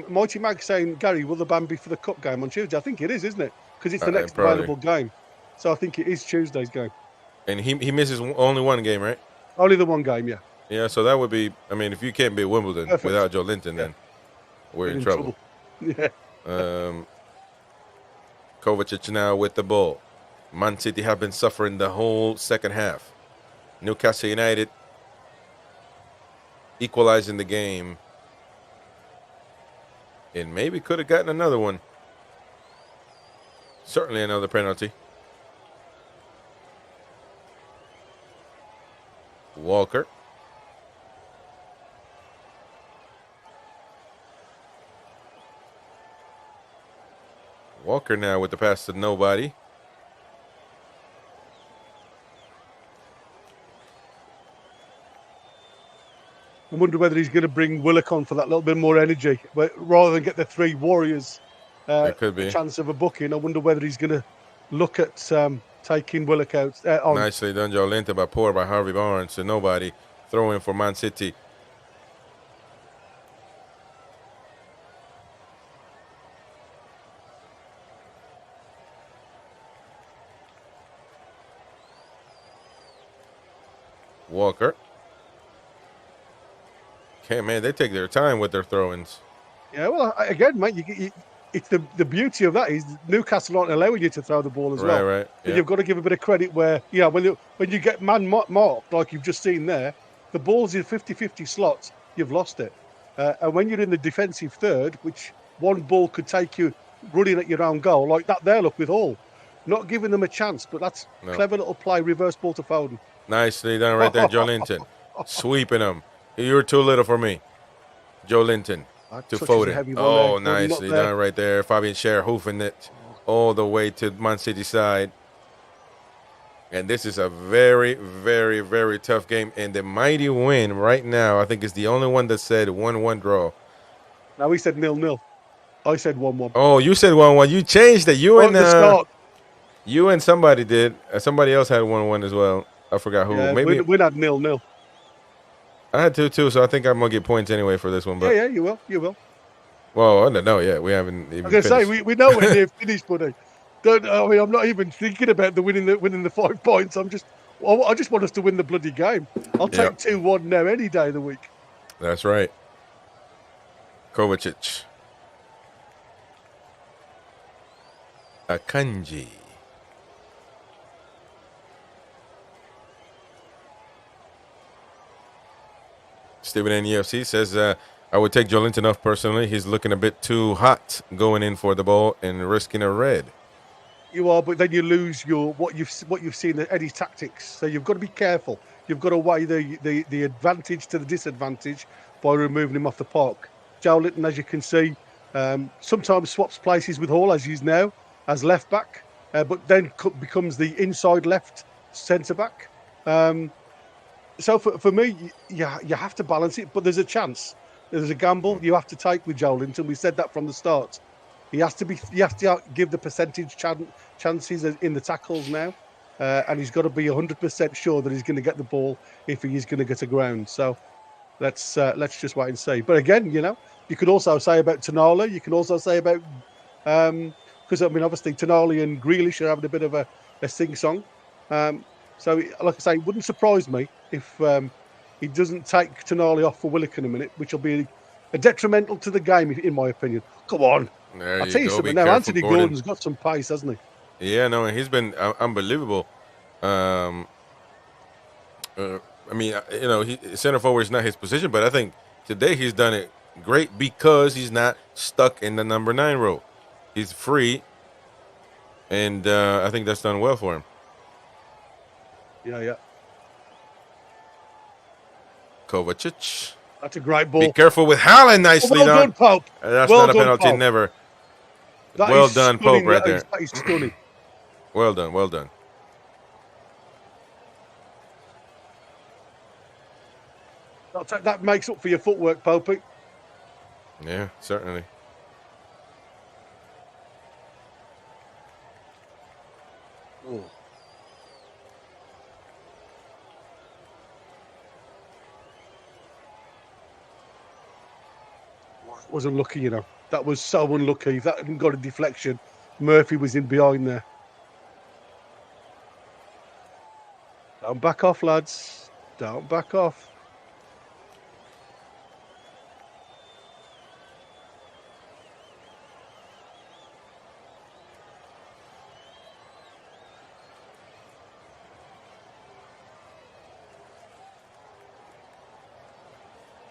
Mighty Mag saying, Gary, will the ban be for the cup game on Tuesday? I think it is, isn't it? Because it's the next available game. So I think it is Tuesday's game. And he misses only one game, right? Only the one game, yeah. Yeah, so that would be, I mean, if you can't beat Wimbledon Perfect. without Joe Linton, then we're in trouble. Yeah. Kovacic now with the ball. Man City have been suffering the whole second half. Newcastle United equalizing the game. And maybe could have gotten another one. Certainly another penalty. Walker. Walker now with the pass to nobody. I wonder whether he's going to bring Willock on for that little bit more energy, but rather than get the three Warriors It could be. a chance of a booking. I wonder whether he's going to look at taking Willock out on. Nicely done, Joe Linton, by poor by Harvey Barnes to nobody. Throwing for Man City. Walker. Okay, man, they take their time with their throw-ins. Yeah, well, again, mate, it's the beauty of that is Newcastle aren't allowing you to throw the ball as well. Right. But Yeah. you've got to give a bit of credit where, when you get man marked, like you've just seen there, the ball's in 50-50 slots, you've lost it. And when you're in the defensive third, which one ball could take you running at your own goal, like that there, look, with Hall. Not giving them a chance, but that's clever little play, reverse ball to Foden. Nicely done right there, Joe Linton. Sweeping them. You were too little for me. Joe Linton to Foden. Oh, nicely done right there. Fabian Schär hoofing it all the way to Man City side. And this is a very, very, very tough game. And the mighty win right now, I think, is the only one that said 1-1 draw. Now we said 0-0. I said 1-1. Oh, you said 1-1. You changed it. You and somebody did. Somebody else had 1-1 as well. I forgot who. Yeah, Maybe we had 0-0. I had 2-2, so I think I'm gonna get points anyway for this one. But yeah, you will. You will. Well, I don't know yet. We haven't even. I was going to say we know when they're finished, buddy. I'm not even thinking about winning the 5 points. I just want us to win the bloody game. I'll take 2-1 now any day of the week. That's right. Kovacic. Akanji. Stephen NUFC says, I would take Joe Linton off personally. He's looking a bit too hot going in for the ball and risking a red. You are, but then you lose what you've seen in Eddie's tactics. So you've got to be careful. You've got to weigh the advantage to the disadvantage by removing him off the park. Joe Linton, as you can see, sometimes swaps places with Hall, as he's now, as left back, but then becomes the inside left centre back. So for me, you have to balance it, but there's a chance. There's a gamble you have to take with Joe Linton. We said that from the start. You have to give the percentage chances in the tackles now, and he's got to be 100% sure that he's going to get the ball if he is going to get a ground. So let's just wait and see. But again, you could also say about Tonali. You can also say about because obviously Tonali and Grealish are having a bit of a sing-song. So, like I say, it wouldn't surprise me if he doesn't take Tonali off for Willock in a minute, which will be a detrimental to the game, in my opinion. Come on. I'll tell you something now. Anthony Gordon's got some pace, hasn't he? Yeah, no, and he's been unbelievable. Center forward is not his position, but I think today he's done it great because he's not stuck in the number 9 role. He's free, and I think that's done well for him. Yeah. Kovacic. That's a great ball. Be careful with Haaland. Nicely well done, Pope. That's well not a penalty, Pope. never. That well done, Pope, right there. That is stunning. Well done. That makes up for your footwork, Pope. Yeah, certainly. Oh. Was unlucky, That was so unlucky. If that hadn't got a deflection, Murphy was in behind there. Don't back off, lads. Don't back off.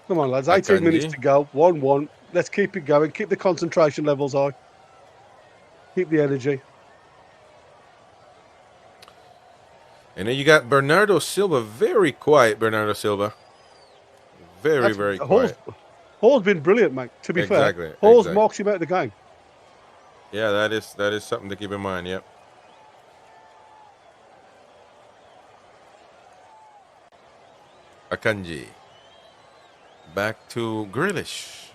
Come on, lads. 18 minutes to go. 1-1. Let's keep it going. Keep the concentration levels high. Keep the energy. And then you got Bernardo Silva, very quiet. Bernardo Silva, very quiet. Hall's been brilliant, mate. To be fair, Hall's marks him out of the game. Yeah, that is something to keep in mind. Yep. Akanji. Back to Grealish.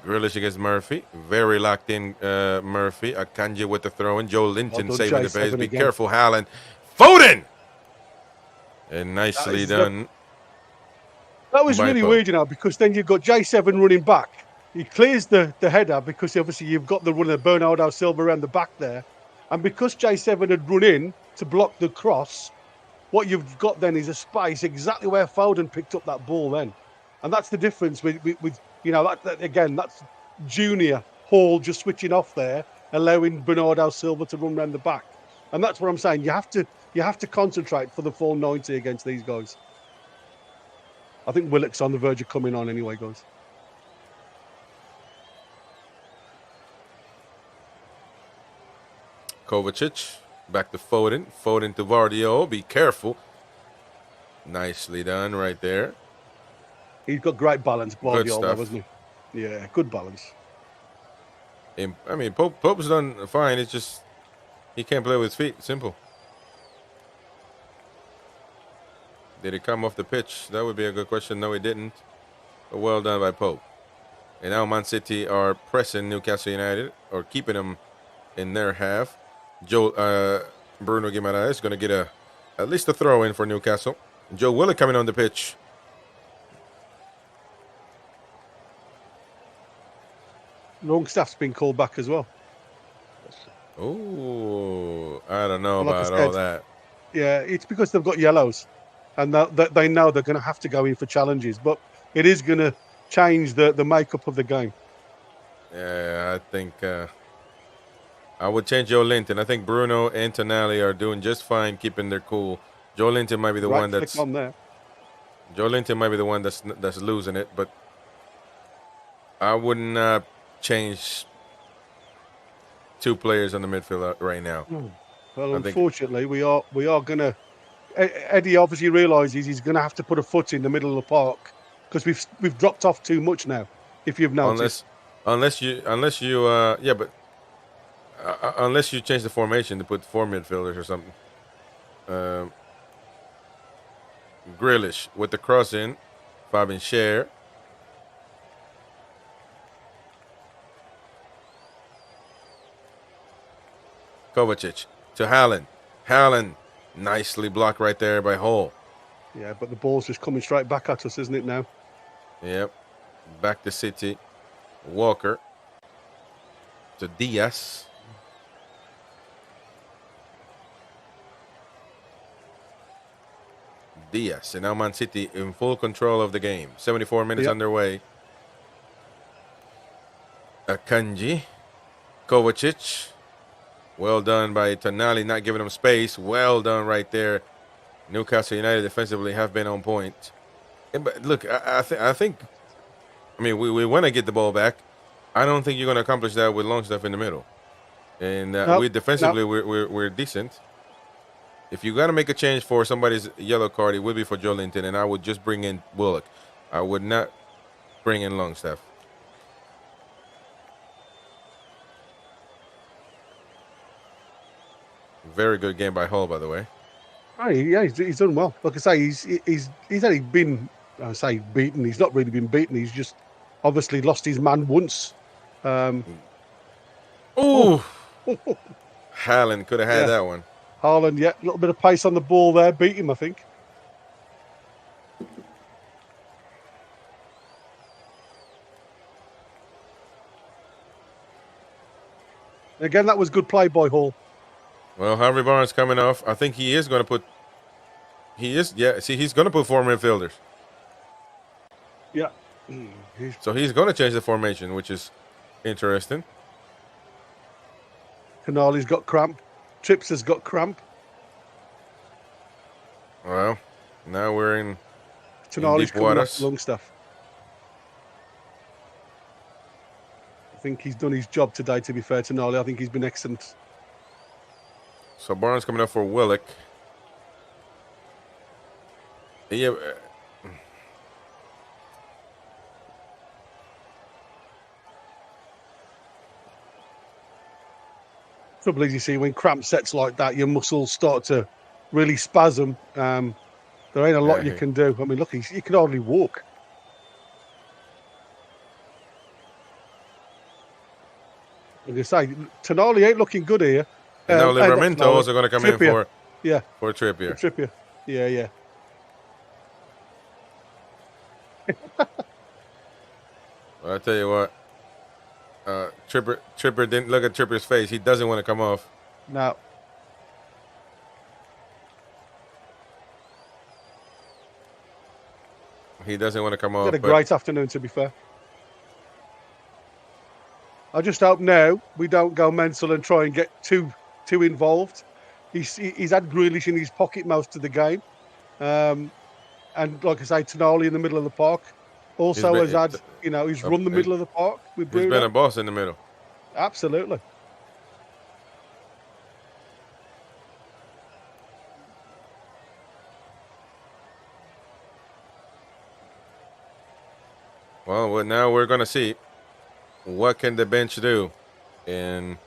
Grealish against Murphy. Very locked in, Murphy. Akanji with the throw in. Joe Linton saving the base. Be careful, Haaland. Foden! And nicely done. That was really weird, you know, because then you've got J7 running back. He clears the header because obviously you've got the run of Bernardo Silva around the back there. And because J7 had run in to block the cross, what you've got then is a space exactly where Foden picked up that ball then. And that's the difference with you know, that again, that's junior Hall just switching off there, allowing Bernardo Silva to run around the back. And that's what I'm saying. You have to concentrate for the full 90 against these guys. I think Willock's on the verge of coming on anyway, guys. Kovacic back to Foden. Foden to Vardio. Be careful. Nicely done right there. He's got great balance, Vardio, wasn't he? Yeah, good balance. I mean, Pope's done fine. It's just he can't play with his feet. Simple. Did he come off the pitch? That would be a good question. No, he didn't. But well done by Pope. And now Man City are pressing Newcastle United, or keeping them in their half. Bruno Guimaraes is going to get at least a throw in for Newcastle. Joe Willock coming on the pitch. Longstaff's been called back as well. Oh, I don't know about all that. Yeah, it's because they've got yellows, and they know they're going to have to go in for challenges. But it is going to change the makeup of the game. Yeah, I think I would change Joe Linton. I think Bruno and Tonali are doing just fine, keeping their cool. Joe Linton might be the one that's on there. Joe Linton might be the one that's losing it, but I would not change two players on the midfield right now. Well, unfortunately, we are going to. Eddie obviously realises he's going to have to put a foot in the middle of the park because we've dropped off too much now. If you've noticed, unless you unless you change the formation to put 4 midfielders or something. Grealish with the cross in, Fabian Schär. Kovacic to Haaland. Haaland, nicely blocked right there by Hall. Yeah, but the ball's just coming straight back at us, isn't it now? Yep. Back to City. Walker to Diaz. Diaz. And now Man City in full control of the game. 74 minutes underway. Akanji. Kovacic. Well done by Tonali, not giving him space. Well done right there. Newcastle United defensively have been on point. But look, I think, I mean, we want to get the ball back. I don't think you're going to accomplish that with Longstaff in the middle. And we defensively, we're decent. If you got to make a change for somebody's yellow card, it would be for Joe Linton, and I would just bring in Willock. I would not bring in Longstaff. Very good game by Hull, by the way. Oh, yeah, he's done well. Like I say, he's only been, I say beaten. He's not really been beaten. He's just obviously lost his man once. Haaland could have had that one. Haaland, a little bit of pace on the ball there. Beat him, I think. Again, that was good play by Hall. Well, Harvey Barnes coming off. I think he is going to put He is. Yeah. See, he's going to put 4 midfielders. Yeah. So he's going to change the formation, which is interesting. Canali's got cramp. Trips has got cramp. Well, now we're in Tonali's deep coming off waters. Longstaff. I think he's done his job today, to be fair to Tonali. I think he's been excellent. So Barnes coming up for Willock. Yeah. Trouble is, you see, when cramp sets like that, your muscles start to really spasm. There ain't a lot you can do. I mean, look, he can hardly walk. Like I say, Tonali ain't looking good here. And now Livramento also going to come in for Trippier. Trippier. Yeah. Well, I tell you what, Trippier didn't look at Trippier's face. He doesn't want to come off. No. He doesn't want to come off. Had a great afternoon, to be fair. I just hope now we don't go mental and try and get too involved. He's had Grealish in his pocket most of the game. And like I say, Tonali in the middle of the park. Also he's run the middle of the park with Bruno. He's been a boss in the middle. Absolutely. Well, now we're going to see what can the bench do. And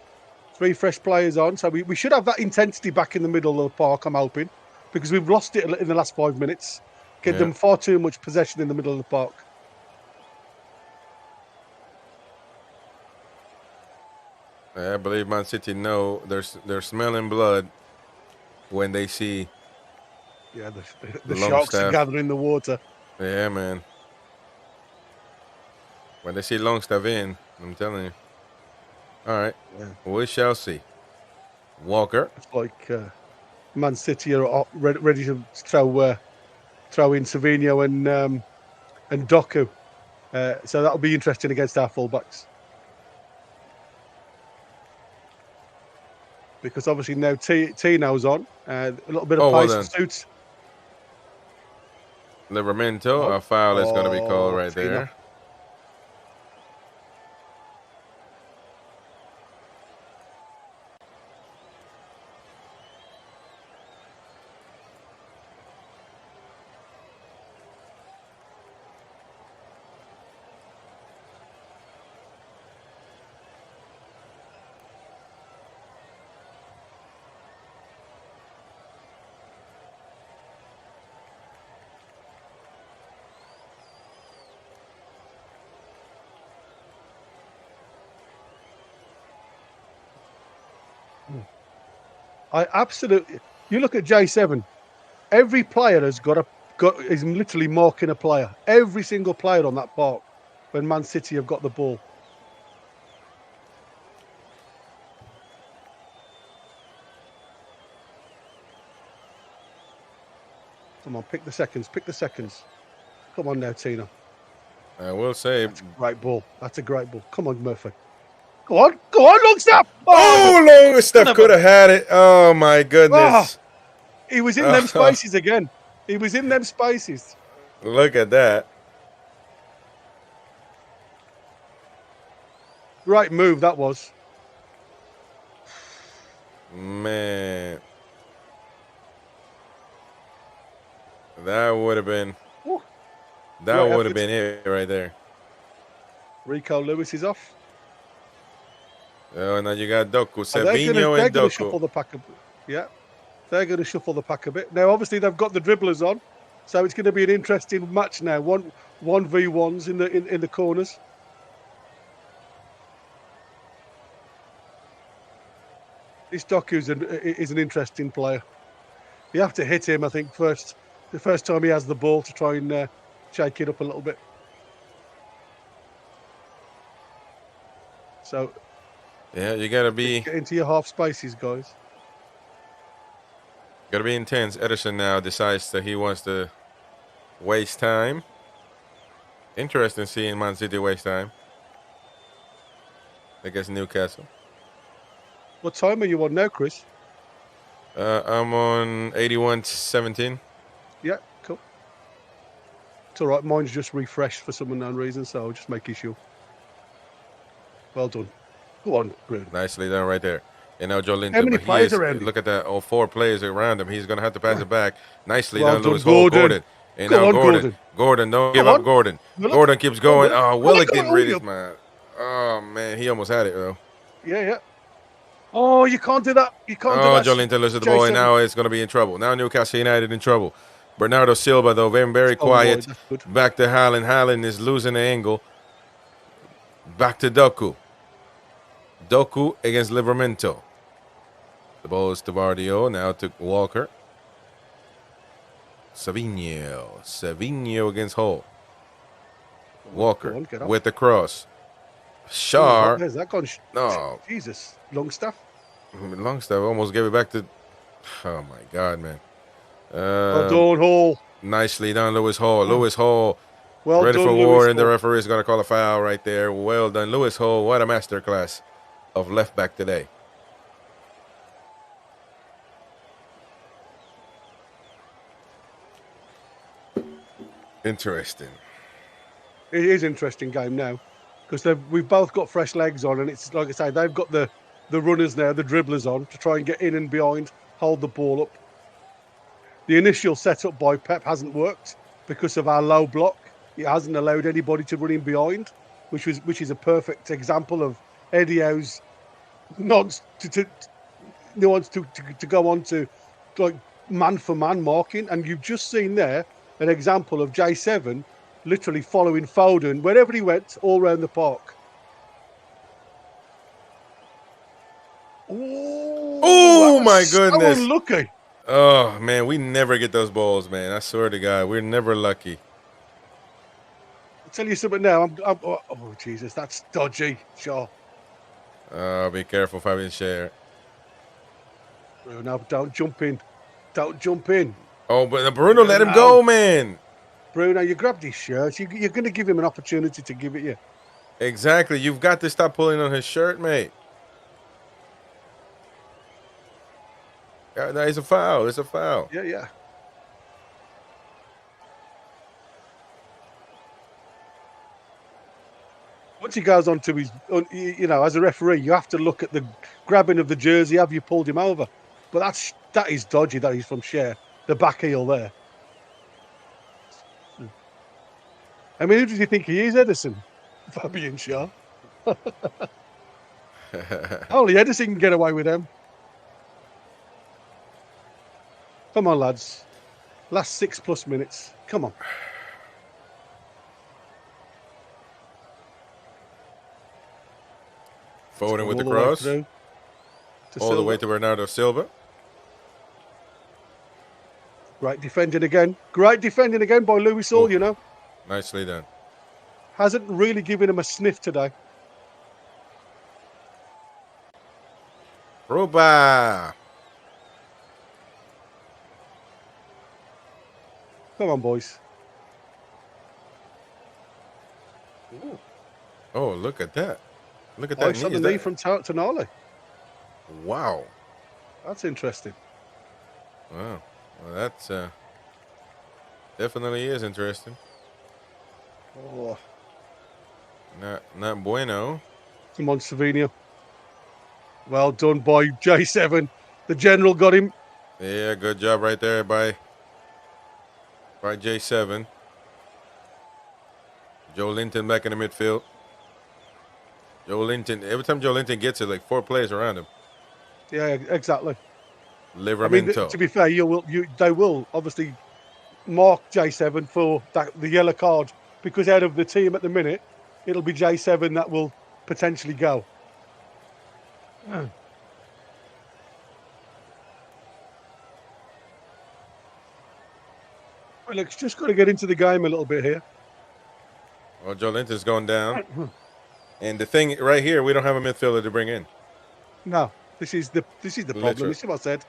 3 fresh players on, so we should have that intensity back in the middle of the park, I'm hoping, because we've lost it in the last 5 minutes. Get them far too much possession in the middle of the park. I believe Man City know they're smelling blood when they see the sharks are gathering the water. Yeah, man. When they see Longstaff in, I'm telling you. All right, we shall see. Walker. It's like Man City are ready to throw in Savinho and Doku. So that'll be interesting against our fullbacks. Because obviously now Tino's on. A little bit of pace suits. Livramento, a foul is going to be called right Tino. there. You look at J7. Every player has is literally marking a player. Every single player on that park when Man City have got the ball. Come on, pick the seconds. Come on now, Tino. I will say. That's a great ball. That's a great ball. Come on, Murphy. Go on, Longstaff! Oh, Longstaff could have had it. Oh, my goodness. He was in them spaces again. He was in them spaces. Look at that. Great move, that was. Man. That would have been. That would have been it right there. Rico Lewis is off. Oh, now you got Doku. They're going to shuffle the pack a bit. Yeah, they're going to shuffle the pack a bit. Now, obviously, they've got the dribblers on, so it's going to be an interesting match now. 1v1s in the corners. This Doku is an interesting player. You have to hit him, I think, first. The first time he has the ball to try and shake it up a little bit. So. Yeah, you got to be... Get into your half spaces, guys. Gotta be intense. Ederson now decides that he wants to waste time. Interesting seeing Man City waste time against Newcastle. What time are you on now, Chris? I'm on 81-17. Yeah, cool. It's all right. Mine's just refreshed for some unknown reason, so I'll just make sure. Well done. Go on, Bruno. Nicely done right there. And now Joe Linton. How many but players around him? Look at that. Oh, 4 players around him. He's going to have to pass it back. Nicely Well done, done, Lewis Hall. Gordon. And Go now on, Gordon. Gordon. Gordon, don't Come give up, on. Gordon. Well, Gordon keeps going. well, Oh, Willock look at didn't read you. his man. Oh, man. He almost had it, though. Yeah. Oh, you can't do that. You can't do Oh, that. Joe Linton loses the ball, and now it's going to be in trouble. Now Newcastle United in trouble. Bernardo Silva, though, very quiet. That's good. Back to Haaland. Haaland is losing the angle. Back to Doku. Doku against Livramento. The ball is to Vardio. Now to Walker. Savinho against Hull. Walker Go on, get up. with the cross. Shar. Where's that gone? No. Jesus. Longstaff. Longstaff almost gave it back to. Oh, my God, man. Well done, Hall. Nicely done, Lewis Hall. Lewis Hall. Well Ready done, for Lewis war, and the Hall. referee is going to call a foul right there. Well done, Lewis Hall. What a masterclass of left back today. Interesting. It is an interesting game now because we've both got fresh legs on, and it's like I say, they've got the runners now, the dribblers on to try and get in and behind, hold the ball up. The initial setup by Pep hasn't worked because of our low block. It hasn't allowed anybody to run in behind, which is a perfect example of Eddie Howe's nuance to go on to like man for man marking, and you've just seen there an example of J7 literally following Foden wherever he went all around the park. Oh, my goodness. So unlucky. Oh, man, we never get those balls, man. I swear to God, we're never lucky. I'll tell you something now. Oh, Jesus, that's dodgy. Sure. Be careful, Fabian Scher. Bruno, don't jump in. Don't jump in. Oh, but Bruno let him go, man. Bruno, you grabbed his shirt. You're going to give him an opportunity to give it you. Exactly. You've got to stop pulling on his shirt, mate. No, it's a foul. It's a foul. Yeah. Once he goes on to his, as a referee, you have to look at the grabbing of the jersey. Have you pulled him over? But that is dodgy. That is from Cher, the back heel there. I mean, who does he think he is, Edison? Fabian Shaw. Only Edison can get away with him. Come on, lads. Last 6+ minutes. Come on. Foden with the All cross. way to All the way Silva. to Bernardo Silva. Great defending again. Great defending again by Lewis Hall, Oh. Nicely done. Hasn't really given him a sniff today. Ruba. Come on, boys. Oh, look at that. Look at that Ice on knee. the knee from Tonali. Wow. That's interesting. Wow. Well, that's definitely is interesting. Oh, Not bueno. come on, Savinho. Well done by J7. The general got him. Yeah, good job right there by J7. Joe Linton back in the midfield. Joe Linton, every time Joe Linton gets it, like 4 players around him. Yeah, exactly. Livramento. To be fair, they will obviously mark J7 for the yellow card, because out of the team at the minute, it'll be J7 that will potentially go. Well, it's just got to get into the game a little bit here. Well, Joe Linton's going down. And the thing right here, we don't have a midfielder to bring in. No, this is the problem. Literally. This is what I said.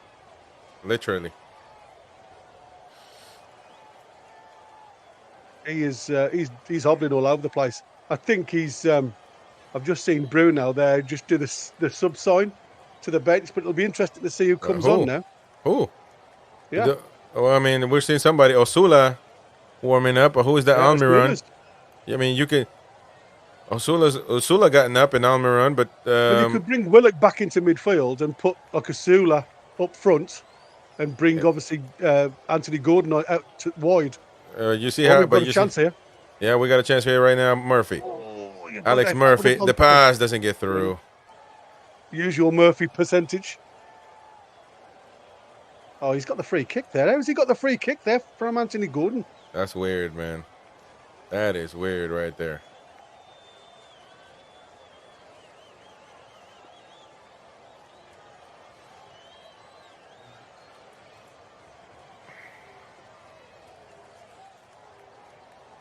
Literally. He is. He's hobbling all over the place. I think he's. I've just seen Bruno there just do the sub sign to the bench, but it'll be interesting to see who comes on now. Who? Yeah. Well, I mean, we're seeing somebody, Osula, warming up. Or who is that Almiron? I mean, you can. Osula gotten up in Almiron, but Well, you could bring Willock back into midfield and put like Osula up front, and bring obviously Anthony Gordon out wide. you see how? We've got a chance here. Yeah, we got a chance here right now. Murphy, Alex Murphy. The pass doesn't get through. Usual Murphy percentage. Oh, he's got the free kick there. How's he got the free kick there from Anthony Gordon? That's weird, man. That is weird right there.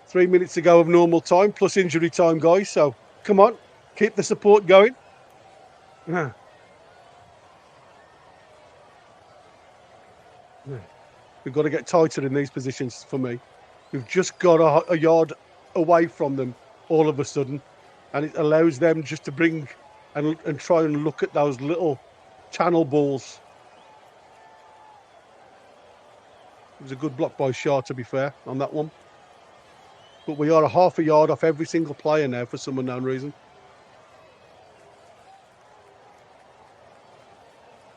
Three minutes to go of normal time, plus injury time, guys. So, come on. Keep the support going. We've got to get tighter in these positions for me. We've just got a yard away from them all of a sudden. And it allows them just to bring and try and look at those little channel balls. It was a good block by Shaw, to be fair, on that one. But we are a half a yard off every single player now for some unknown reason.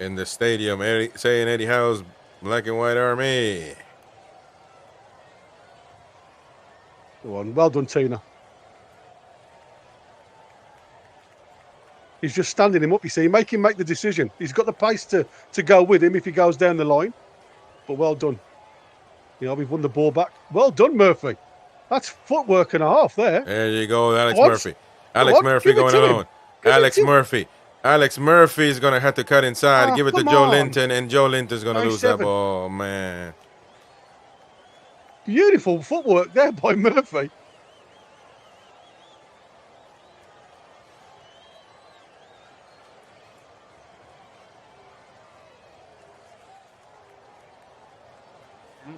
In the stadium, saying Eddie Howe's Black and White Army. Go on. Well done, Tina. He's just standing him up, you see. Make him make the decision. He's got the pace to go with him if he goes down the line. But well done. You know, we've won the ball back. Well done, Murphy. That's footwork and a half there. There you go, Alex Murphy. Alex Murphy going alone. Alex Murphy. Alex Murphy is going to have to cut inside. Give it to Joe Linton, and Joe Linton's going to lose that ball, man. Beautiful footwork there by Murphy.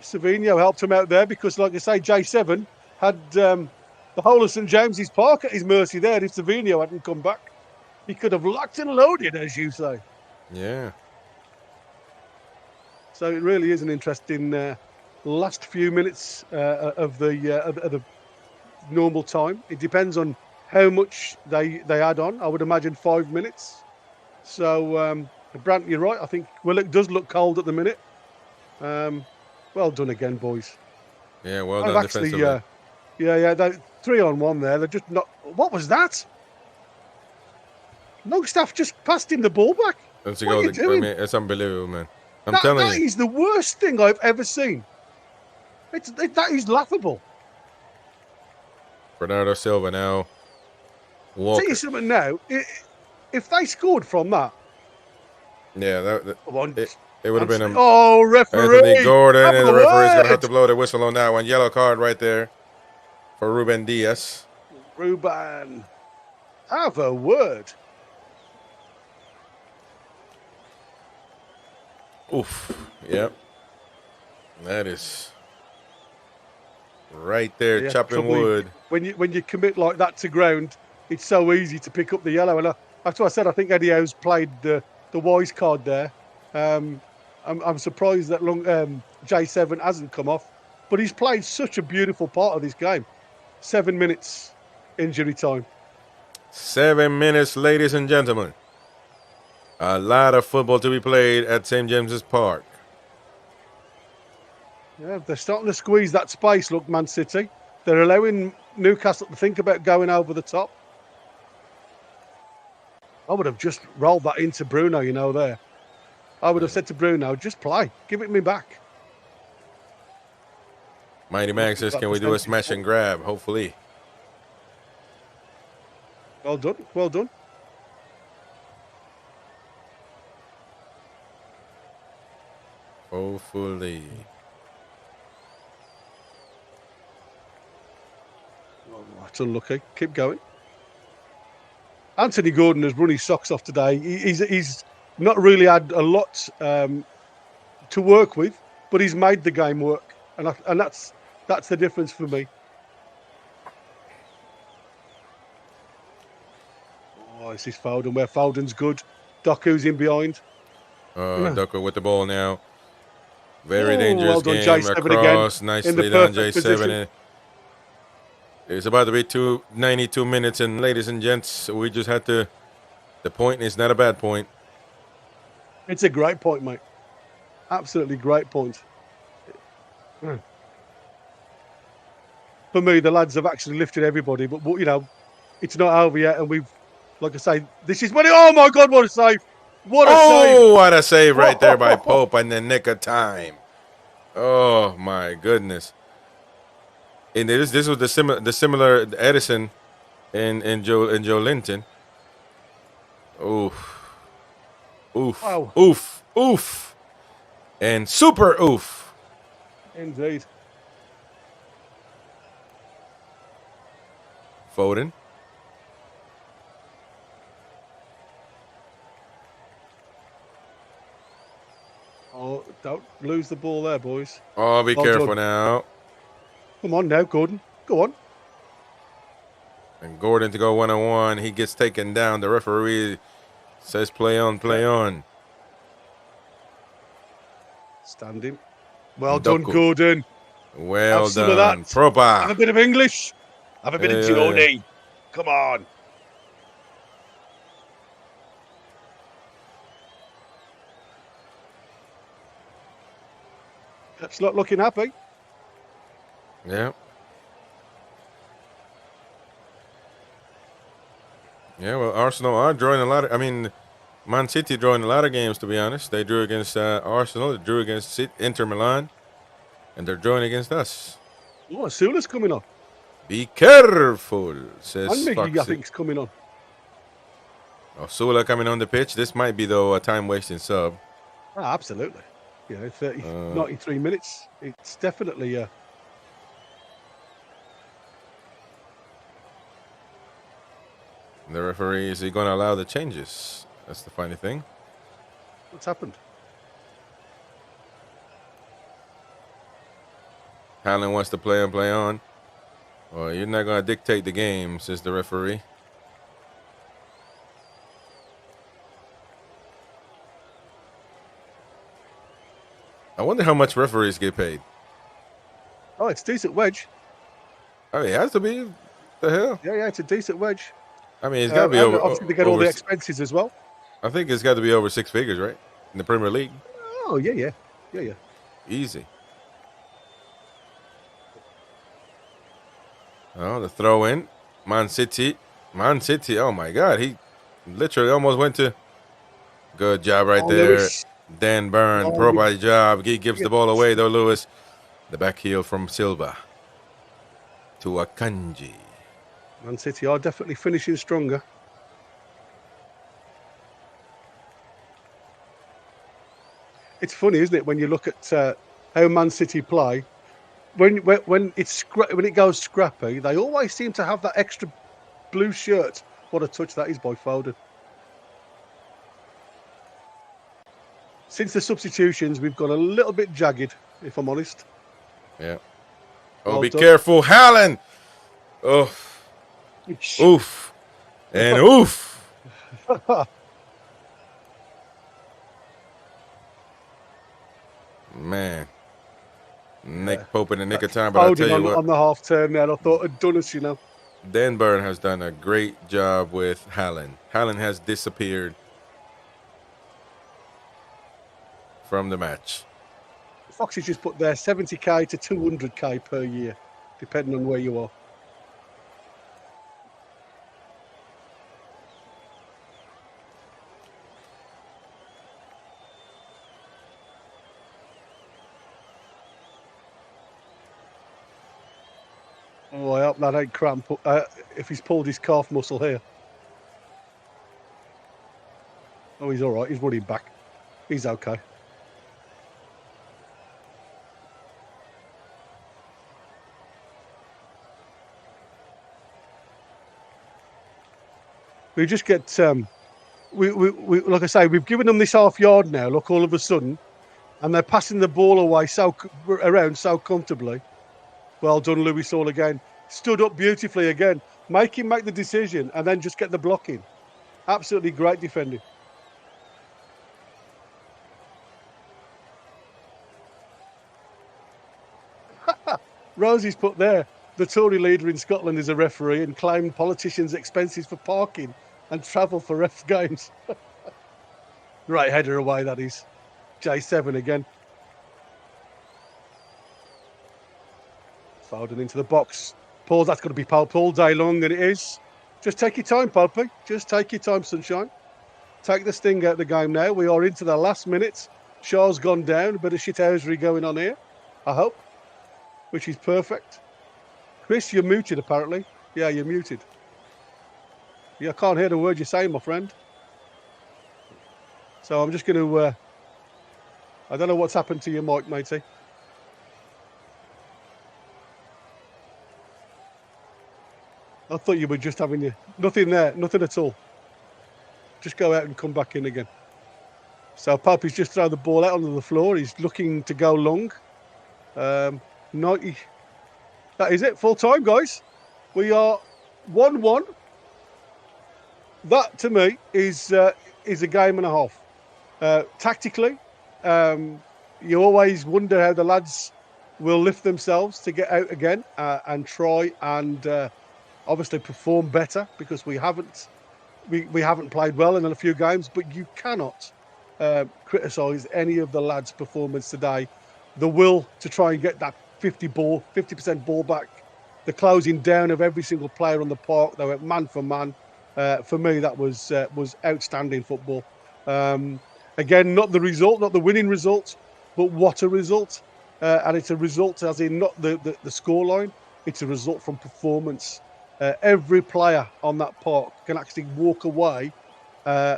Savino helped him out there because, like I say, J7 had the whole of St James's Park at his mercy there if Savino hadn't come back. He could have locked and loaded, as you say. Yeah. So it really is an interesting last few minutes of the normal time. It depends on how much they add on. I would imagine 5 minutes. So, Brant, you're right. I think Willock does look cold at the minute. Well done again, boys. Yeah, well done defensively. Yeah, 3-on-1 there. They're just not. What was that? Longstaff just passed him the ball back. What are you doing? I mean, it's unbelievable, man. I'm telling you. That is the worst thing I've ever seen. That is laughable. Bernardo Silva now. Walker. Tell you something now. If they scored from that. Yeah, it would have been referee. Anthony Gordon, and the referee's going to have to blow the whistle on that one. Yellow card right there for Ruben Diaz. Ruben, have a word. Oof. Yep. That is right there, chopping wood. When you commit like that to ground, it's so easy to pick up the yellow. And that's why I said I think Eddie Howe's played the wise card there. I'm surprised that J7 hasn't come off, but he's played such a beautiful part of this game. 7 minutes injury time. 7 minutes, ladies and gentlemen. A lot of football to be played at St. James's Park. Yeah, they're starting to squeeze that space, look, Man City. They're allowing Newcastle to think about going over the top. I would have just rolled that into Bruno, there. I would have said to Bruno, just play. Give it me back. Mighty Max says, can we do a smash and grab? Hopefully. Well done. Well done. Hopefully. Oh, that's unlucky. Keep going. Anthony Gordon has run his socks off today. He's not really had a lot to work with, but he's made the game work, and that's the difference for me. Oh, this is Foden, where Foden's good. Doku's in behind. Doku with the ball now. Very Oh, dangerous well done, game. J7 Across. again, Nicely in the done, perfect J7. position. It's about to be 92 minutes, and ladies and gents, we just had to. The point is not a bad point. It's a great point, mate. Absolutely great point. For me, the lads have actually lifted everybody, but you know, it's not over yet. And we've, like I say, this is when. Oh my God, what a save! What a save! Oh, what a save right there by Pope in the nick of time. Oh my goodness! And this was the similar Edison and Joe Linton. Oof, oof, Wow. oof, oof, and super oof. Indeed. Foden. Oh, don't lose the ball there, boys. Oh, be Well careful done. now. Come on now, Gordon. Go on. And Gordon to go 1-on-1. He gets taken down. The referee says play on, play on. Stand him. Well done, Doku. Gordon. Well Have some of done. that. Proper. Have a bit of English. Have a bit of Geordie. Come on. That's not looking happy. Yeah. Yeah, well, Arsenal are drawing a lot of, Man City drawing a lot of games, to be honest. They drew against Arsenal, they drew against Inter Milan, and they're drawing against us. Oh, Sula's coming on. Be careful, says And Mickey, I Foxy. think, is coming on. Oh, Sula coming on the pitch. This might be, though, a time-wasting sub. Ah, absolutely. You know, 93 minutes. It's definitely The referee, is he going to allow the changes? That's the funny thing. what's happened. Haaland wants to play on. Well, you're not going to dictate the game, says the referee. I wonder how much referees get paid. Oh, it's a decent wedge. I mean, it has to be. The hell? Yeah, it's a decent wedge. I mean, it's got to be and over. obviously, they get all over the expenses as well. I think it's got to be over 6 figures, right? In the Premier League. Oh, yeah. Easy. Oh, the throw in. Man City. Oh, my God. He literally almost went to. Good job right there. Lewis. Dan Burn, pro by job. He gives the ball away, though, Lewis. The back heel from Silva to Akanji. Man City are definitely finishing stronger. It's funny, isn't it, when you look at how Man City play? When it goes scrappy, they always seem to have that extra blue shirt. What a touch that is by Foden. Since the substitutions, we've got a little bit jagged, if I'm honest. Yeah. Oh, Well be done. careful, Haaland. Oh, oof, and oof. Man, Nick Pope in the nick of time, but I'll tell you what, on the half turn there, I thought had done us, you know. Dan Burn has done a great job with Haaland. Haaland has disappeared from the match. Foxy's just put there 70k to 200k per year, depending on where you are. Oh, I hope that ain't cramp. If he's pulled his calf muscle here. Oh, he's all right. He's running back. He's okay. We just get we like I say, we've given them this half yard now. Look, all of a sudden, and they're passing the ball away around so comfortably. Well done, Lewis Hall again. Stood up beautifully again. Make him make the decision and then just get the block in. Absolutely great defending. Rosie's put there, the Tory leader in Scotland is a referee and claimed politicians' expenses for parking and travel for ref games. Right header away, that is. J7 again. Foden into the box. Paul, that's got to be Paul all day long, and it is. Just take your time, Poppy. Just take your time, sunshine. Take the sting out of the game now. We are into the last minutes. Shaw's gone down. A bit of shithousery going on here, I hope, which is perfect. Chris, you're muted, apparently. Yeah, you're muted. Yeah, I can't hear the word you're saying, my friend. So I'm just going to... I don't know what's happened to your mic, matey. I thought you were just having your... Nothing there, nothing at all. Just go out and come back in again. So Poppy's just thrown the ball out onto the floor. He's looking to go long. 90... That is it, full time, guys. We are 1-1. That, to me, is a game and a half. Tactically, you always wonder how the lads will lift themselves to get out again and try and obviously perform better, because we haven't played well in a few games. But you cannot criticise any of the lads' performance today. The will to try and get that 50% ball back, the closing down of every single player on the park. They went man for man. For me, that was outstanding football. Again, not the result, not the winning result, but what a result. And it's a result as in not the scoreline, it's a result from performance. Every player on that park can actually walk away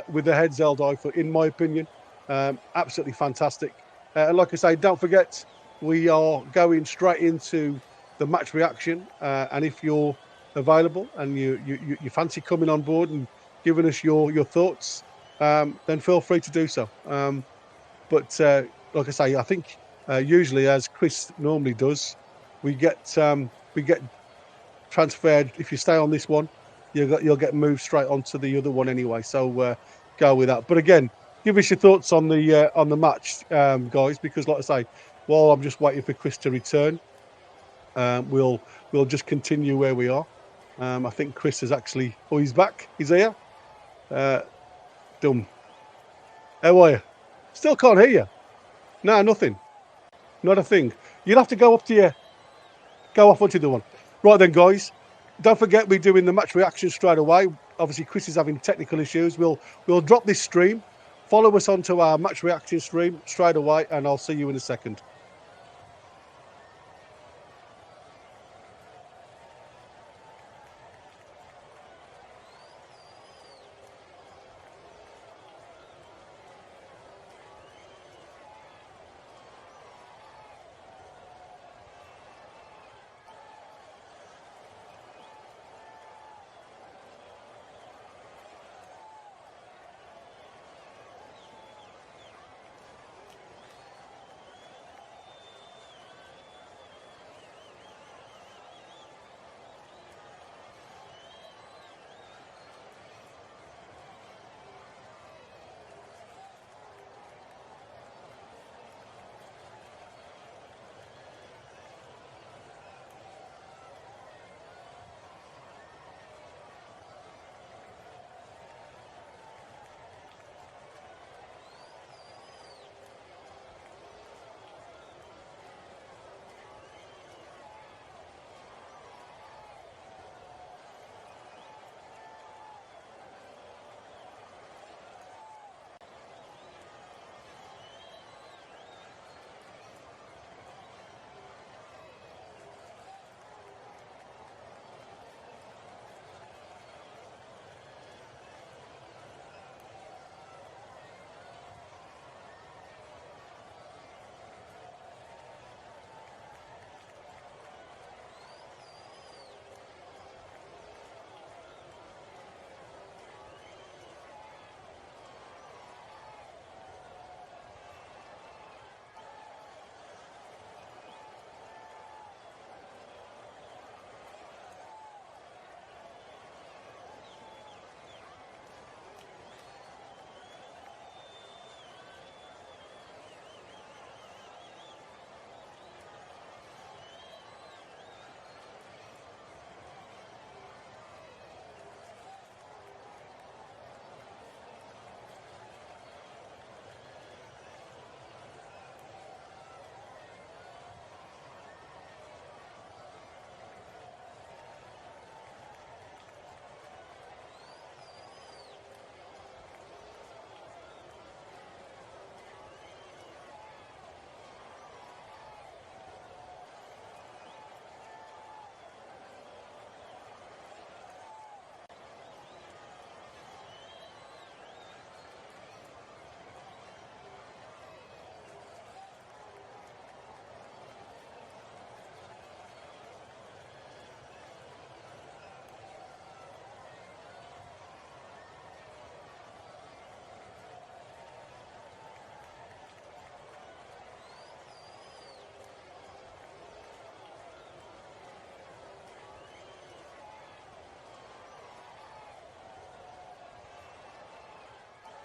with their heads held high, in my opinion. Absolutely fantastic. And like I say, don't forget, we are going straight into the match reaction. And if you're available and you fancy coming on board and giving us your thoughts, then feel free to do so. But like I say, I think usually, as Chris normally does, we get transferred. If you stay on this one, you'll get moved straight onto the other one anyway. So go with that. But again, give us your thoughts on the match, guys, because like I say, while I'm just waiting for Chris to return, we'll just continue where we are. I think Chris is actually... Oh, he's back. He's here. Dumb. How are you? Still can't hear you. No, nothing. Not a thing. You'll have to go off onto the one. Right then, guys. Don't forget, we're doing the match reaction straight away. Obviously, Chris is having technical issues. We'll drop this stream. Follow us onto our match reaction stream straight away, and I'll see you in a second.